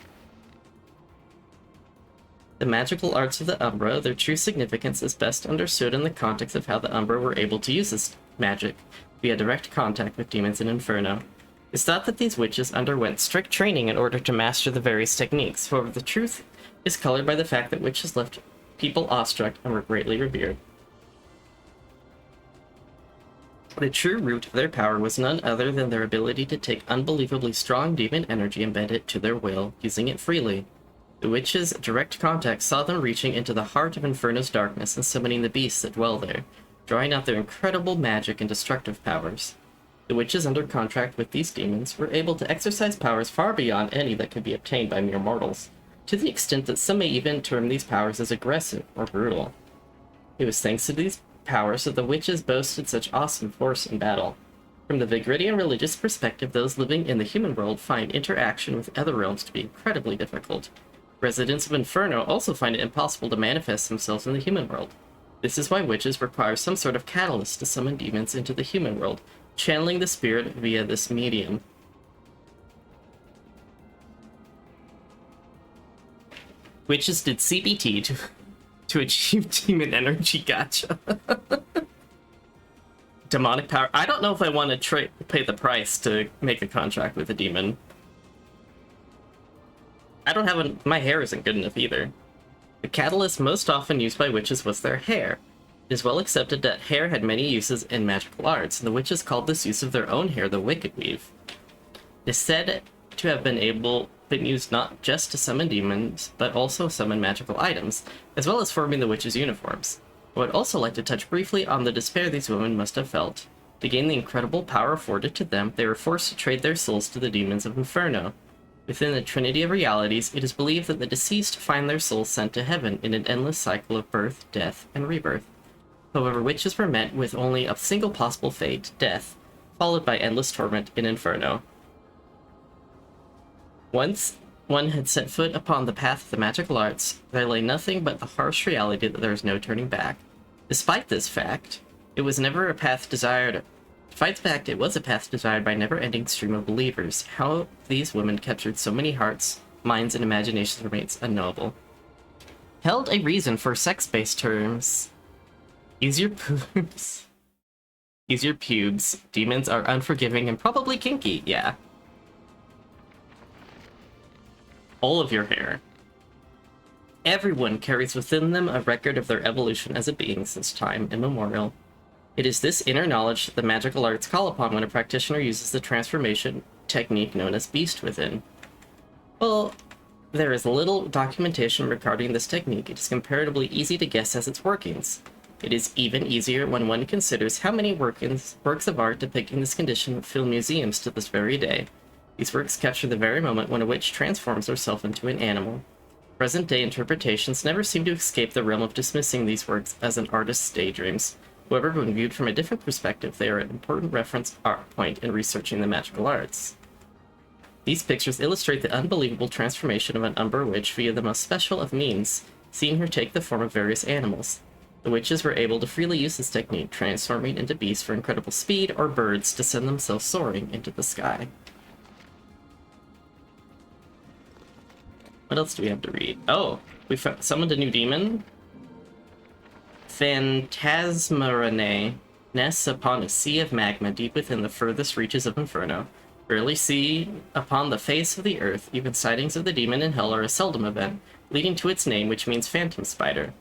The magical arts of the Umbra, their true significance is best understood in the context of how the Umbra were able to use this magic via direct contact with demons in Inferno. It's thought that these witches underwent strict training in order to master the various techniques. However, the truth is colored by the fact that witches left people awestruck and were greatly revered. The true root of their power was none other than their ability to take unbelievably strong demon energy and bend it to their will, using it freely. The witches' direct contact saw them reaching into the heart of Inferno's darkness and summoning the beasts that dwell there, drawing out their incredible magic and destructive powers. The witches under contract with these demons were able to exercise powers far beyond any that could be obtained by mere mortals, to the extent that some may even term these powers as aggressive or brutal. It was thanks to these powers that the witches boasted such awesome force in battle. From the Vigridian religious perspective, those living in the human world find interaction with other realms to be incredibly difficult. Residents of Inferno also find it impossible to manifest themselves in the human world. This is why witches require some sort of catalyst to summon demons into the human world, channeling the spirit via this medium. Witches did CBT to achieve demon energy, gotcha. Demonic power. I don't know if I want to pay the price to make a contract with a demon. I don't have my hair isn't good enough either. The catalyst most often used by witches was their hair. It is well accepted that hair had many uses in magical arts, and the witches called this use of their own hair the Wicked Weave. It is said to have been used not just to summon demons, but also summon magical items, as well as forming the witches' uniforms. I would also like to touch briefly on the despair these women must have felt. To gain the incredible power afforded to them, they were forced to trade their souls to the demons of Inferno. Within the Trinity of Realities, it is believed that the deceased find their souls sent to heaven in an endless cycle of birth, death, and rebirth. However, witches were met with only a single possible fate, death, followed by endless torment in Inferno. Once one had set foot upon the path of the magical arts, there lay nothing but the harsh reality that there is no turning back. Despite this fact, it was never a path desired. Despite the fact it was a path desired by a never-ending stream of believers, how these women captured so many hearts, minds, and imaginations remains unknowable. Held a reason for sex-based terms. Ease your pubes. Ease your pubes. Demons are unforgiving and probably kinky, yeah. All of your hair. Everyone carries within them a record of their evolution as a being since time immemorial. It is this inner knowledge that the magical arts call upon when a practitioner uses the transformation technique known as Beast Within. Well, there is little documentation regarding this technique. It is comparatively easy to guess as its workings. It is even easier when one considers how many works of art depicting this condition fill museums to this very day. These works capture the very moment when a witch transforms herself into an animal. Present-day interpretations never seem to escape the realm of dismissing these works as an artist's daydreams. However, when viewed from a different perspective, they are an important reference point in researching the magical arts. These pictures illustrate the unbelievable transformation of an Umber witch via the most special of means, seeing her take the form of various animals. The witches were able to freely use this technique, transforming into beasts for incredible speed or birds to send themselves soaring into the sky. What else do we have to read? Oh, we summoned a new demon. Phantasmarene nests upon a sea of magma deep within the furthest reaches of Inferno. Rarely seen upon the face of the earth, even sightings of the demon in hell are a seldom event, leading to its name, which means phantom spider.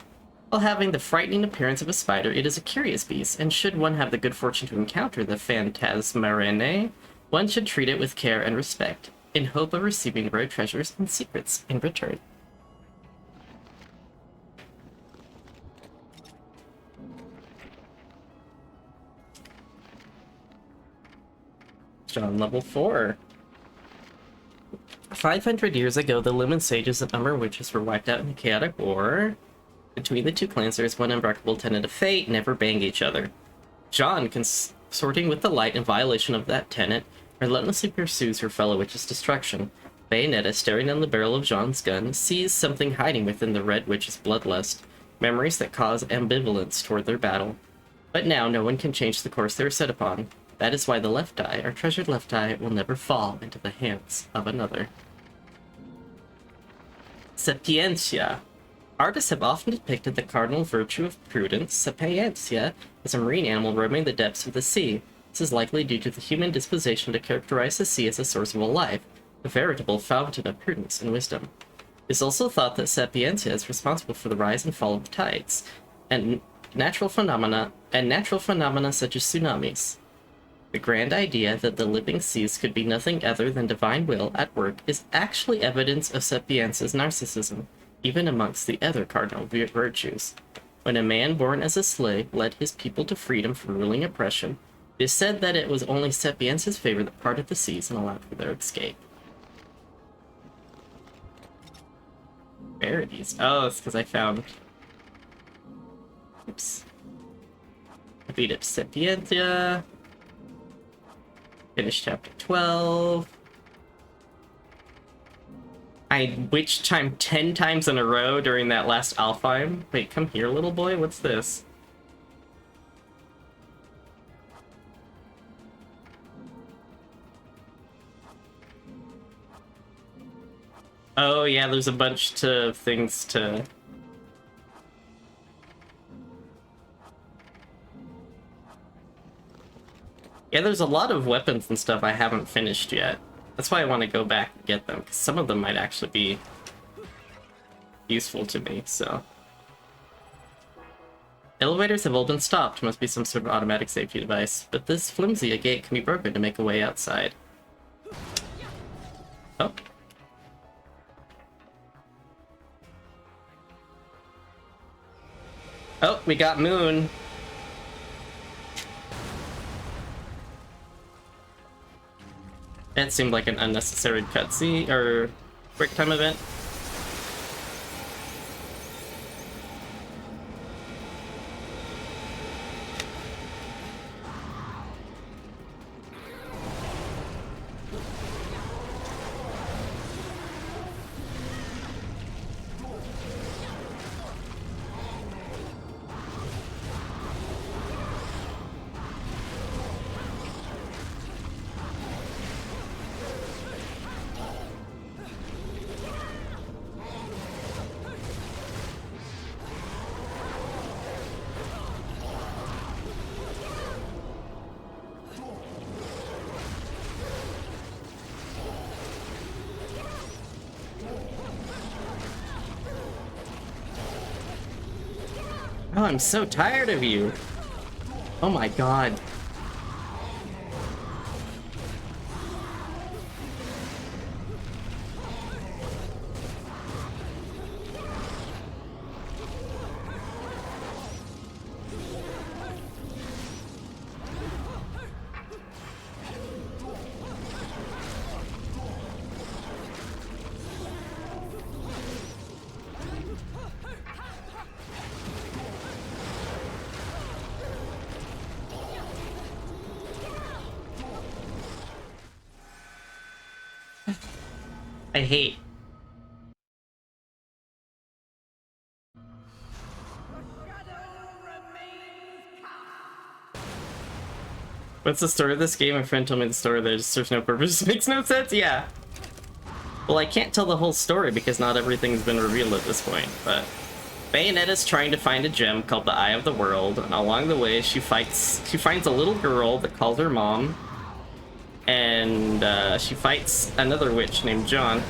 While having the frightening appearance of a spider, it is a curious beast, and should one have the good fortune to encounter the Phantasmarene, one should treat it with care and respect, in hope of receiving rare treasures and secrets in return. John, level 4. 500 years ago, the Lumen Sages and Umber Witches were wiped out in a chaotic war. Between the two clans, there is one unbreakable tenet of fate: never bang each other. John, consorting with the light in violation of that tenet, relentlessly pursues her fellow witch's destruction. Bayonetta, staring down the barrel of John's gun, sees something hiding within the Red Witch's bloodlust, memories that cause ambivalence toward their battle. But now no one can change the course they are set upon. That is why the left eye, our treasured left eye, will never fall into the hands of another. Sapientia. Artists have often depicted the cardinal virtue of prudence, sapientia, as a marine animal roaming the depths of the sea. This is likely due to the human disposition to characterize the sea as a source of all life, a veritable fountain of prudence and wisdom. It is also thought that sapientia is responsible for the rise and fall of tides, and natural phenomena such as tsunamis. The grand idea that the living seas could be nothing other than divine will at work is actually evidence of sapientia's narcissism, even amongst the other cardinal virtues. When a man born as a slave led his people to freedom from ruling oppression, it is said that it was only sapientia's favor that parted the seas and allowed for their escape. Rarities. Oh, it's because I found... Oops. I beat up Sapientia. Finish chapter 12. I witch chimed 10 times in a row during that last Alfheim. Wait, come here, little boy. What's this? Oh yeah, there's a bunch of things to... Yeah, there's a lot of weapons and stuff I haven't finished yet. That's why I want to go back and get them, because some of them might actually be useful to me, so... Elevators have all been stopped, must be some sort of automatic safety device, but this flimsy gate can be broken to make a way outside. Oh. Oh, we got Moon. That seemed like an unnecessary cutscene, or quick time event. Oh, I'm so tired of you. Oh my god. I hate. What's the story of this game? My friend told me the story. There just serves no purpose. Makes no sense. Yeah. Well, I can't tell the whole story because not everything's been revealed at this point. But Bayonetta's trying to find a gem called the Eye of the World, and along the way, she finds a little girl that calls her mom, and she fights another witch named John.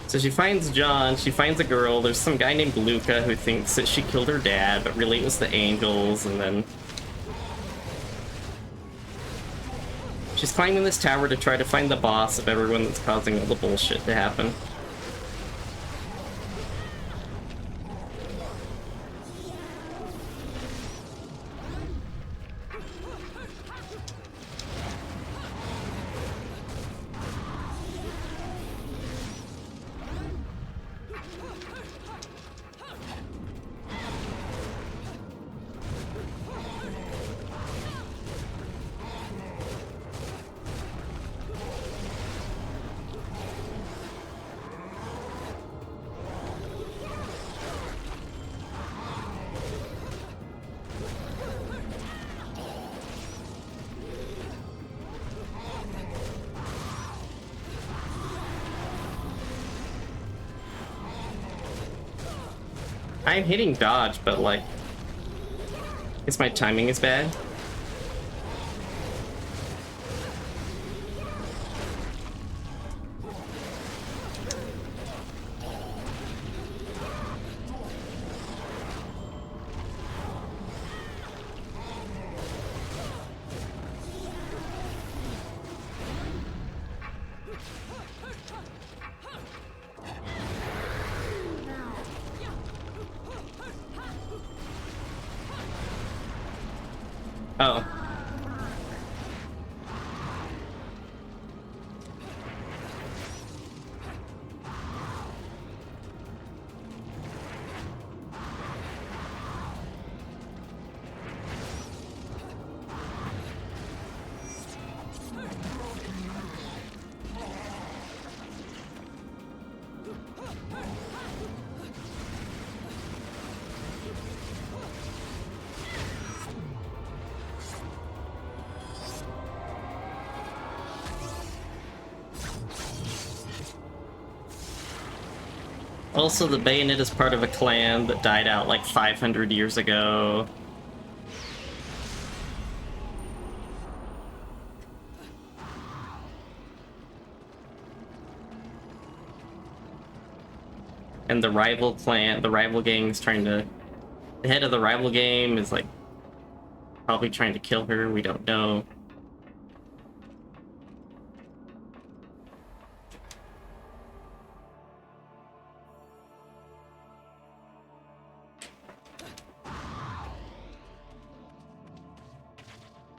So she finds John, she finds a girl, there's some guy named Luca who thinks that she killed her dad, but really it was the angels, and then she's climbing this tower to try to find the boss of everyone that's causing all the bullshit to happen. I'm hitting dodge, but like, I guess my timing is bad. Oh. Also, the Bayonetta is part of a clan that died out like 500 years ago. And the rival clan, the rival gang is trying to... The head of the rival gang is like probably trying to kill her, we don't know.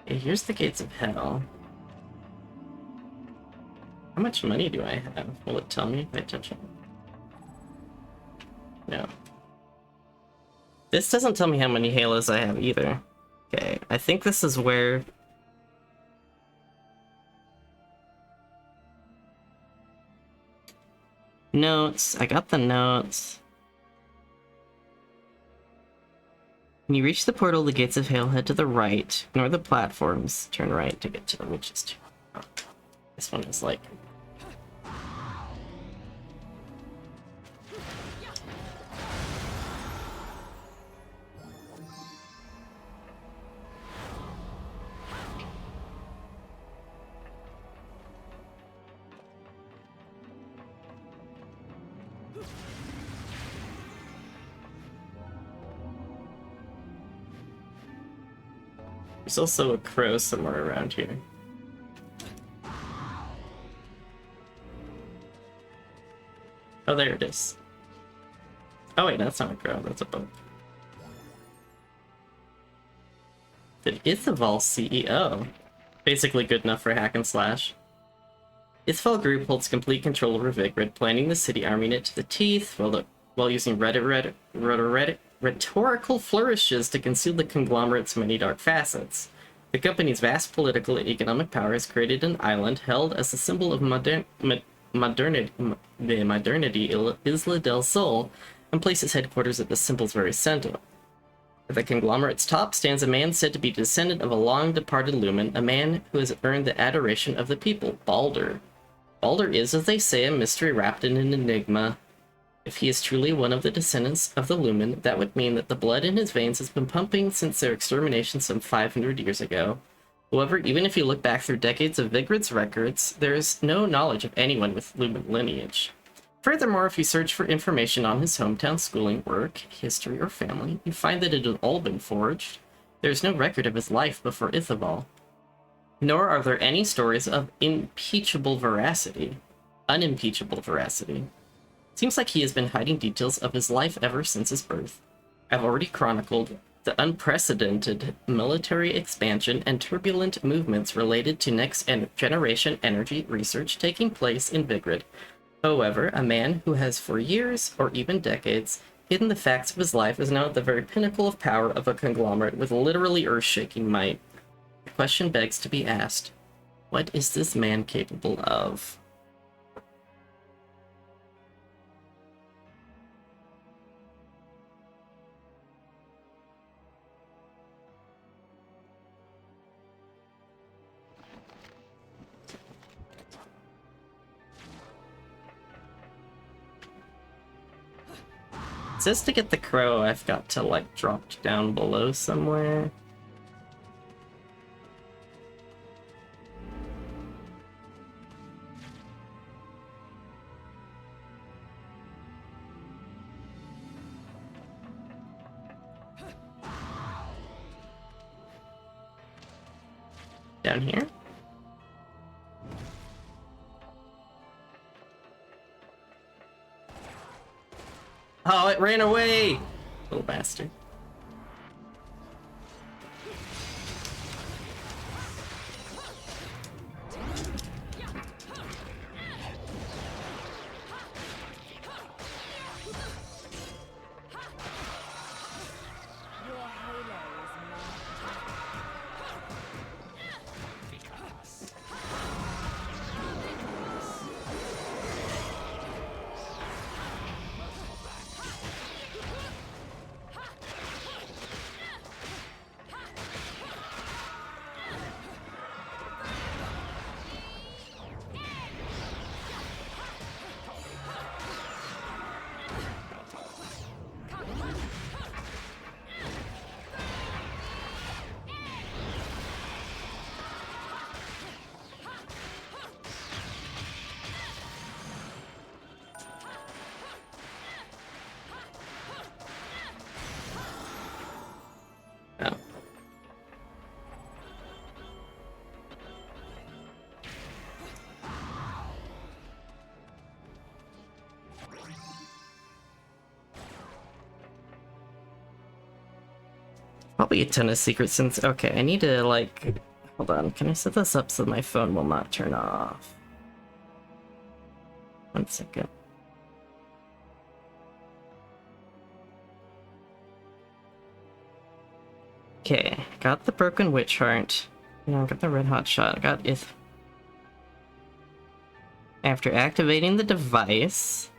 Okay, here's the gates of hell. How much money do I have? Will it tell me if I touch it? No. This doesn't tell me how many halos I have either. Okay, I think this is where... Notes. I got the notes. When you reach the portal, the gates of hell, head to the right. Ignore the platforms. Turn right to get to the witch's tomb. Oh, this one is like... There's also a crow somewhere around here. Oh, there it is. Oh wait, that's not a crow, that's a boat. The Ithaval CEO. Basically good enough for hack and slash. Ithaval Group holds complete control over Vigrid, planning the city, arming it to the teeth, while using rhetorical flourishes to conceal the conglomerate's many dark facets. The company's vast political and economic power has created an island held as a symbol of modernity, Isla del Sol, and places headquarters at the symbol's very center. At the conglomerate's top stands a man said to be descendant of a long-departed lumen, a man who has earned the adoration of the people, Baldur. Baldur is, as they say, a mystery wrapped in an enigma. If he is truly one of the descendants of the lumen, that would mean that the blood in his veins has been pumping since their extermination some 500 years ago. However, even if you look back through decades of Vigrid's records, there is no knowledge of anyone with lumen lineage. Furthermore, if you search for information on his hometown, schooling, work, history, or family, you find that it has all been forged. There is no record of his life before Ithaval. Nor are there any stories of unimpeachable veracity. Seems like he has been hiding details of his life ever since his birth. I've already chronicled the unprecedented military expansion and turbulent movements related to next-generation energy research taking place in Vigrid. However, a man who has for years, or even decades, hidden the facts of his life is now at the very pinnacle of power of a conglomerate with literally earth-shaking might. The question begs to be asked, what is this man capable of? It says to get the crow, I've got to, like, drop down below somewhere. Down here? Oh, it ran away! Little bastard. Oh. Probably a ton of secrets since... Okay, I need to, like... Hold on, can I set this up so my phone will not turn off? 1 second. Okay, got the broken witch heart. Yeah, got the red hot shot. Got it. After activating the device,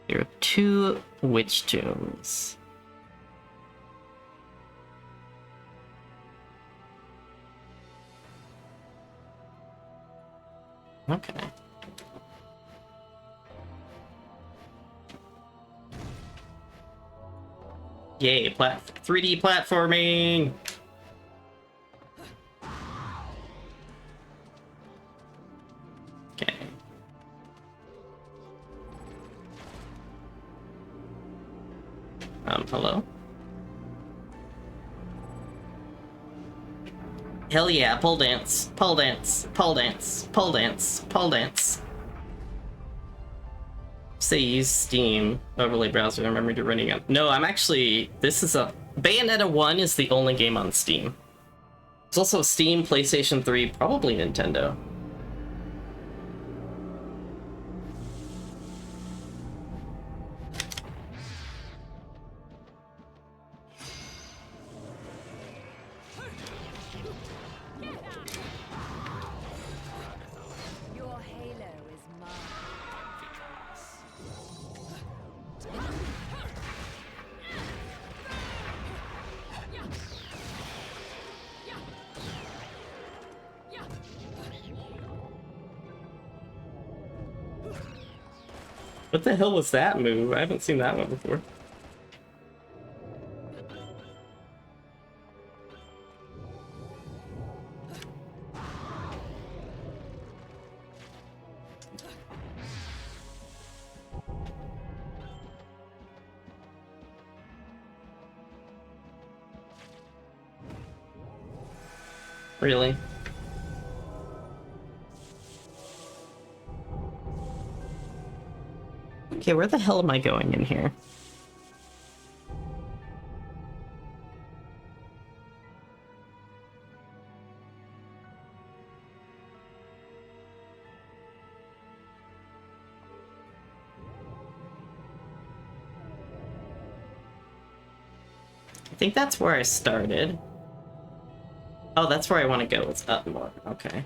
there are 2 witch tombs. Okay. Yay, 3D platforming! Okay. Hello? Hell yeah, pole dance, pole dance, pole dance, pole dance, pole dance. Say use Steam overlay browser. Remember to running up. No, I'm actually. This is a Bayonetta 1 is the only game on Steam. There's also Steam, PlayStation 3, probably Nintendo. Your halo is mine. What the hell was that move? I haven't seen that one before. Really? Okay, where the hell am I going in here? I think that's where I started. Oh, that's where I want to go. It's up more. Okay.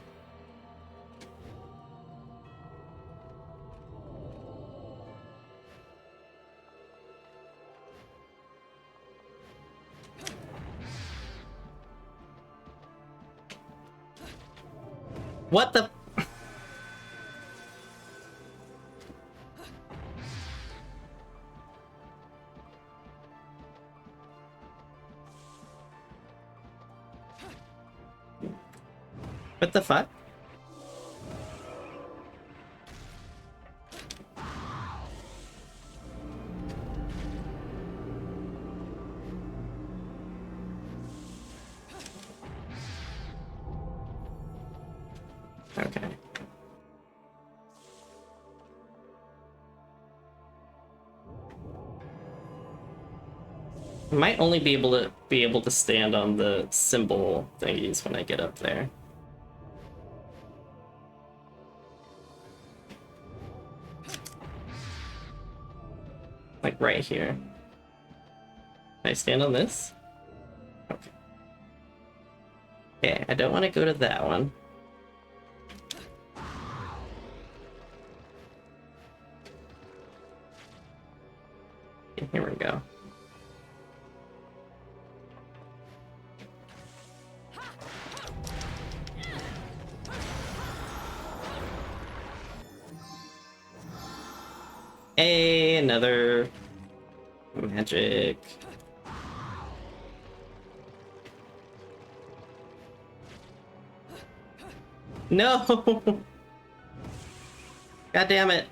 What the? What the fuck? Okay. I might only be able to stand on the symbol thingies when I get up there. Like right here. Can I stand on this? Okay. Okay, I don't want to go to that one. Okay, here we go. Hey, another magic. No! God damn it.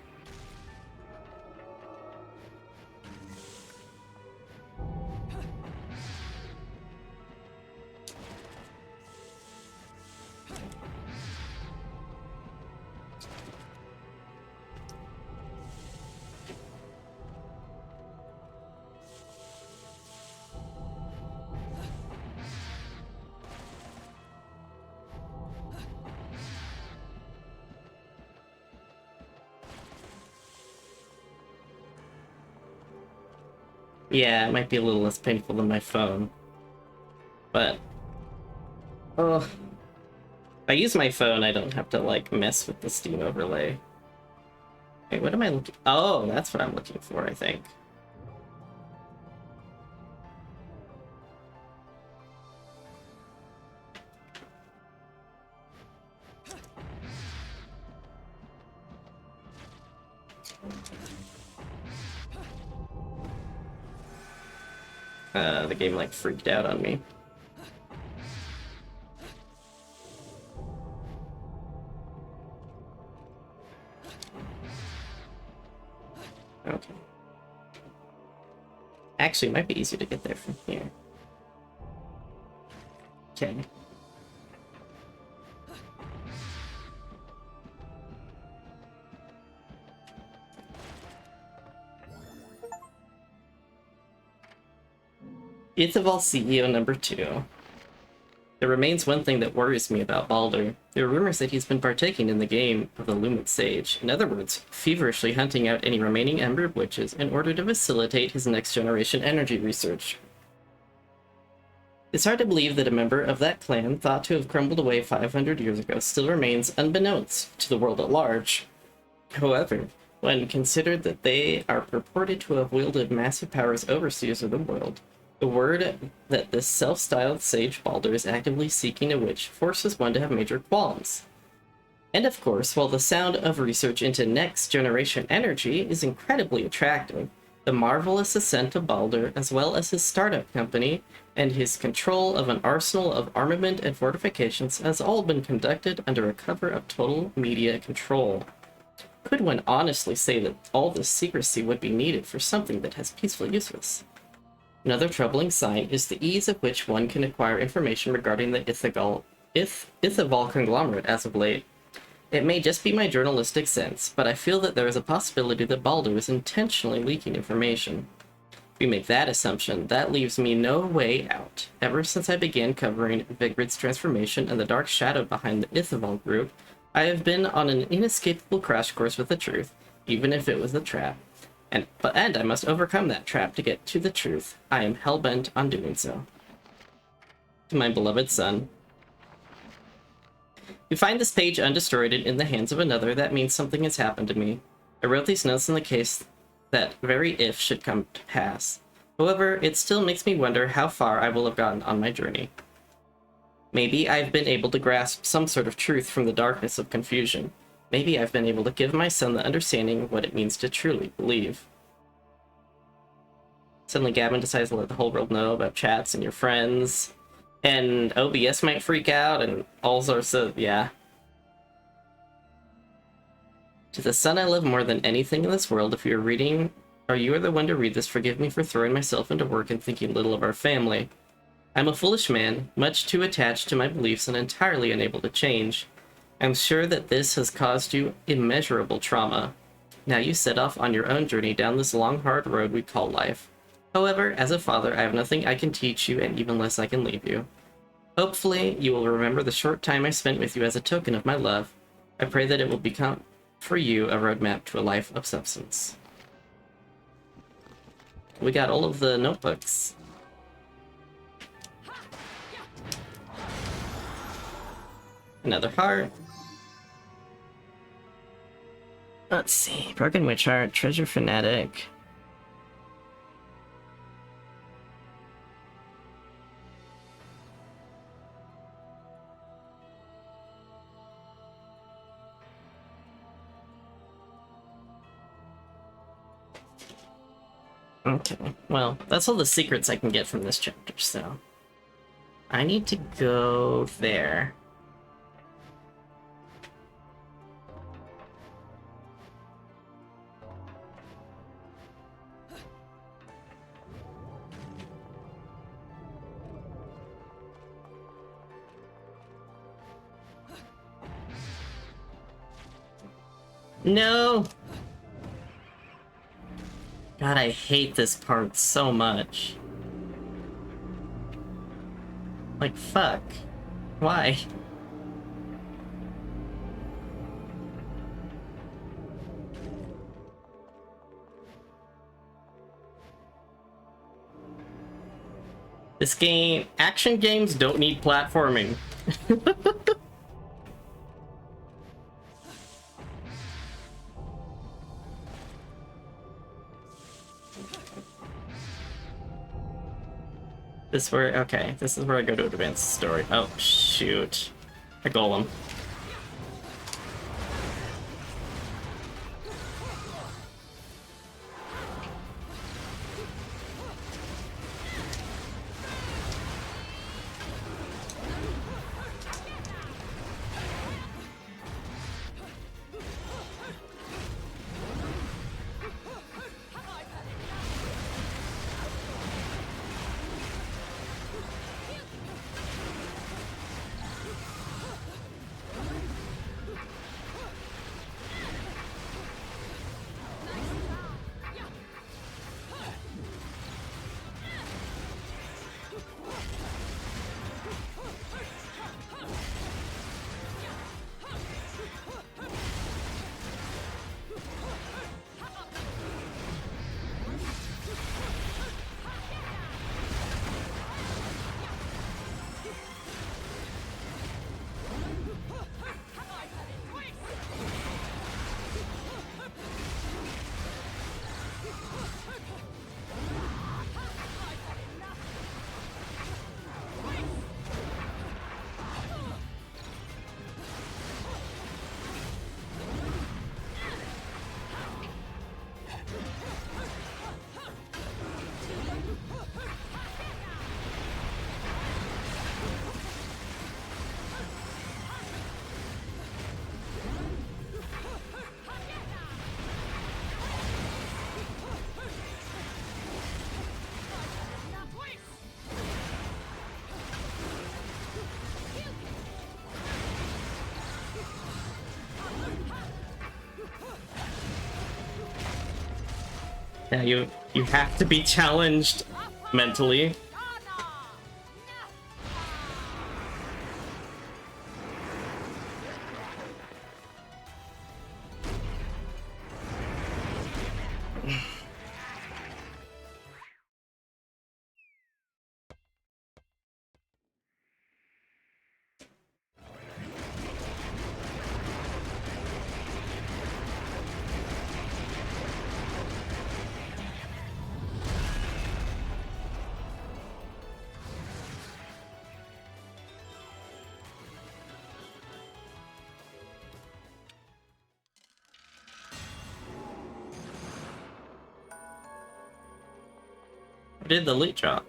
Yeah, it might be a little less painful than my phone. But... oh. If I use my phone, I don't have to, like, mess with the Steam overlay. Wait, what am I looking... oh, that's what I'm looking for, I think. The game, like, freaked out on me. Okay. Actually, it might be easier to get there from here. Okay. Ithaval CEO number 2. There remains one thing that worries me about Baldur. There are rumors that he's been partaking in the game of the Lumen Sage. In other words, feverishly hunting out any remaining Ember Witches in order to facilitate his next-generation energy research. It's hard to believe that a member of that clan, thought to have crumbled away 500 years ago, still remains unbeknownst to the world at large. However, when considered that they are purported to have wielded massive powers overseers of the world, the word that this self-styled sage Baldur is actively seeking a witch forces one to have major qualms. And of course, while the sound of research into next-generation energy is incredibly attractive, the marvelous ascent of Baldur, as well as his startup company, and his control of an arsenal of armament and fortifications has all been conducted under a cover of total media control. Could one honestly say that all this secrecy would be needed for something that has peaceful uses? Another troubling sign is the ease at which one can acquire information regarding the Ithaval conglomerate as of late. It may just be my journalistic sense, but I feel that there is a possibility that Baldur is intentionally leaking information. If we make that assumption, that leaves me no way out. Ever since I began covering Vigrid's transformation and the dark shadow behind the Ithaval group, I have been on an inescapable crash course with the truth, even if it was a trap. And I must overcome that trap to get to the truth. I am hell-bent on doing so. To my beloved son. You find this page undistorted in the hands of another, that means something has happened to me. I wrote these notes in the case that very if should come to pass. However, it still makes me wonder how far I will have gotten on my journey. Maybe I've been able to grasp some sort of truth from the darkness of confusion. Maybe I've been able to give my son the understanding of what it means to truly believe. Suddenly Gavin decides to let the whole world know about chats and your friends. And OBS might freak out and all sorts of, yeah. To the son I love more than anything in this world, if you're reading, or you are the one to read this, forgive me for throwing myself into work and thinking little of our family. I'm a foolish man, much too attached to my beliefs and entirely unable to change. I'm sure that this has caused you immeasurable trauma. Now you set off on your own journey down this long, hard road we call life. However, as a father, I have nothing I can teach you and even less I can leave you. Hopefully, you will remember the short time I spent with you as a token of my love. I pray that it will become, for you, a roadmap to a life of substance. We got all of the notebooks. Another heart. Let's see. Broken Witch Heart, Treasure Fanatic. Okay, well, that's all the secrets I can get from this chapter, so... I need to go there. No! God, I hate this part so much. Like, fuck. Why? This game... Action games don't need platforming. This where, okay, this is where I go to advance the story. Oh, shoot. A golem. Yeah, you have to be challenged mentally. Did the loot drop?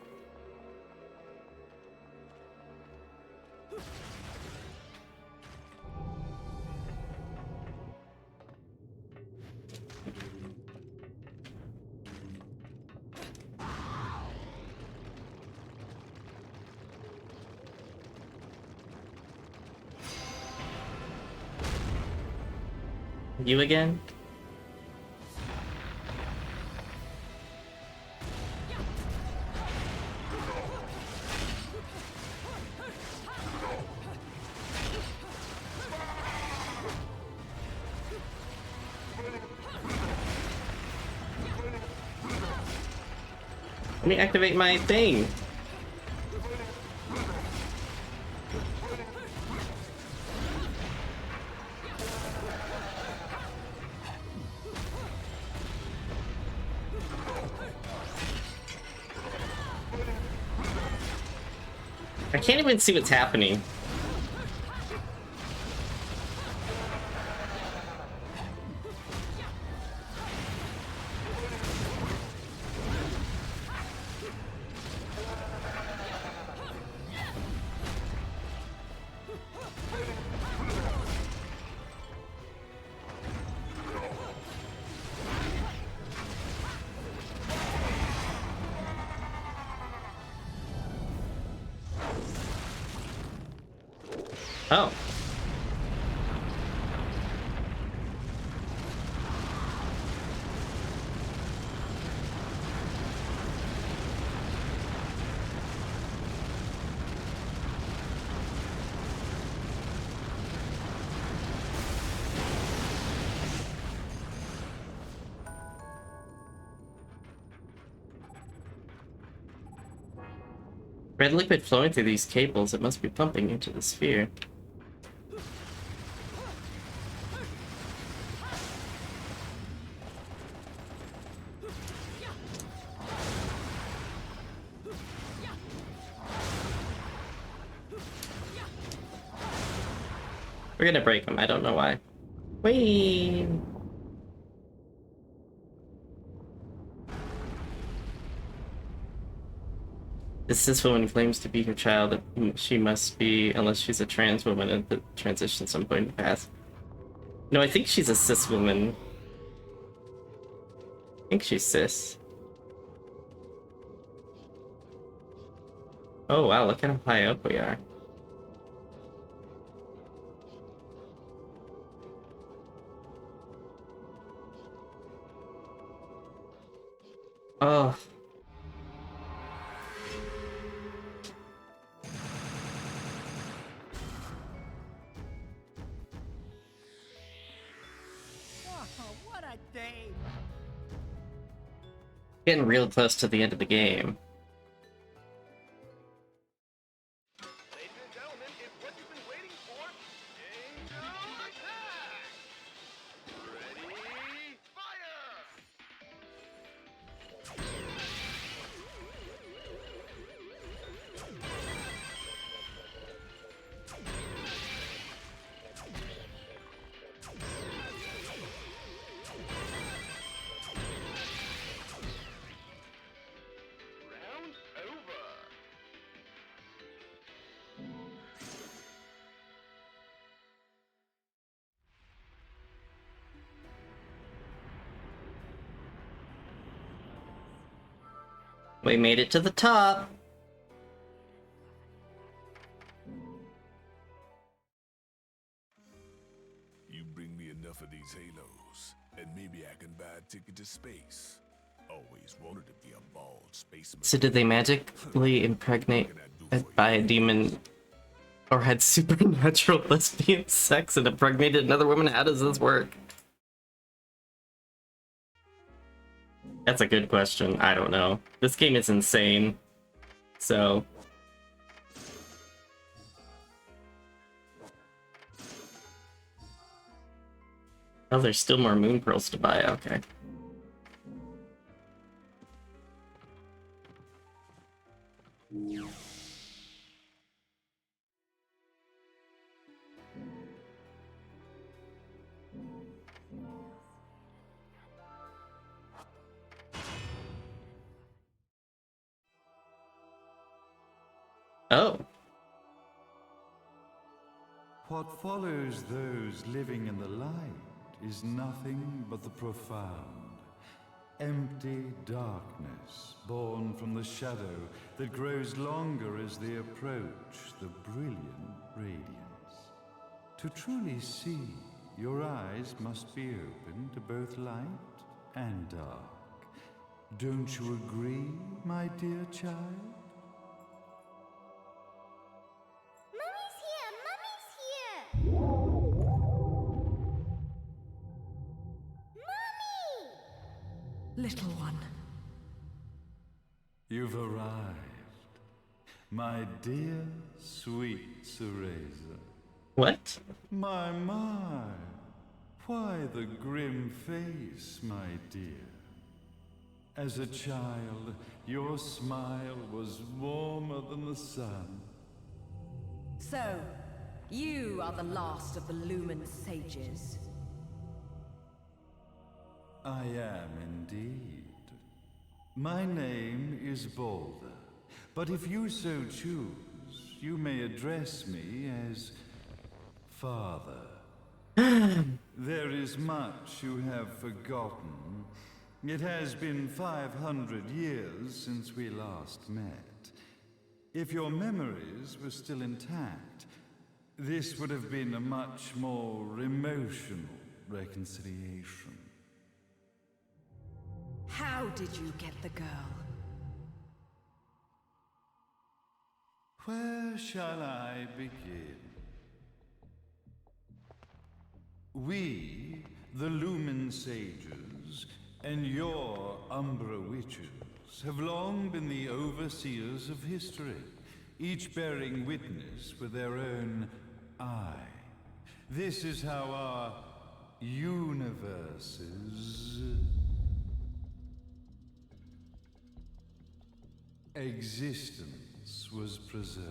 You again? Let me activate my thing. I can't even see what's happening. Oh. Red liquid flowing through these cables. It must be pumping into the sphere. We're gonna break them. I don't know why. Wait. This cis woman claims to be her child. She must be, unless she's a trans woman at the transition some point in the past. No, I think she's a cis woman. I think she's cis. Oh wow, look at how high up we are. Oh. What a day! Getting real close to the end of the game. Ladies and gentlemen, it's what you've been waiting for. Angel attack! Ready, fire! Round over. We made it to the top. You bring me enough of these halos, and maybe I can buy a ticket to space. Always wanted to be a bald spaceman. So did they magically impregnate by a demon or had supernatural lesbian sex and impregnated another woman? How does this work? That's a good question. I don't know. This game is insane. So... Oh, there's still more moon pearls to buy. Okay. Oh. What follows those living in the light is nothing but the profound, empty darkness born from the shadow that grows longer as they approach the brilliant radiance. To truly see, your eyes must be open to both light and dark. Don't you agree, my dear child? Mummy's here! Mummy's here! Mummy! Little one. You've arrived, my dear, sweet Cereza. What? My, why the grim face, my dear? As a child, your smile was warmer than the sun. So, you are the last of the Lumen sages. I am indeed. My name is Balder, but if you so choose, you may address me as Father. There is much you have forgotten. It has been 500 years since we last met. If your memories were still intact, this would have been a much more emotional reconciliation. How did you get the girl? Where shall I begin? We, the Lumen Sages, and your Umbra Witches, have long been the overseers of history, each bearing witness with their own eye. This is how our universes existence was preserved.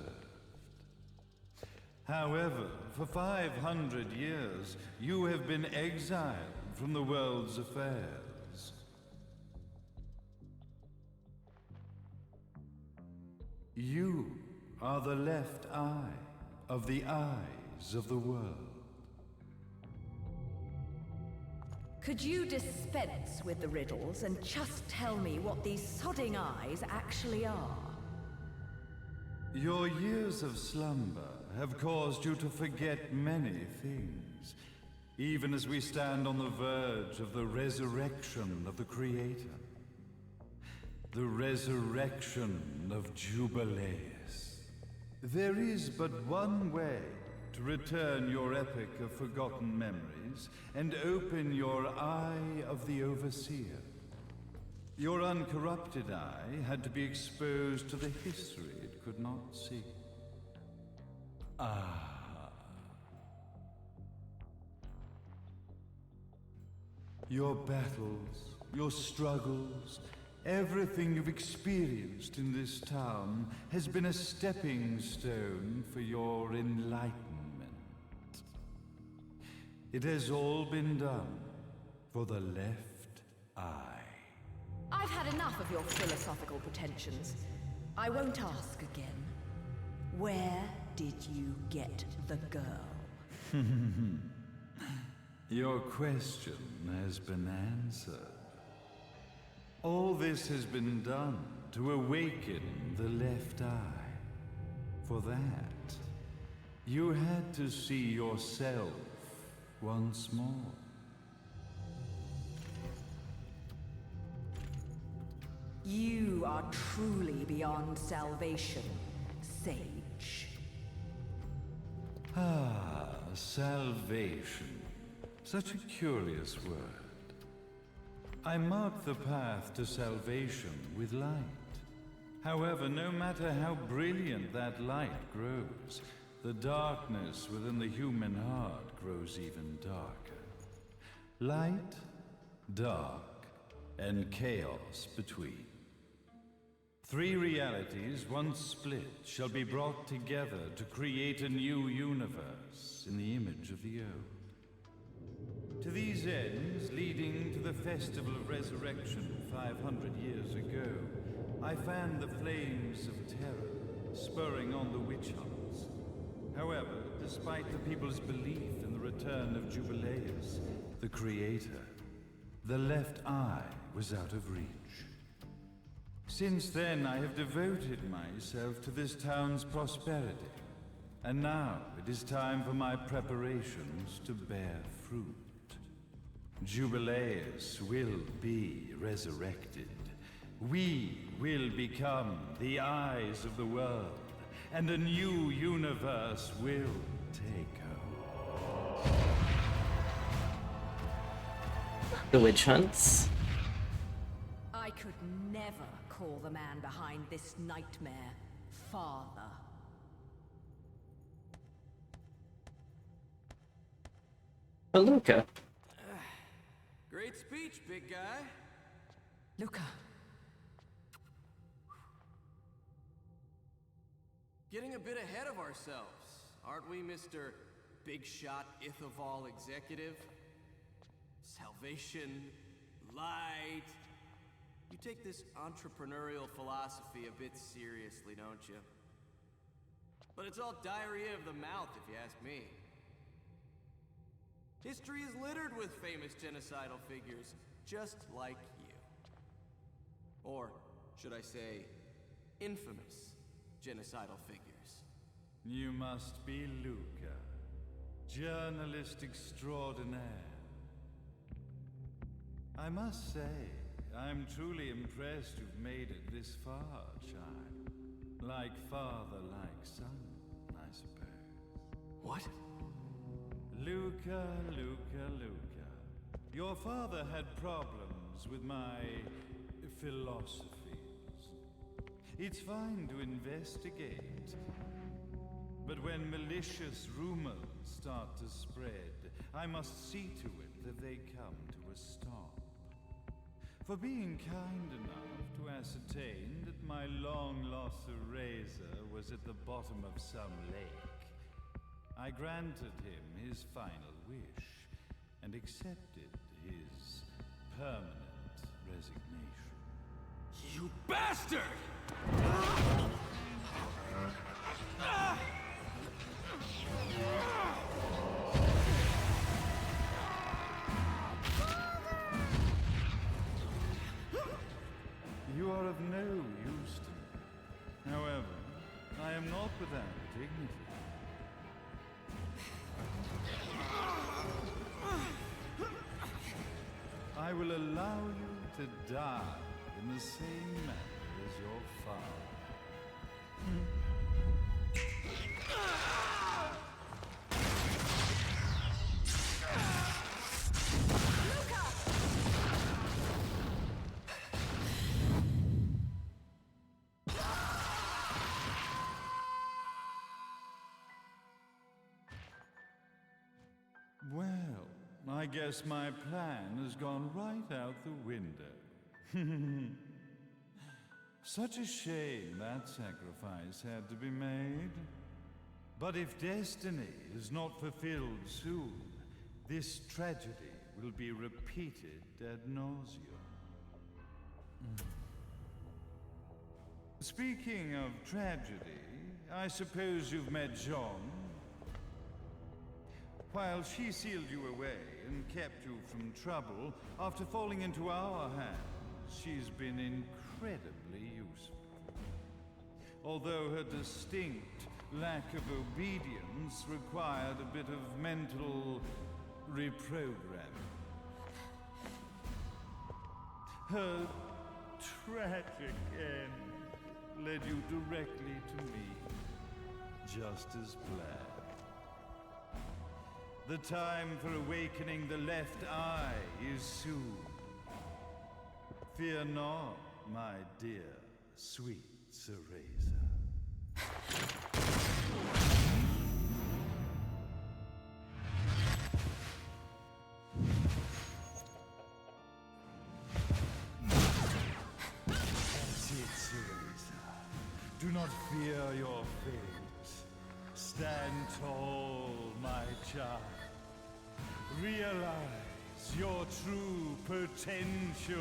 However, for 500 years, you have been exiled from the world's affairs. You are the left eye of the eyes of the world. Could you dispense with the riddles and just tell me what these sodding eyes actually are? Your years of slumber have caused you to forget many things, even as we stand on the verge of the resurrection of the Creator. The resurrection of Jubileus. There is but one way to return your epic of forgotten memories and open your eye of the Overseer. Your uncorrupted eye had to be exposed to the history it could not see. Your battles, your struggles, everything you've experienced in this town has been a stepping stone for your enlightenment. It has all been done for the left eye. I've had enough of your philosophical pretensions. I won't ask again. Where did you get the girl? Your question has been answered. All this has been done to awaken the left eye. For that, you had to see yourself once more. You are truly beyond salvation, sage. Ah, salvation. Such a curious word. I mark the path to salvation with light. However, no matter how brilliant that light grows, the darkness within the human heart grows even darker. Light, dark, and chaos between. 3 realities, once split, shall be brought together to create a new universe in the image of the old. To these ends, leading to the Festival of Resurrection 500 years ago, I fanned the flames of terror, spurring on the witch hunts. However, despite the people's belief in the return of Jubileus, the Creator, the left eye was out of reach. Since then, I have devoted myself to this town's prosperity. And now it is time for my preparations to bear fruit. Jubileus will be resurrected. We will become the eyes of the world, and a new universe will take over. The witch hunts. I could never call the man behind this nightmare father. Oh, Luca. Great speech, big guy. Luca. Getting a bit ahead of ourselves, aren't we, Mr. Big Shot Ithaval Executive? Salvation, light. You take this entrepreneurial philosophy a bit seriously, don't you? But it's all diarrhea of the mouth, if you ask me. History is littered with famous genocidal figures, just like you. Or, should I say, infamous genocidal figures. You must be Luca, journalist extraordinaire. I must say, I'm truly impressed you've made it this far, child. Like father, like son, I suppose. What? Luca, Luca, Luca. Your father had problems with my philosophies. It's fine to investigate, but when malicious rumors start to spread, I must see to it that they come to a stop. For being kind enough to ascertain that my long-lost eraser was at the bottom of some lake, I granted him his final wish and accepted his permanent resignation. You bastard! You are of no use to me. However, I am not without dignity. I will allow you to die in the same manner as your father. Well, I guess my plan has gone right out the window. Such a shame that sacrifice had to be made. But if destiny is not fulfilled soon, this tragedy will be repeated ad nauseum. Speaking of tragedy, I suppose you've met Jean. While she sealed you away and kept you from trouble, after falling into our hands, she's been incredibly useful. Although her distinct lack of obedience required a bit of mental reprogramming. Her tragic end led you directly to me, just as planned. The time for awakening the left eye is soon. Fear not, my dear, sweet Cereza. That's it, Cereza. Do not fear your fate. Stand tall, my child. Realize your true potential.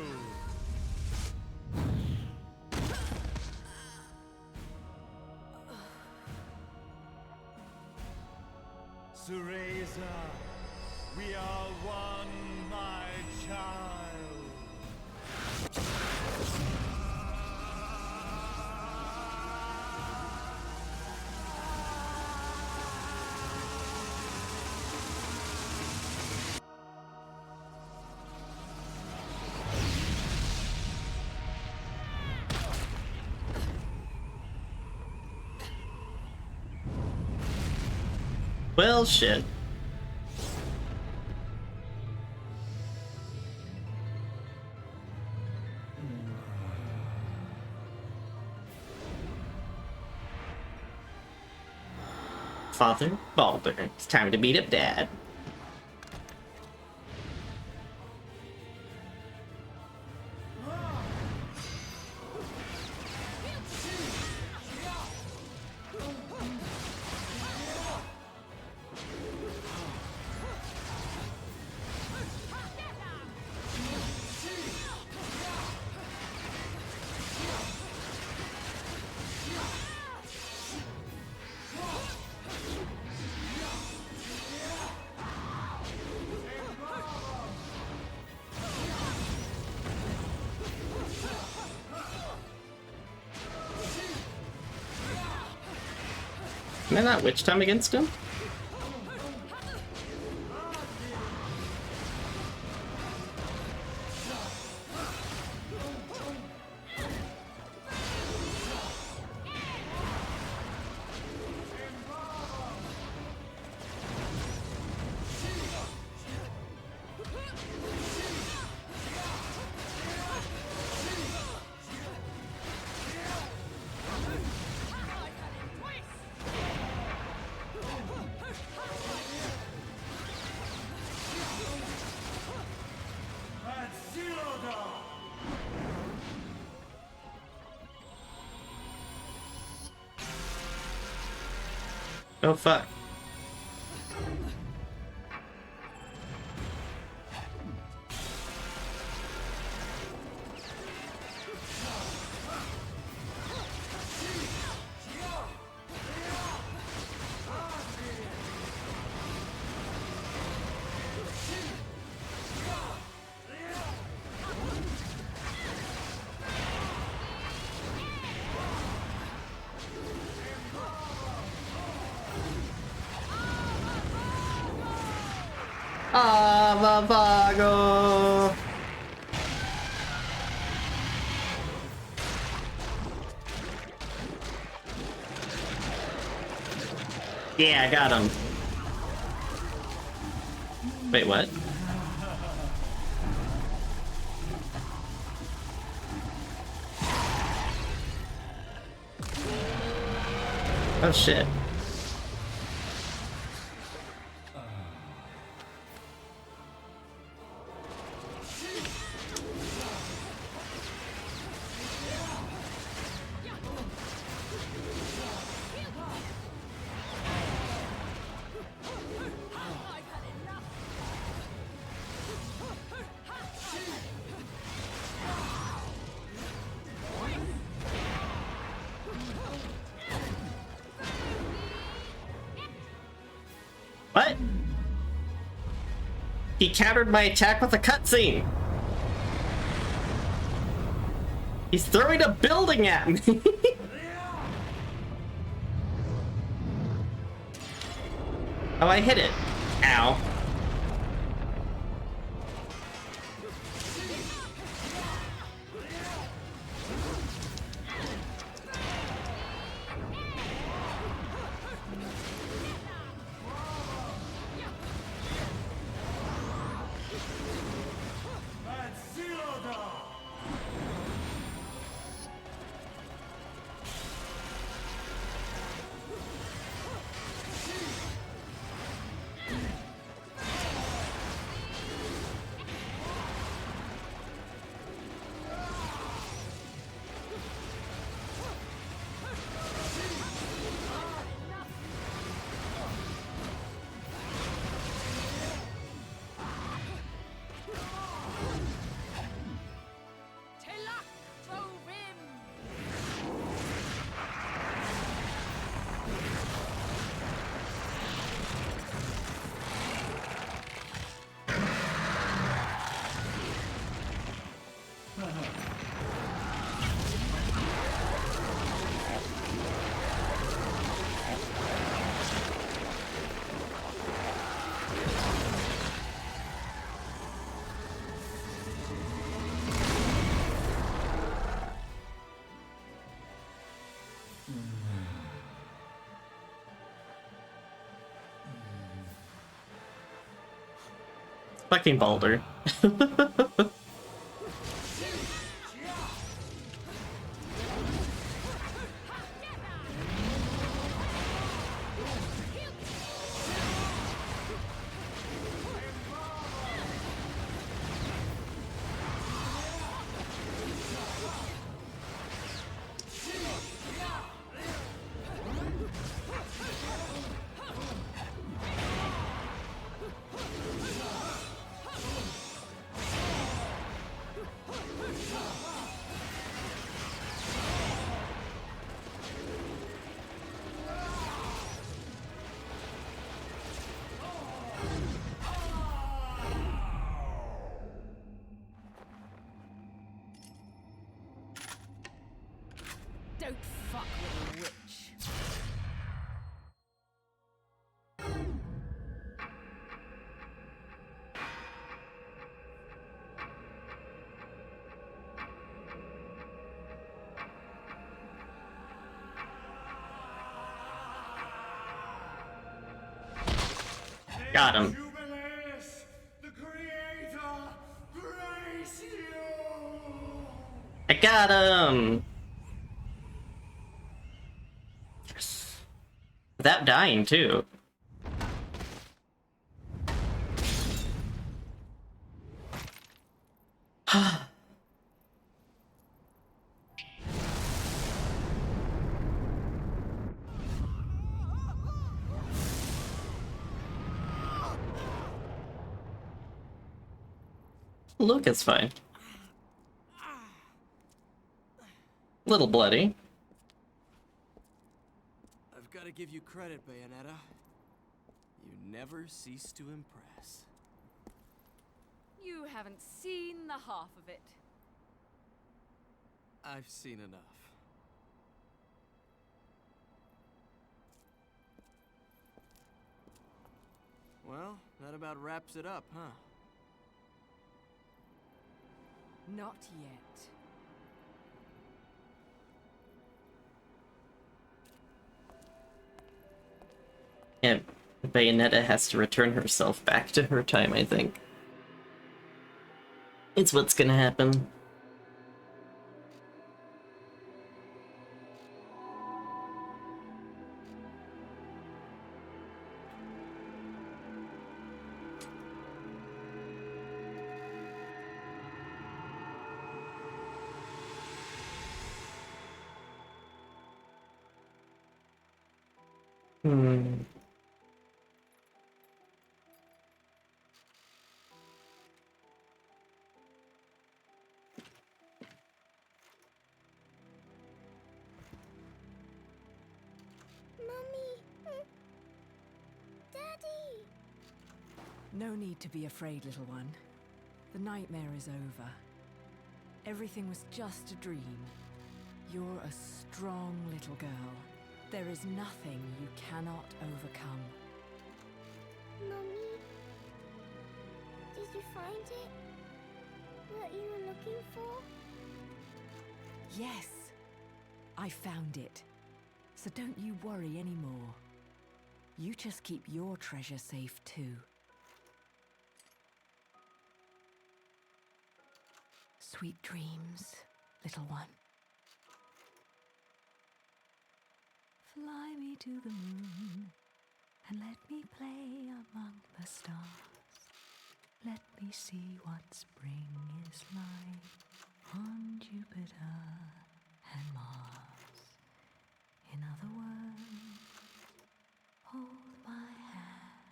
Cereza, we are one, my child. Well, shit. Father Baldur, it's time to beat up Dad. Can I not witch time against him? Oh fuck. Vago. Yeah, I got him. Wait, what? Oh shit. What? He countered my attack with a cutscene. He's throwing a building at me. Oh, I hit it. Ow. Fucking Baldur. Don't fuck with a witch. Got him. Jubileus, the Creator, grace you! I got him! Yes. Without dying, too. Luke is fine. Little bloody. I've got to give you credit, Bayonetta. You never cease to impress. You haven't seen the half of it. I've seen enough. Well, that about wraps it up, huh? Not yet. Yeah, Bayonetta has to return herself back to her time, I think. It's what's gonna happen. Daddy! No need to be afraid, little one. The nightmare is over. Everything was just a dream. You're a strong little girl. There is nothing you cannot overcome. Mummy, did you find it? What you were looking for? Yes, I found it. So don't you worry anymore. You just keep your treasure safe too. Sweet dreams, little one. Fly me to the moon and let me play among the stars. Let me see what spring is like on Jupiter and Mars. In other words, hold my hand.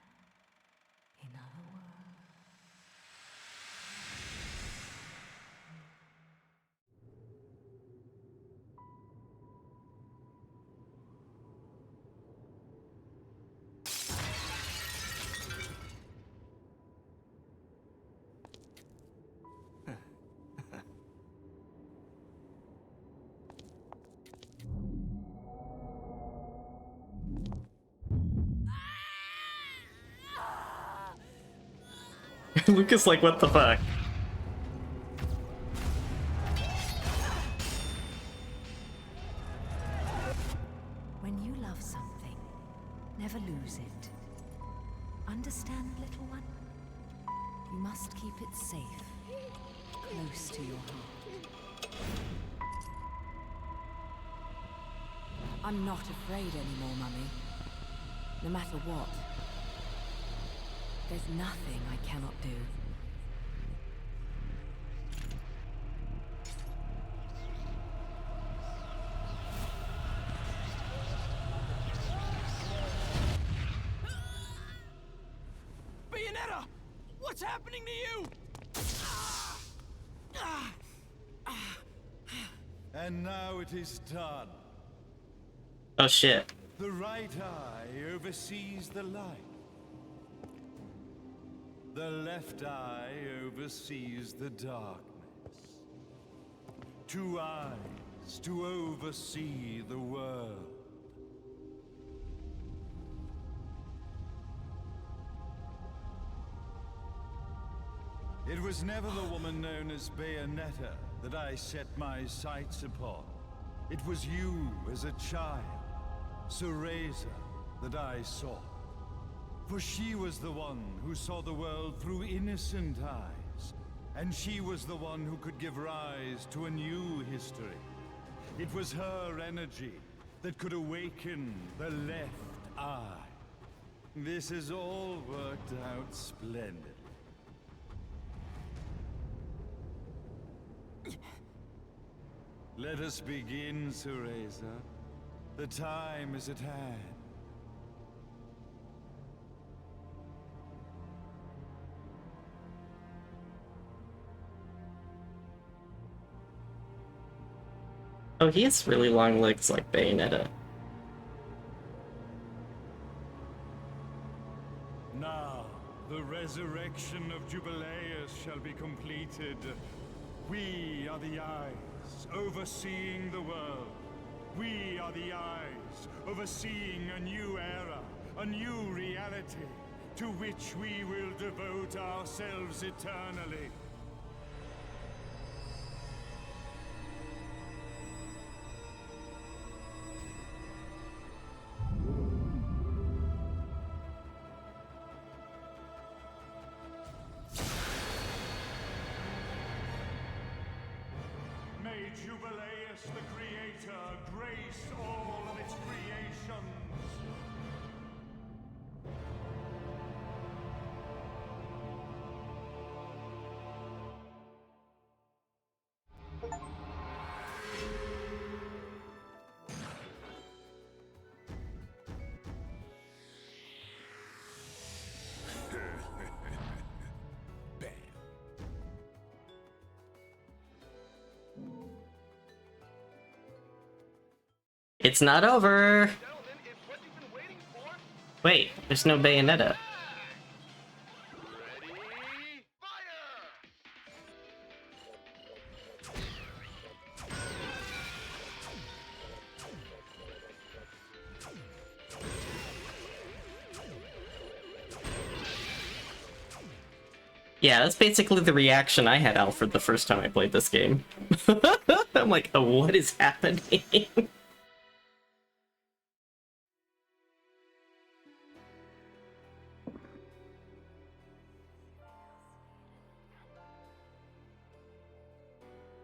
In other words. Lucas, like, what the fuck? When you love something, never lose it. Understand, little one? You You must keep it safe, close to your heart. I'm not afraid anymore, Mummy. No matter what. There's nothing I cannot do. Bayonetta! What's happening to you? And now it is done. Oh shit. The right eye oversees the light. The left eye oversees the darkness. 2 eyes to oversee the world. It was never the woman known as Bayonetta that I set my sights upon. It was you as a child, Cereza, that I sought. For she was the one who saw the world through innocent eyes, and she was the one who could give rise to a new history. It was her energy that could awaken the left eye. This has all worked out splendidly. Let us begin, Cereza. The time is at hand. Oh, he has really long legs like Bayonetta. Now, the resurrection of Jubileus shall be completed. We are the eyes, overseeing the world. We are the eyes, overseeing a new era, a new reality, to which we will devote ourselves eternally. May Jubileus the Creator grace all of its creations. It's not over! Gentlemen, it's what you've been waiting for. Wait, there's no Bayonetta. Ready, fire! Yeah, that's basically the reaction I had, Alfred, the first time I played this game. I'm like, oh, what is happening?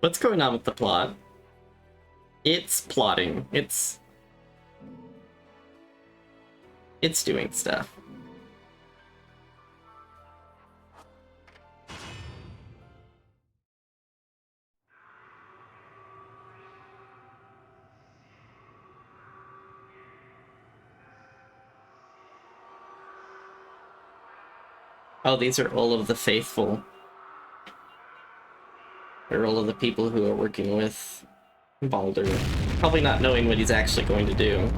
What's going on with the plot? It's plotting. It's doing stuff. Oh, these are all of the faithful. They're all of the people who are working with Baldur. Probably not knowing what he's actually going to do.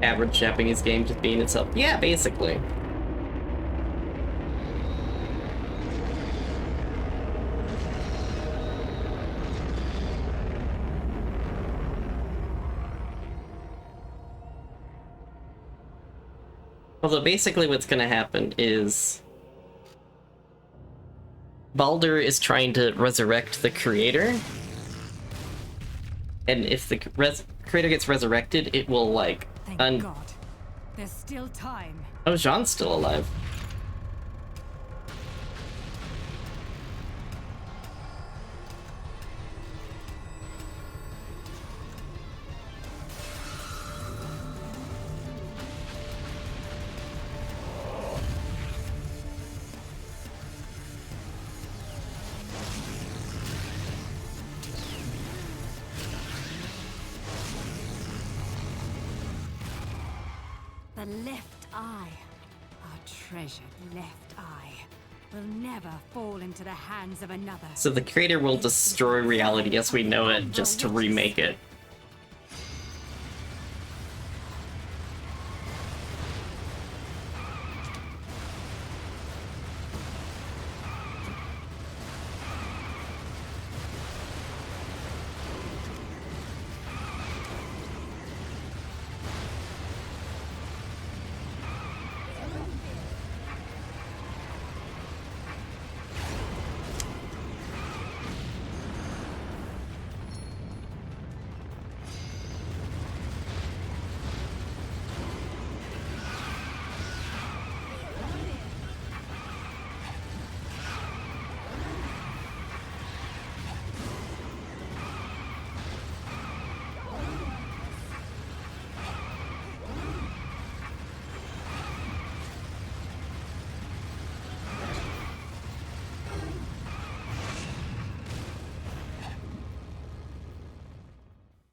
Average Japanese game just being itself. Yeah, basically. Although basically what's gonna happen is Baldur is trying to resurrect the creator, and if the creator gets resurrected, it will like Thank God. There's still time. Oh, Jean's still alive. The left eye, our treasured left eye, will never fall into the hands of another. So the creator will destroy reality as we know it just to remake it.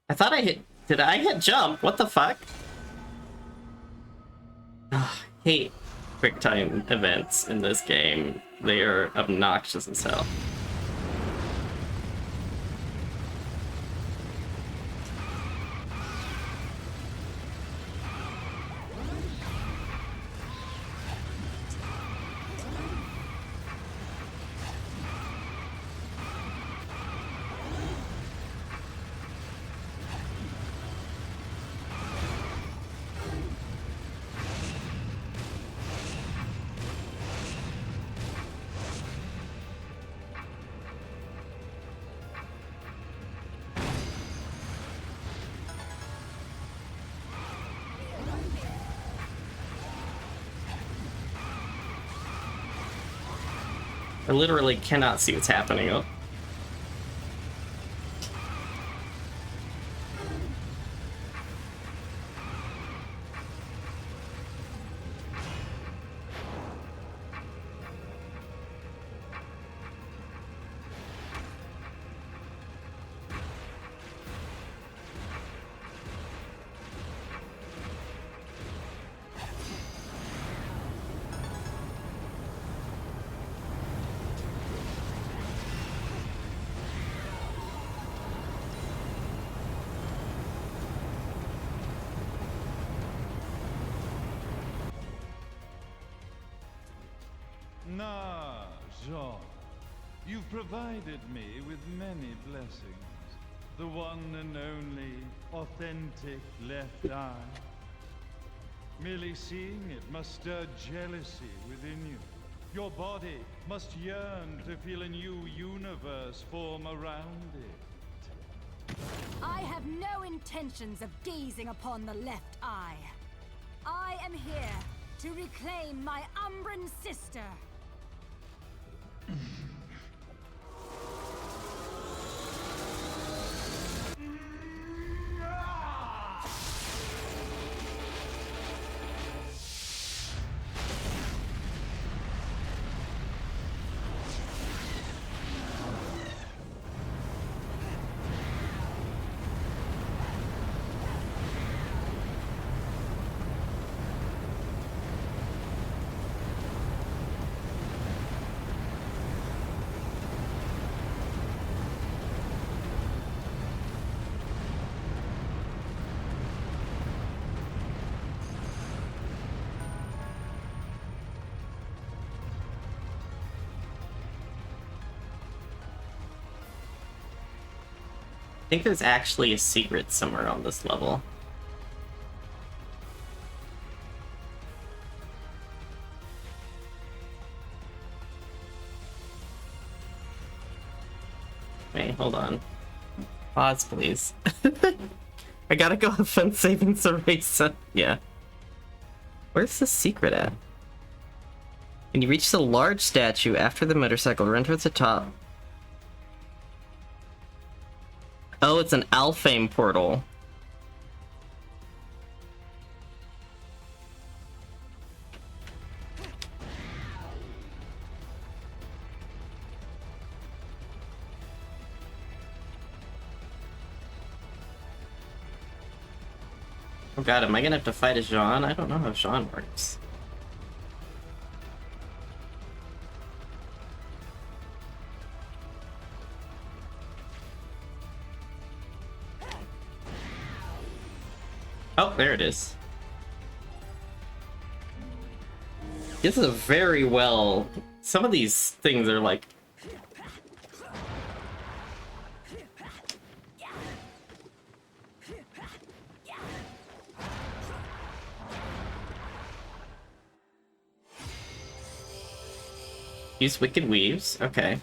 I thought I hit... Did I hit jump? What the fuck? Ugh, hate quick time events in this game. They are obnoxious as hell. I literally cannot see what's happening. Oh. Nah, Jean. You've provided me with many blessings. The one and only authentic left eye. Merely seeing it must stir jealousy within you. Your body must yearn to feel a new universe form around it. I have no intentions of gazing upon the left eye. I am here to reclaim my Umbran sister. I think there's actually a secret somewhere on this level. Wait, hold on. Pause, please. I gotta go have fun saving Cereza. Yeah. Where's the secret at? When you reach the large statue after the motorcycle, run towards the top. Oh, it's an Alfheim portal. Oh god, am I gonna have to fight a Jean? I don't know how Jean works. Oh, there it is. This is a very well... Some of these things are like... Use Wicked Weaves, okay.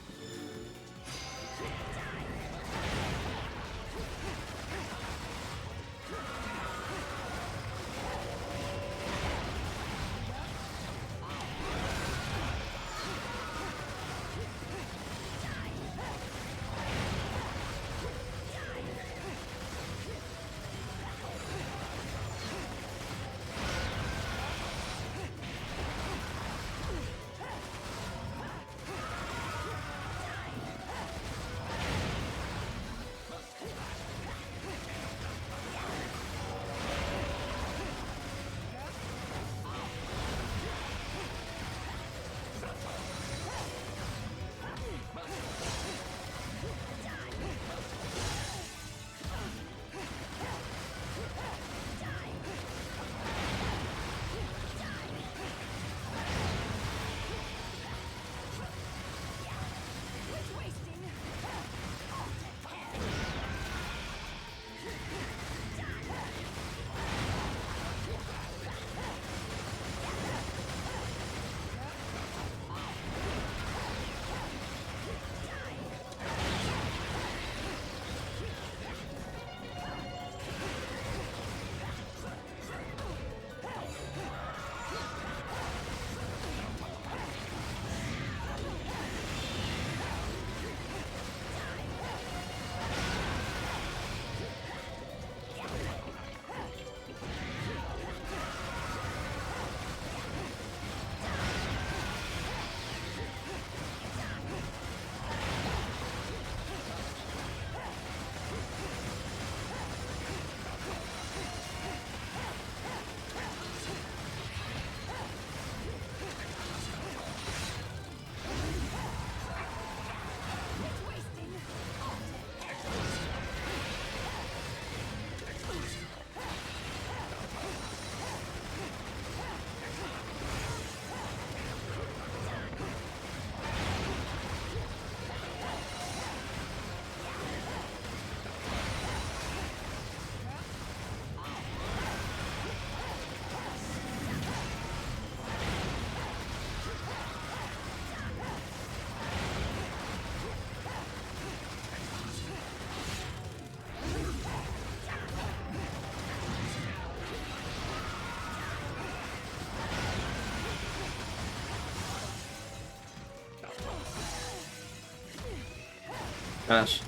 Gosh.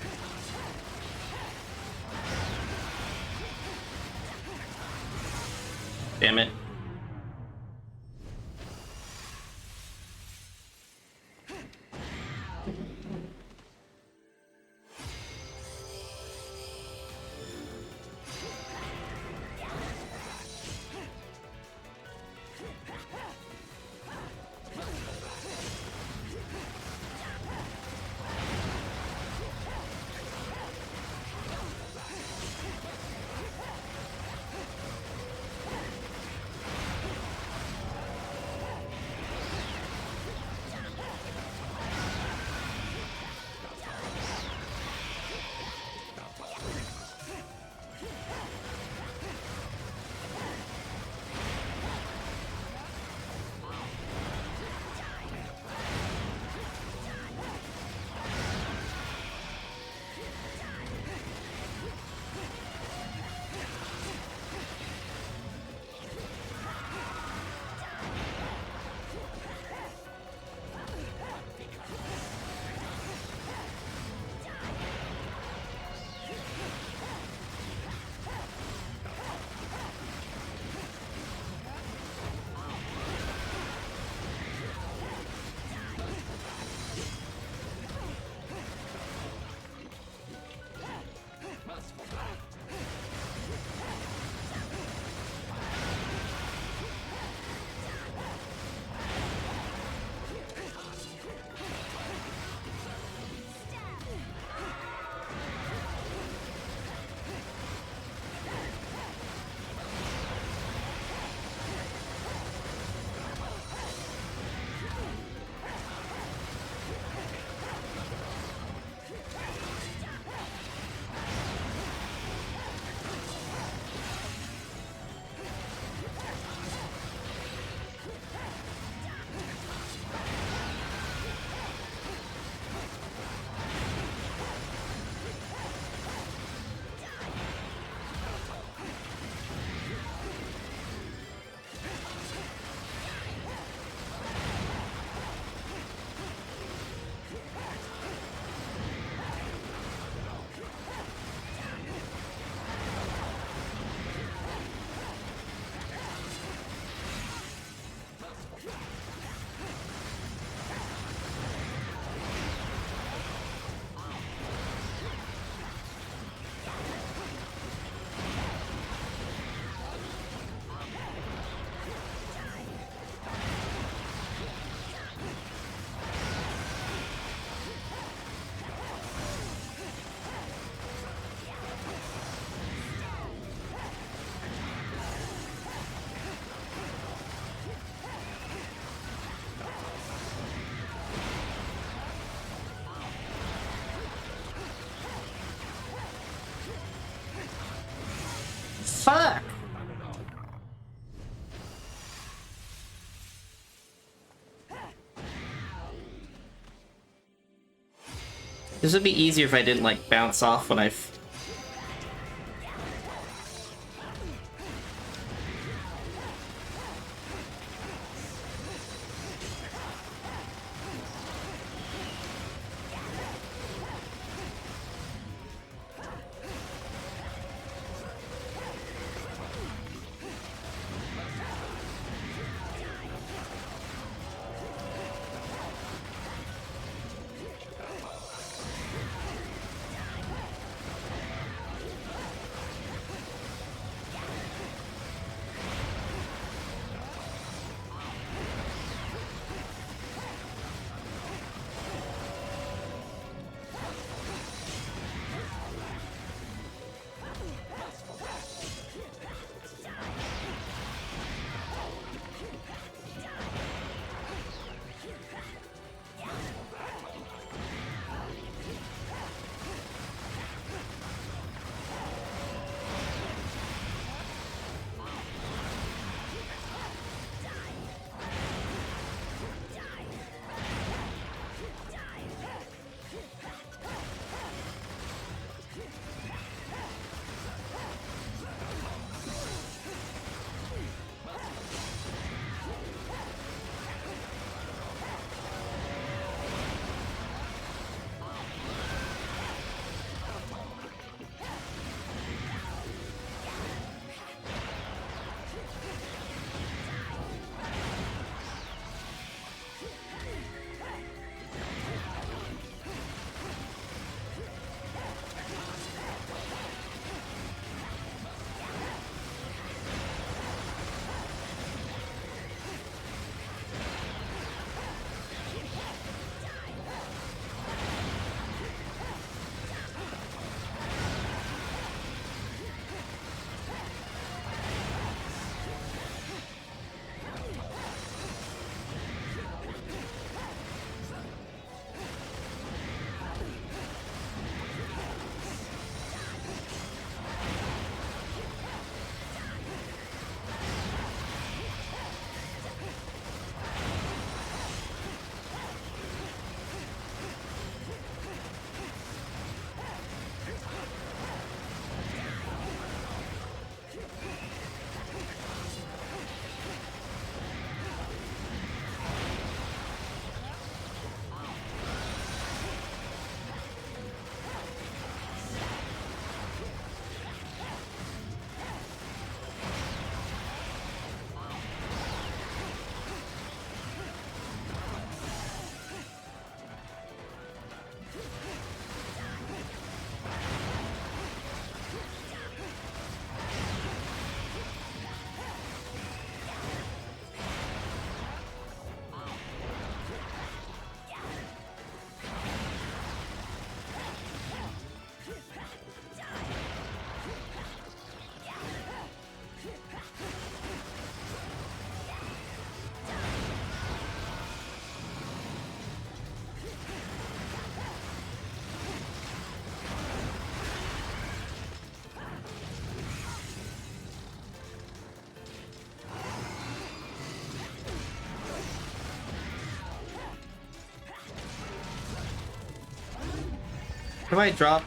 Damn it. This would be easier if I didn't, like, bounce off when I... How do I drop?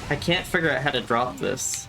I can't figure out how to drop this.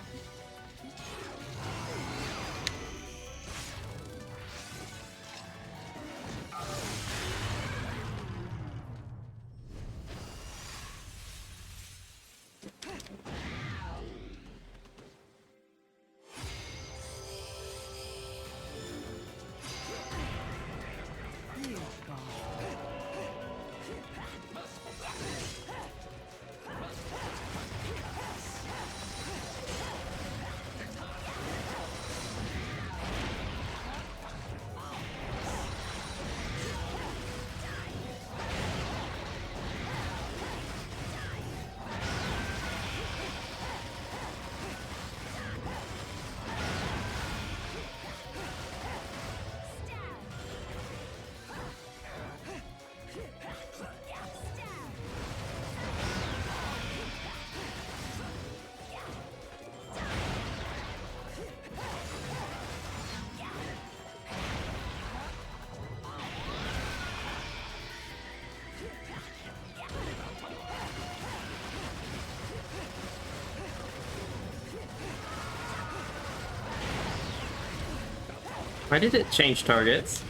Why did it change targets?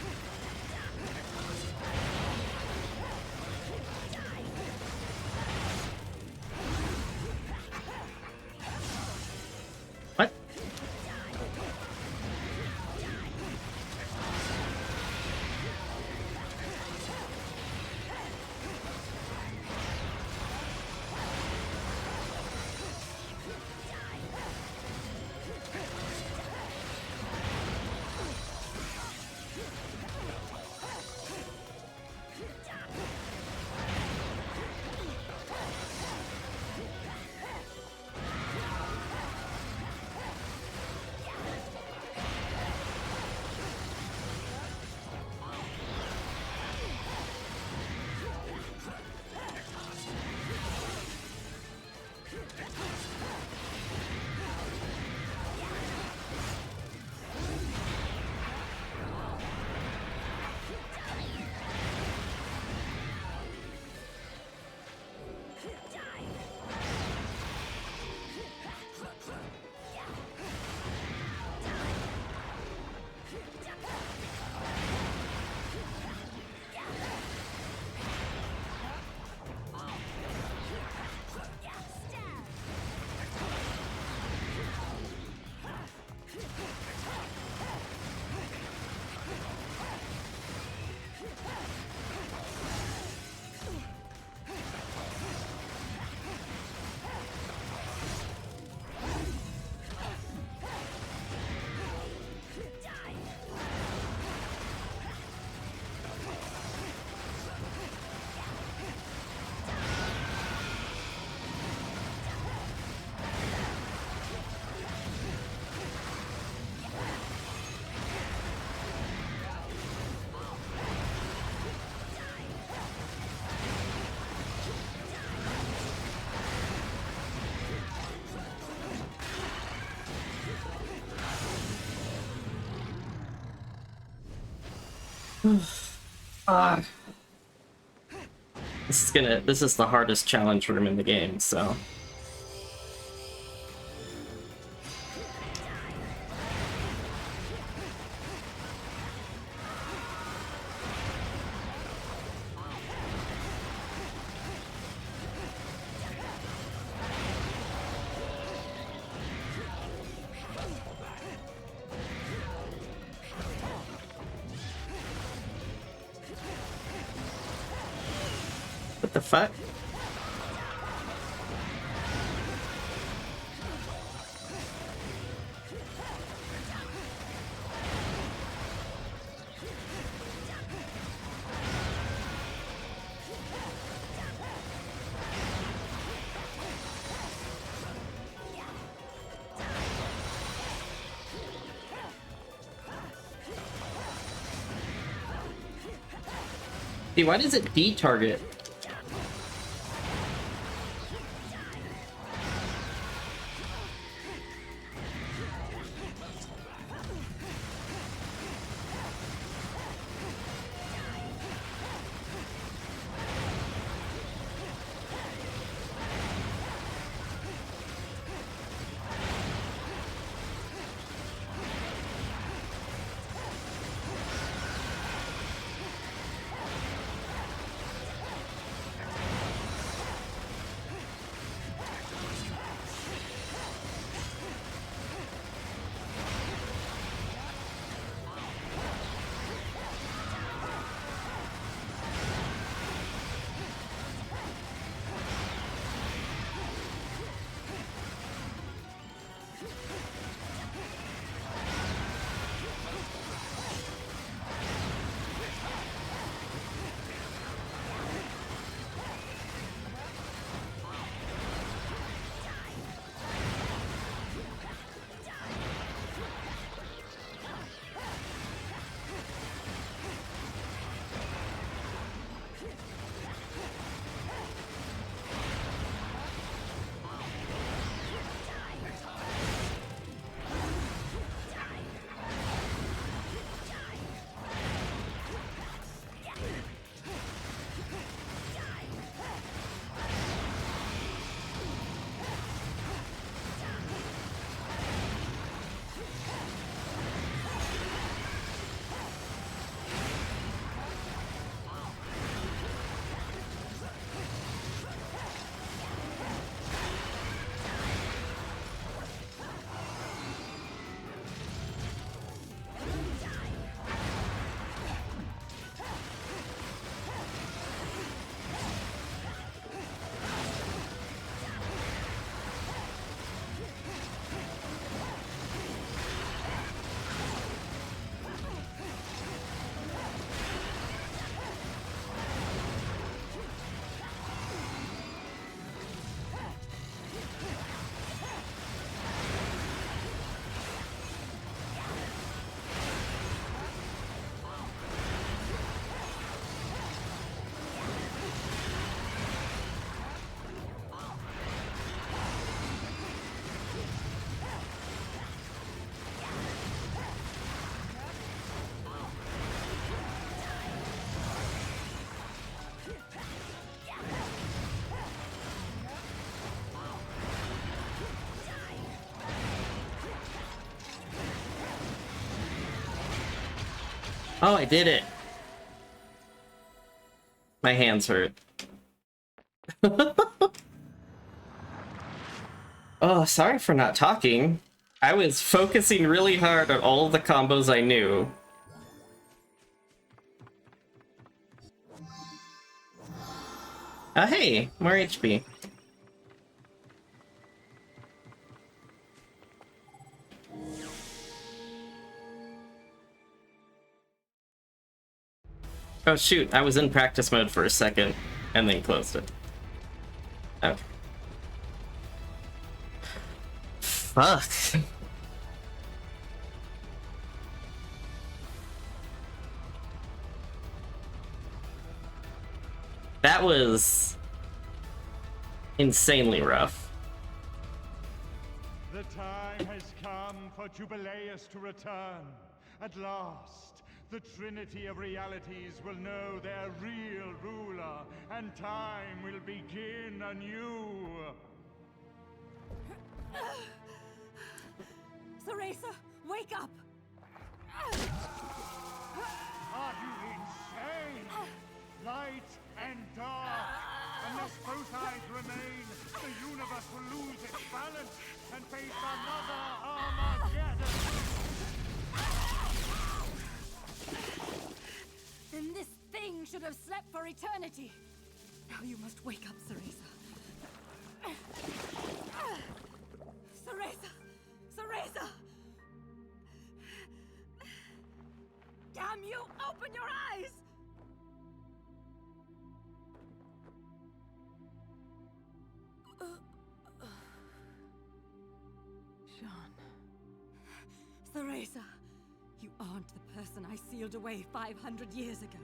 What? Ah. This is the hardest challenge room in the game, so. What the fuck? See, why does it de-target? Oh, I did it. My hands hurt. Oh, sorry for not talking. I was focusing really hard on all the combos I knew. Hey, more HP. Oh shoot, I was in practice mode for a second, and then closed it. Okay. Fuck. That was insanely rough. The time has come for Jubileus to return. At last, the Trinity of Realities will know their real ruler, and time will begin anew. Cereza, wake up! Are you insane? Light and dark. Unless both eyes remain, the universe will lose its balance and face another Armageddon. Then this thing should have slept for eternity. Now you must wake up, Cereza. Cereza! Cereza! Damn you! Open your eyes! Jean. Cereza, you aren't the person I sealed away 500 years ago.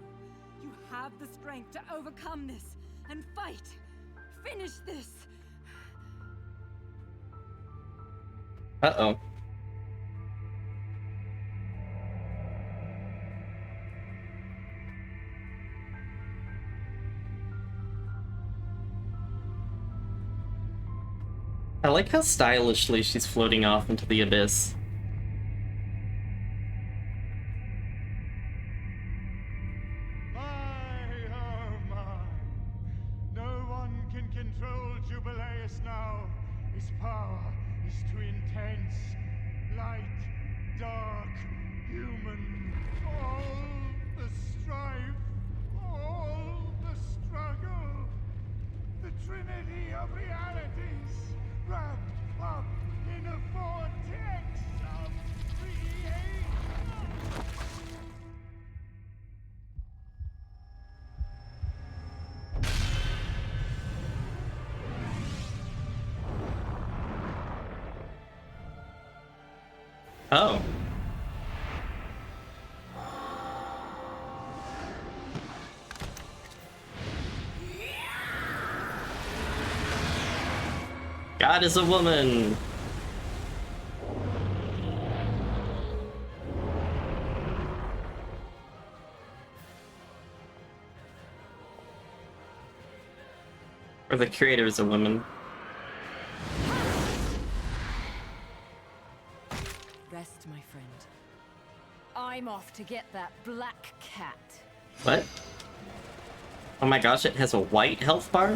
You have the strength to overcome this and fight. Finish this. Uh-oh. I like how stylishly she's floating off into the abyss. My, oh my. No one can control Jubileus now. His power is too intense. Light, dark, human. All the strife, all the struggle. The Trinity of Realities, wrapped up in a vortex of creation. Oh. God is a woman. Or the creator is a woman. Rest, my friend. I'm off to get that black cat. What? Oh my gosh, it has a white health bar?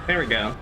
There we go.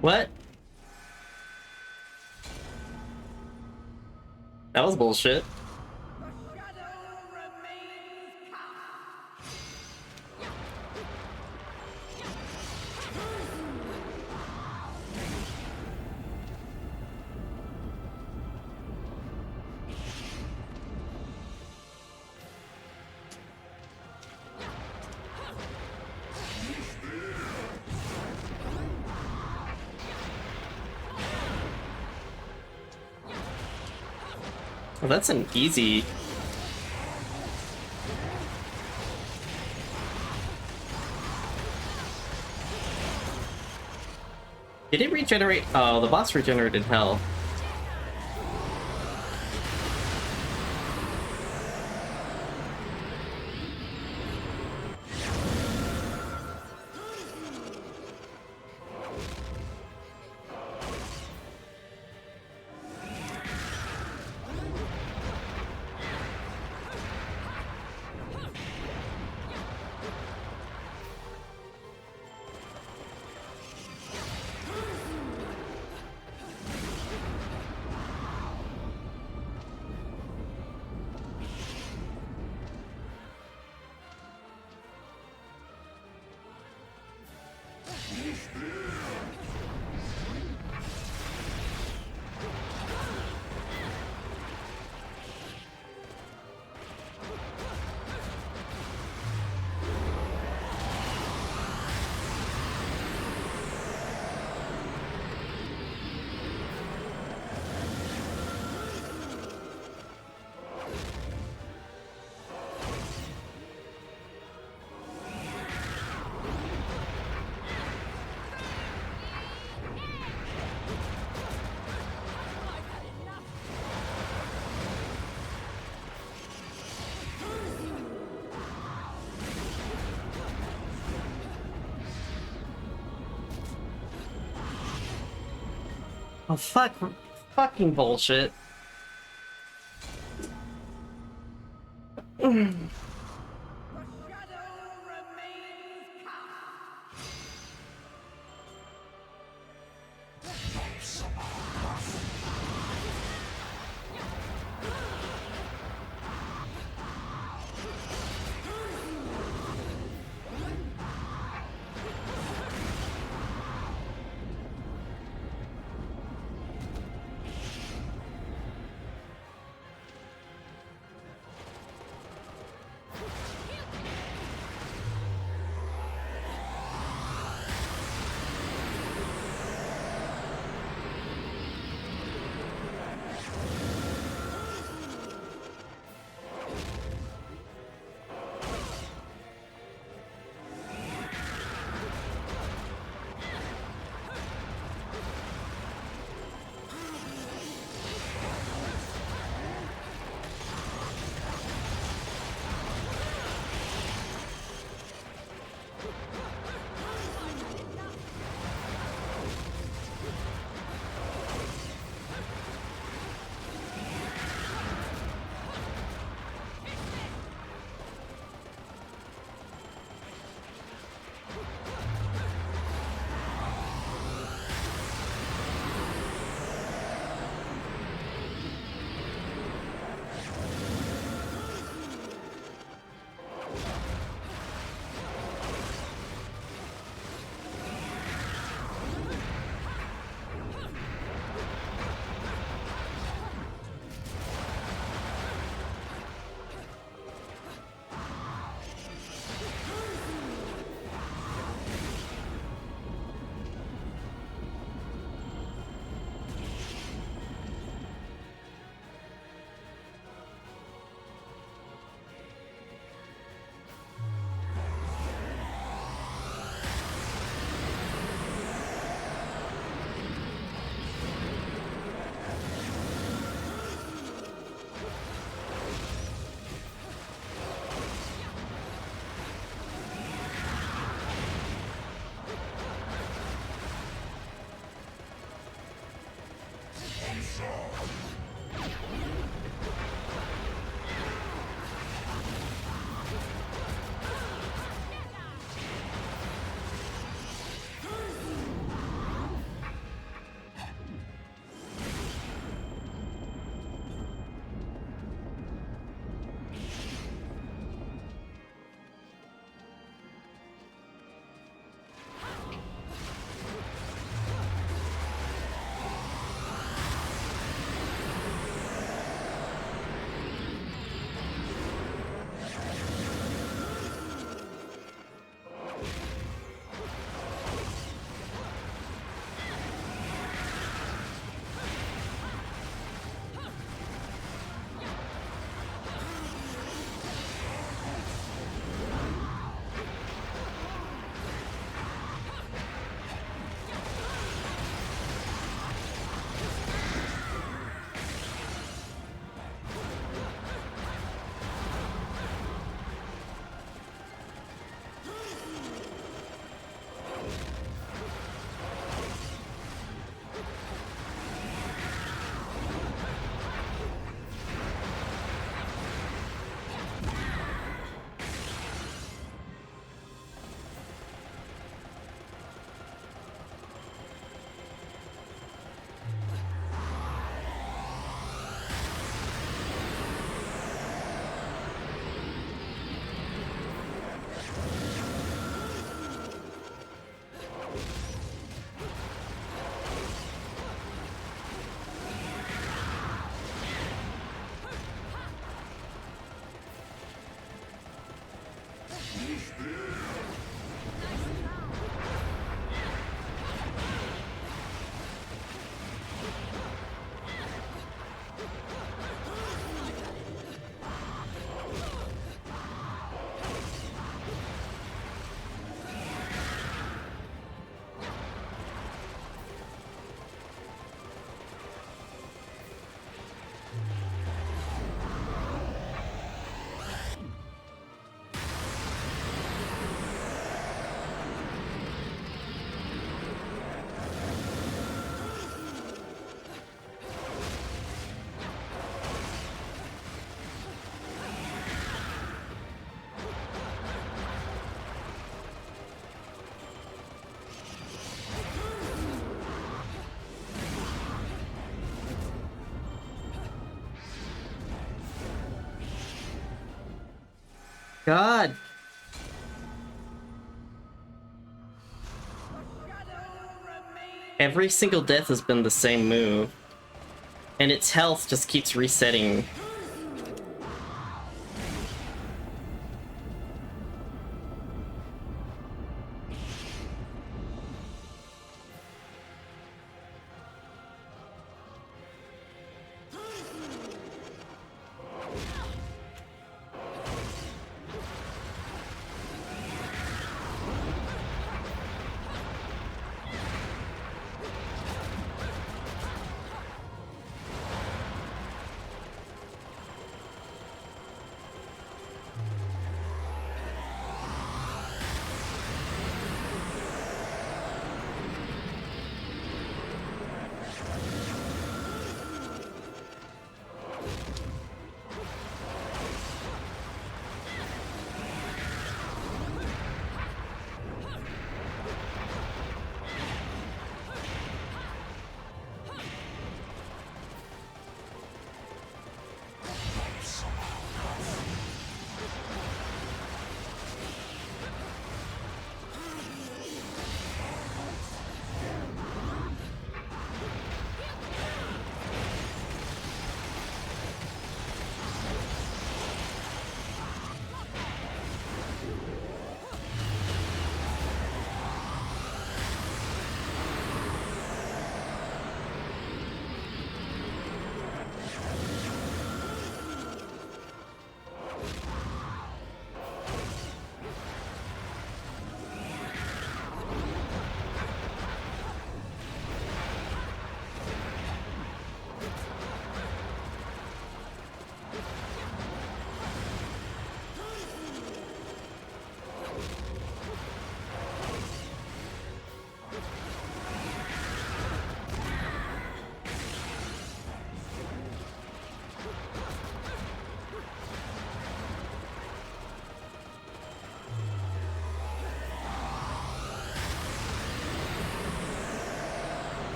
What? That was bullshit. Well, that's an easy. Did it regenerate? Oh, the boss regenerated hell. Oh, fuck. Fucking bullshit. God. Every single death has been the same move. And its health just keeps resetting.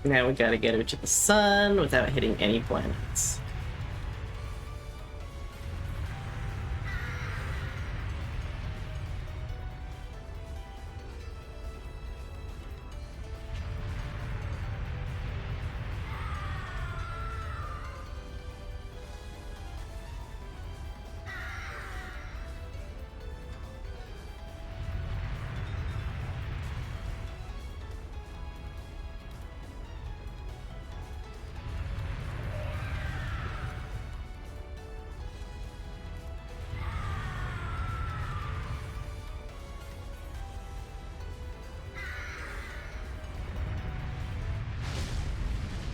Now we gotta get her to the sun without hitting any planets.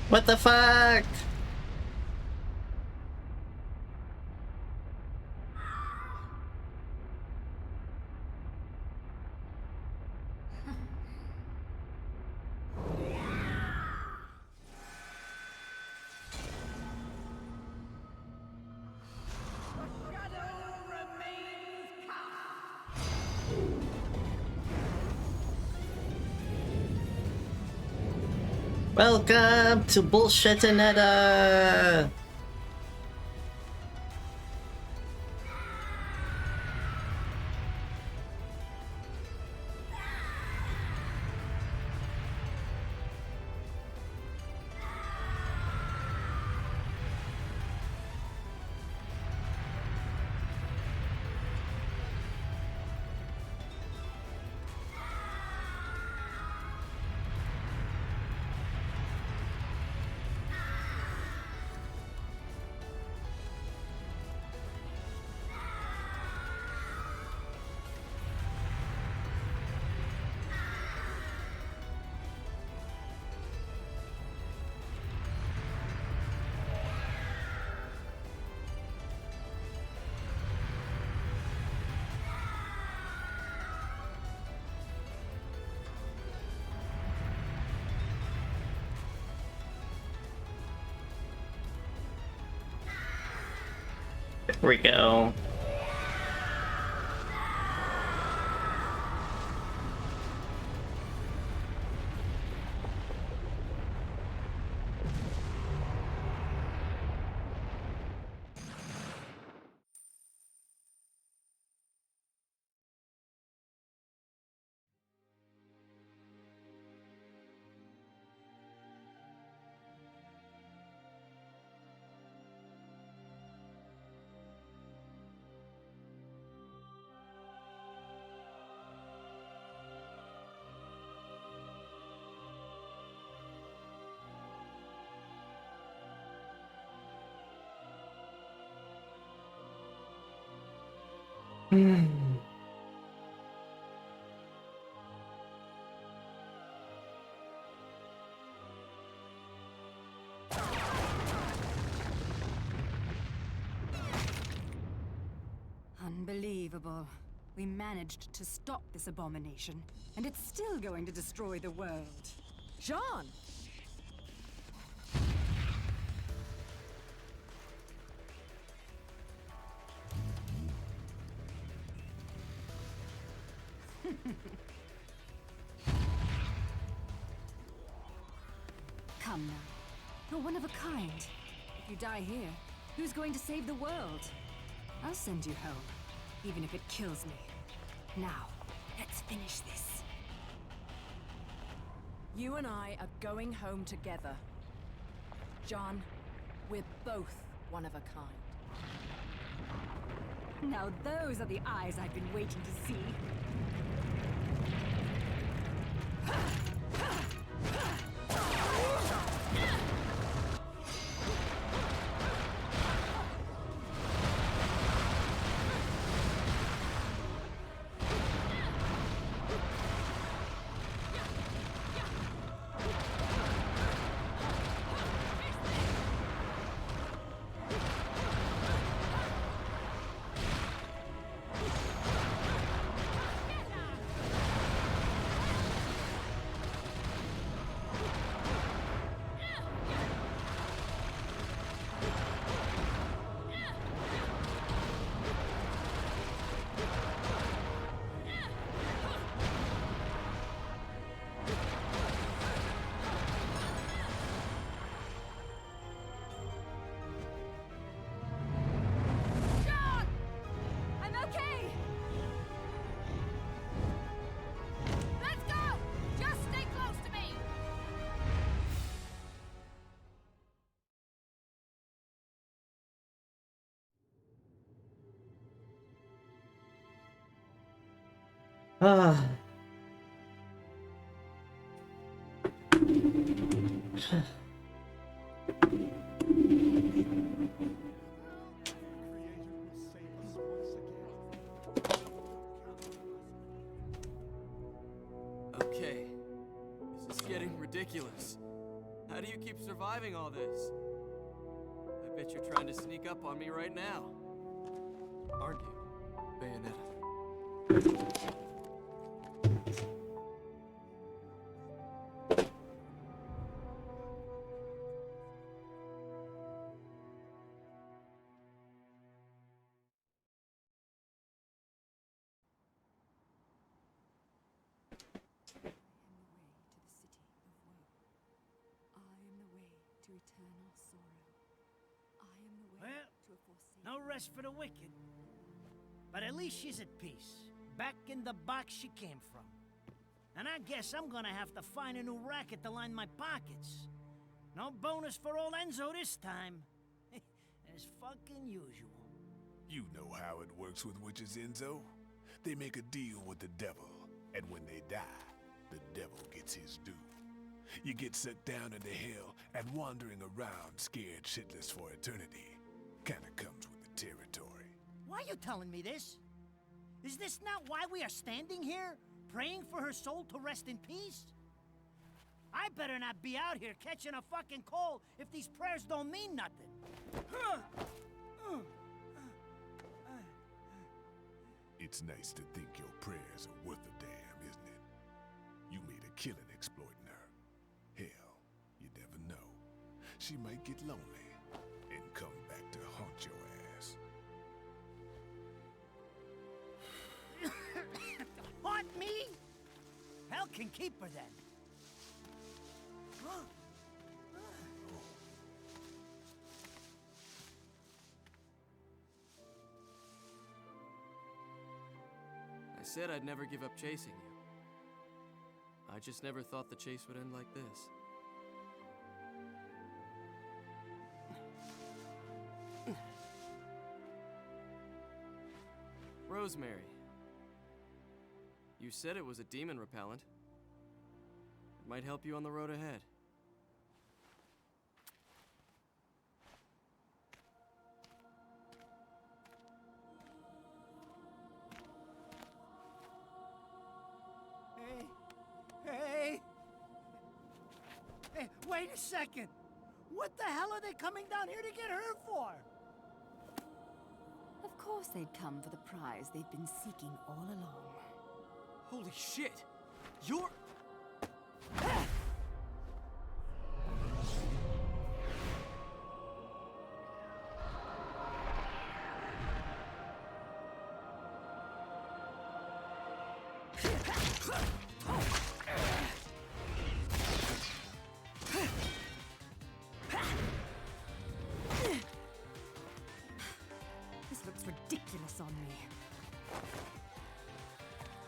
What the fuck? Welcome to Bullshittinetta! There we go. Unbelievable. We managed to stop this abomination, and it's still going to destroy the world. John! Come now. You're one of a kind. If you die here, who's going to save the world? I'll send you home, even if it kills me. Now, let's finish this. You and I are going home together. John, we're both one of a kind. Now those are the eyes I've been waiting to see. Ah. Okay, this is getting ridiculous. How do you keep surviving all this? I bet you're trying to sneak up on me right now. Aren't you, Bayonetta? No rest for the wicked. But at least she's at peace. Back in the box she came from. And I guess I'm gonna have to find a new racket to line my pockets. No bonus for old Enzo this time. As fucking usual. You know how it works with witches, Enzo. They make a deal with the devil, and when they die, the devil gets his due. You get sucked down into hell and wandering around scared shitless for eternity. Kinda comes with the territory. Why are you telling me this? Is this not why we are standing here? Praying for her soul to rest in peace? I better not be out here catching a fucking cold if these prayers don't mean nothing. It's nice to think your prayers are worth a damn, isn't it? You made a killing exploiting her. Hell, you never know. She might get lonely and come back to haunt your ass. Haunt me? Hell can keep her then. I said I'd never give up chasing you. I just never thought the chase would end like this. Rosemary. You said it was a demon repellent. It might help you on the road ahead. Hey! Hey, wait a second! What the hell are they coming down here to get her for? Of course they'd come for the prize they've been seeking all along. Holy shit! You're... This looks ridiculous on me.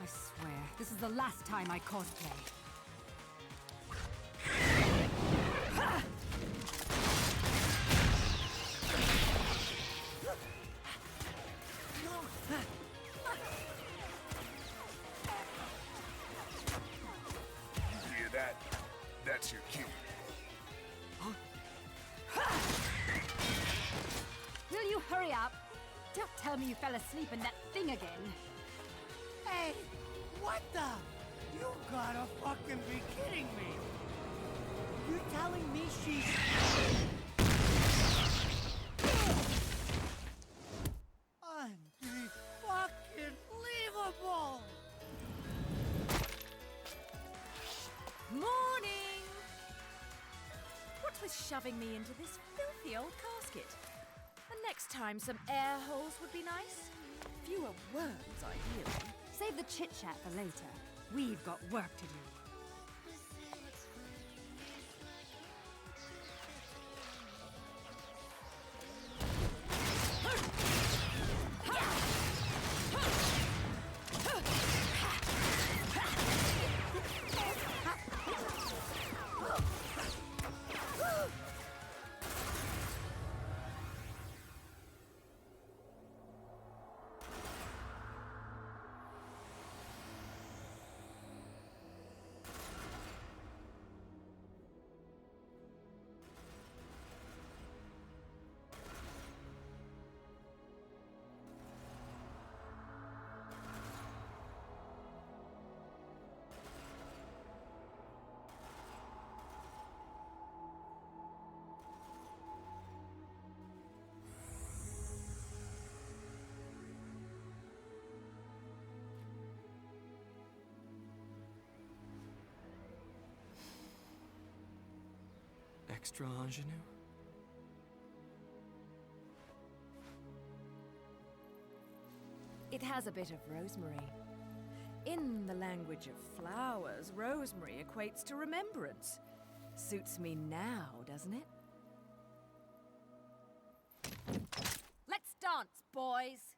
I swear, this is the last time I cosplay. You hear that? That's your cue. Will you hurry up? Don't tell me you fell asleep in that thing again. Hey! What the? You gotta fucking be kidding me! You telling me she's... Unfucking-believable! Morning! What's with shoving me into this filthy old casket? And next time some air holes would be nice. Fewer words, ideally. Save the chit-chat for later. We've got work to do. extra ingenue? It has a bit of rosemary. In the language of flowers, rosemary equates to remembrance. Suits me now, doesn't it? Let's dance, boys!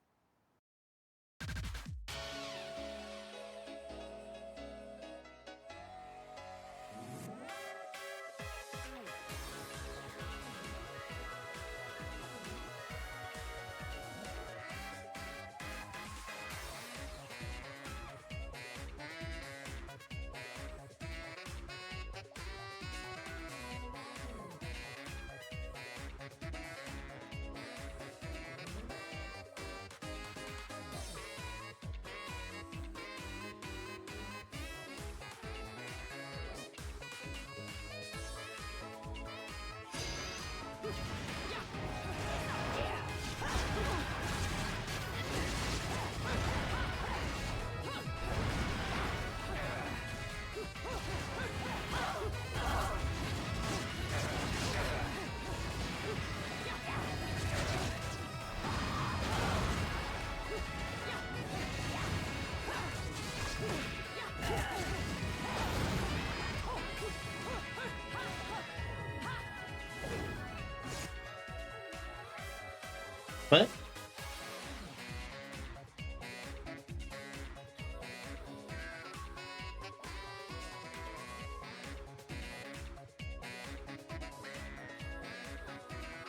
What?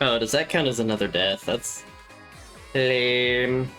Oh, does that count as another death? That's lame.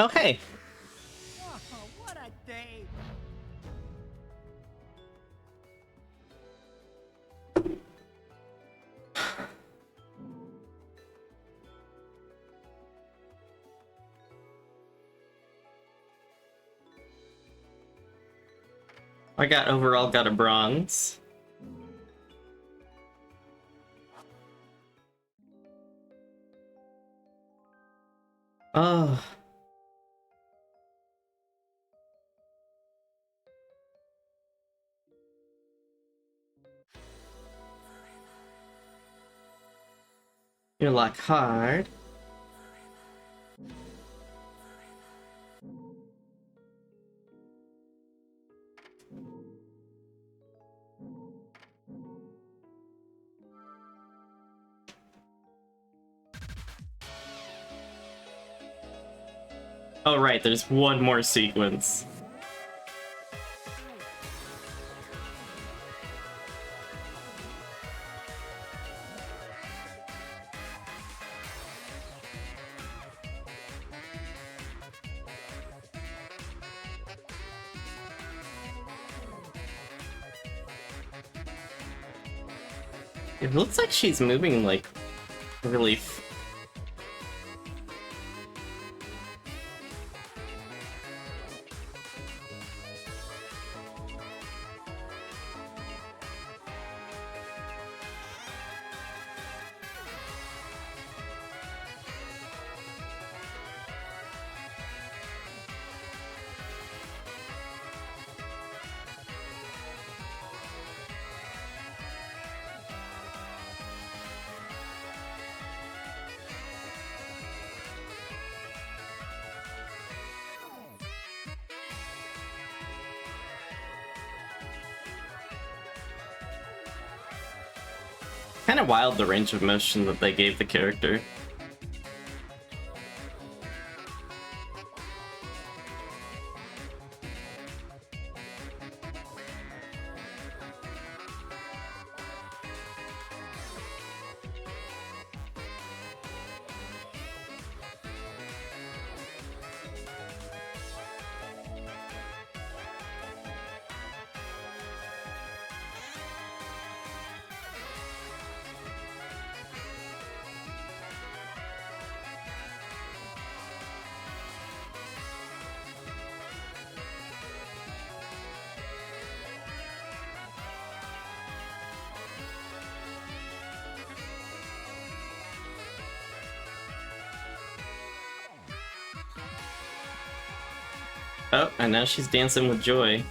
Okay. Oh, what a day! I got a bronze. Oh. You lock hard. Oh right, there's one more sequence. It looks like she's moving, like, really kind of wild, the range of motion that they gave the character. Oh, and now she's dancing with joy.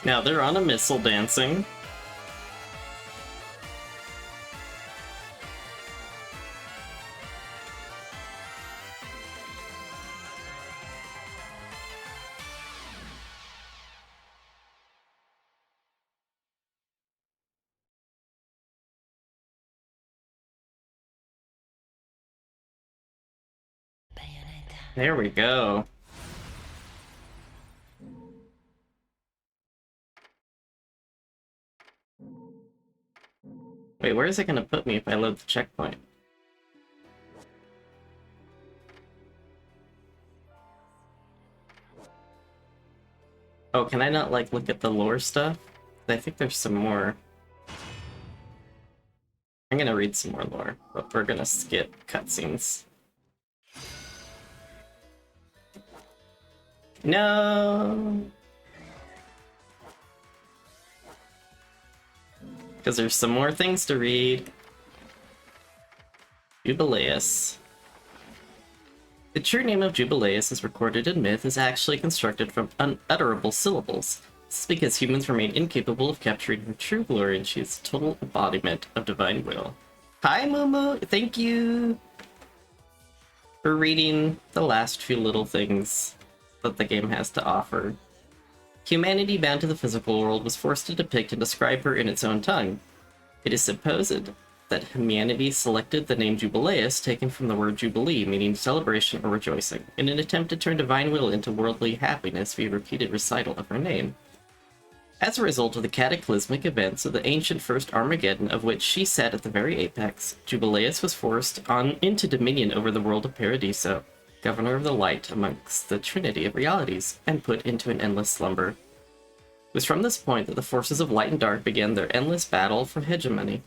Now they're on a missile dancing. Bayonetta. There we go. Wait, where is it gonna put me if I load the checkpoint? Oh, can I not, like, look at the lore stuff? I think there's some more. I'm gonna read some more lore, but we're gonna skip cutscenes. No! Because there's some more things to read. Jubileus. The true name of Jubileus, as recorded in myth, is actually constructed from unutterable syllables. This is because humans remain incapable of capturing her true glory, and she is a total embodiment of divine will. Hi, Momo! Thank you for reading the last few little things that the game has to offer. Humanity bound to the physical world was forced to depict and describe her in its own tongue. It is supposed that humanity selected the name Jubileus, taken from the word jubilee, meaning celebration or rejoicing, in an attempt to turn divine will into worldly happiness via repeated recital of her name. As a result of the cataclysmic events of the ancient First Armageddon, of which she sat at the very apex, Jubileus was forced on into dominion over the world of Paradiso, governor of the light amongst the trinity of realities, and put into an endless slumber. It was from this point that the forces of light and dark began their endless battle for hegemony.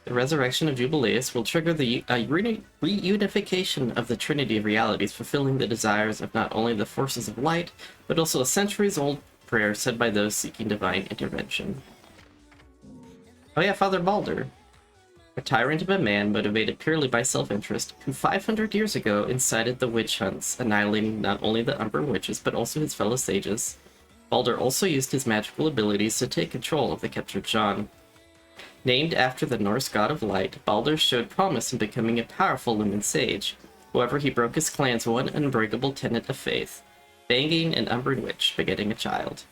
The resurrection of Jubileus will trigger the reunification of the Trinity of Realities, fulfilling the desires of not only the forces of light, but also a centuries-old prayer said by those seeking divine intervention. Oh yeah, Father Baldur. A tyrant of a man motivated purely by self-interest, who 500 years ago incited the witch hunts, annihilating not only the Umbran witches, but also his fellow sages. Baldur also used his magical abilities to take control of the captured John. Named after the Norse god of light, Baldur showed promise in becoming a powerful Lumen sage. However, he broke his clan's one unbreakable tenet of faith, banging an Umbran witch, begetting a child.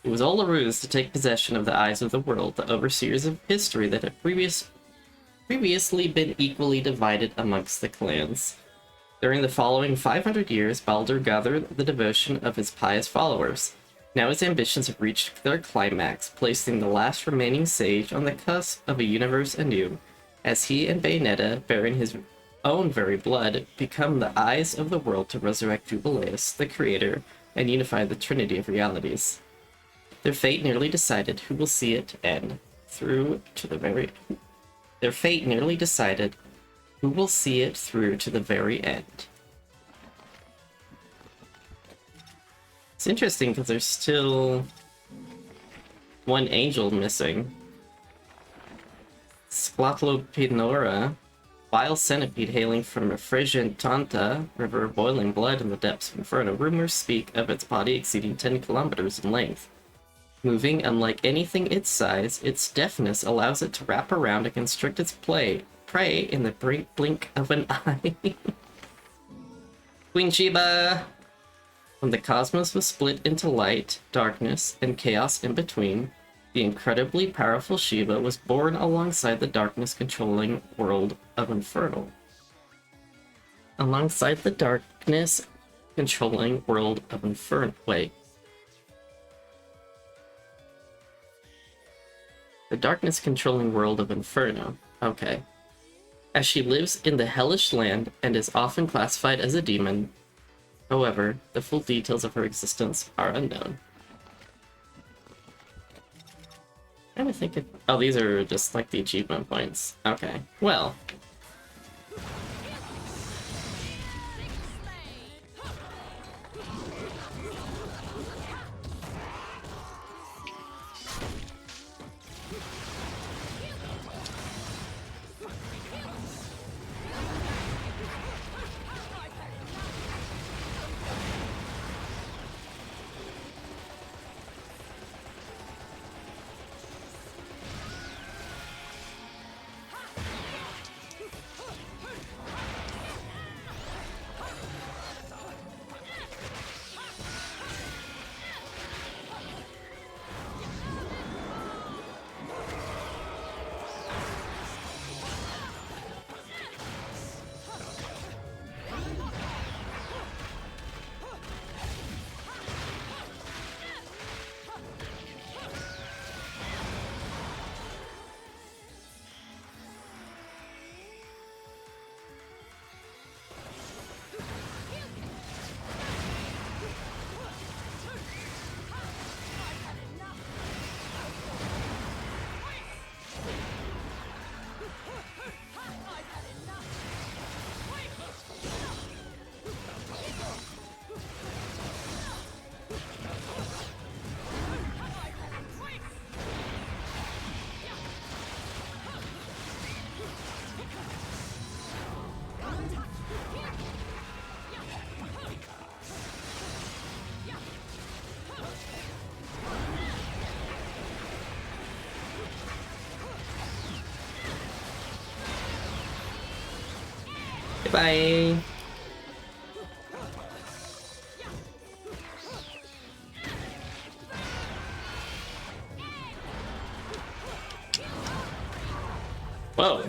It was all a ruse to take possession of the eyes of the world, the overseers of history that had previously been equally divided amongst the clans. During the following 500 years, Baldur gathered the devotion of his pious followers. Now his ambitions have reached their climax, placing the last remaining sage on the cusp of a universe anew, as he and Bayonetta, bearing his own very blood, become the eyes of the world to resurrect Jubileus, the creator, and unify the Trinity of Realities. Their fate nearly decided who will see it end through to the very... Their fate nearly decided who will see it through to the very end. It's interesting because there's still one angel missing. Sclopinora, vile centipede hailing from a Frisian Tanta, river of boiling blood in the depths of Inferno. Rumors speak of its body exceeding 10 kilometers in length. Moving unlike anything its size, its deftness allows it to wrap around and constrict its prey in the blink of an eye. Queen Sheba! When the cosmos was split into light, darkness, and chaos in between, the incredibly powerful Shiva was born alongside the darkness-controlling world of Inferno. Alongside the darkness-controlling world of Inferno. Wait. The darkness-controlling world of Inferno. Okay. As she lives in the hellish land and is often classified as a demon. However, the full details of her existence are unknown. I think it... Oh, these are just like the achievement points. Okay. Well. Goodbye. Whoa.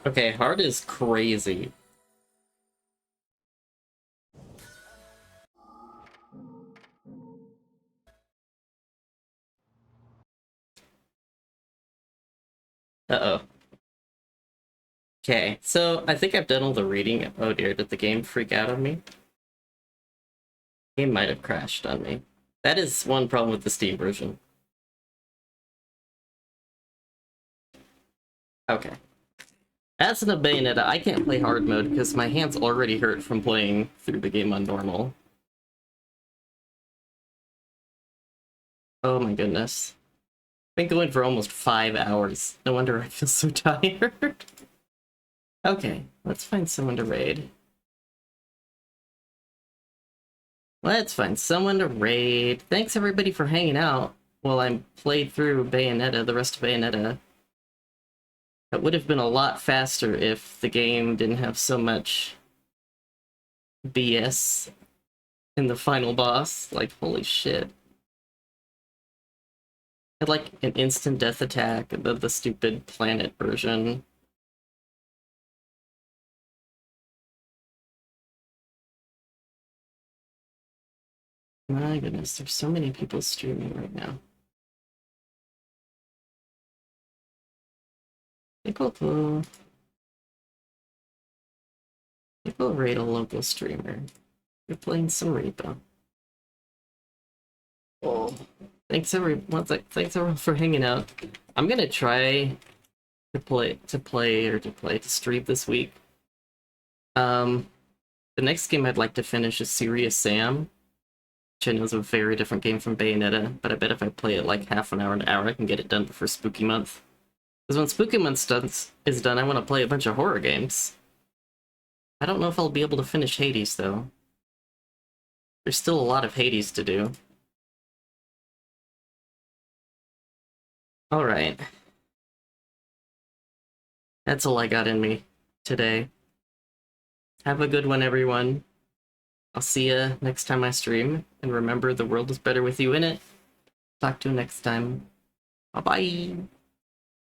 Okay, hard is crazy. Uh-oh. Okay, so I think I've done all the reading. Oh dear, did the game freak out on me? Game might have crashed on me. That is one problem with the Steam version. Okay. As in a Bayonetta, I can't play hard mode because my hands already hurt from playing through the game on normal. Oh my goodness. Been going for almost 5 hours. No wonder I feel so tired. Okay, let's find someone to raid. Let's find someone to raid. Thanks everybody for hanging out while I played through Bayonetta, the rest of Bayonetta. That would have been a lot faster if the game didn't have so much BS in the final boss. Like, holy shit. Had like an instant death attack, the stupid planet version. My goodness, there's so many people streaming right now. People rate a local streamer. You're playing some Reaper. Oh, thanks everyone for hanging out. I'm gonna try to stream this week. The next game I'd like to finish is Serious Sam, which I know is a very different game from Bayonetta, but I bet if I play it like half an hour, I can get it done before Spooky Month. Because when Spooky Month is done, I want to play a bunch of horror games. I don't know if I'll be able to finish Hades, though. There's still a lot of Hades to do. Alright. That's all I got in me today. Have a good one, everyone. I'll see ya next time I stream, and remember, the world is better with you in it. Talk to you next time. Bye-bye!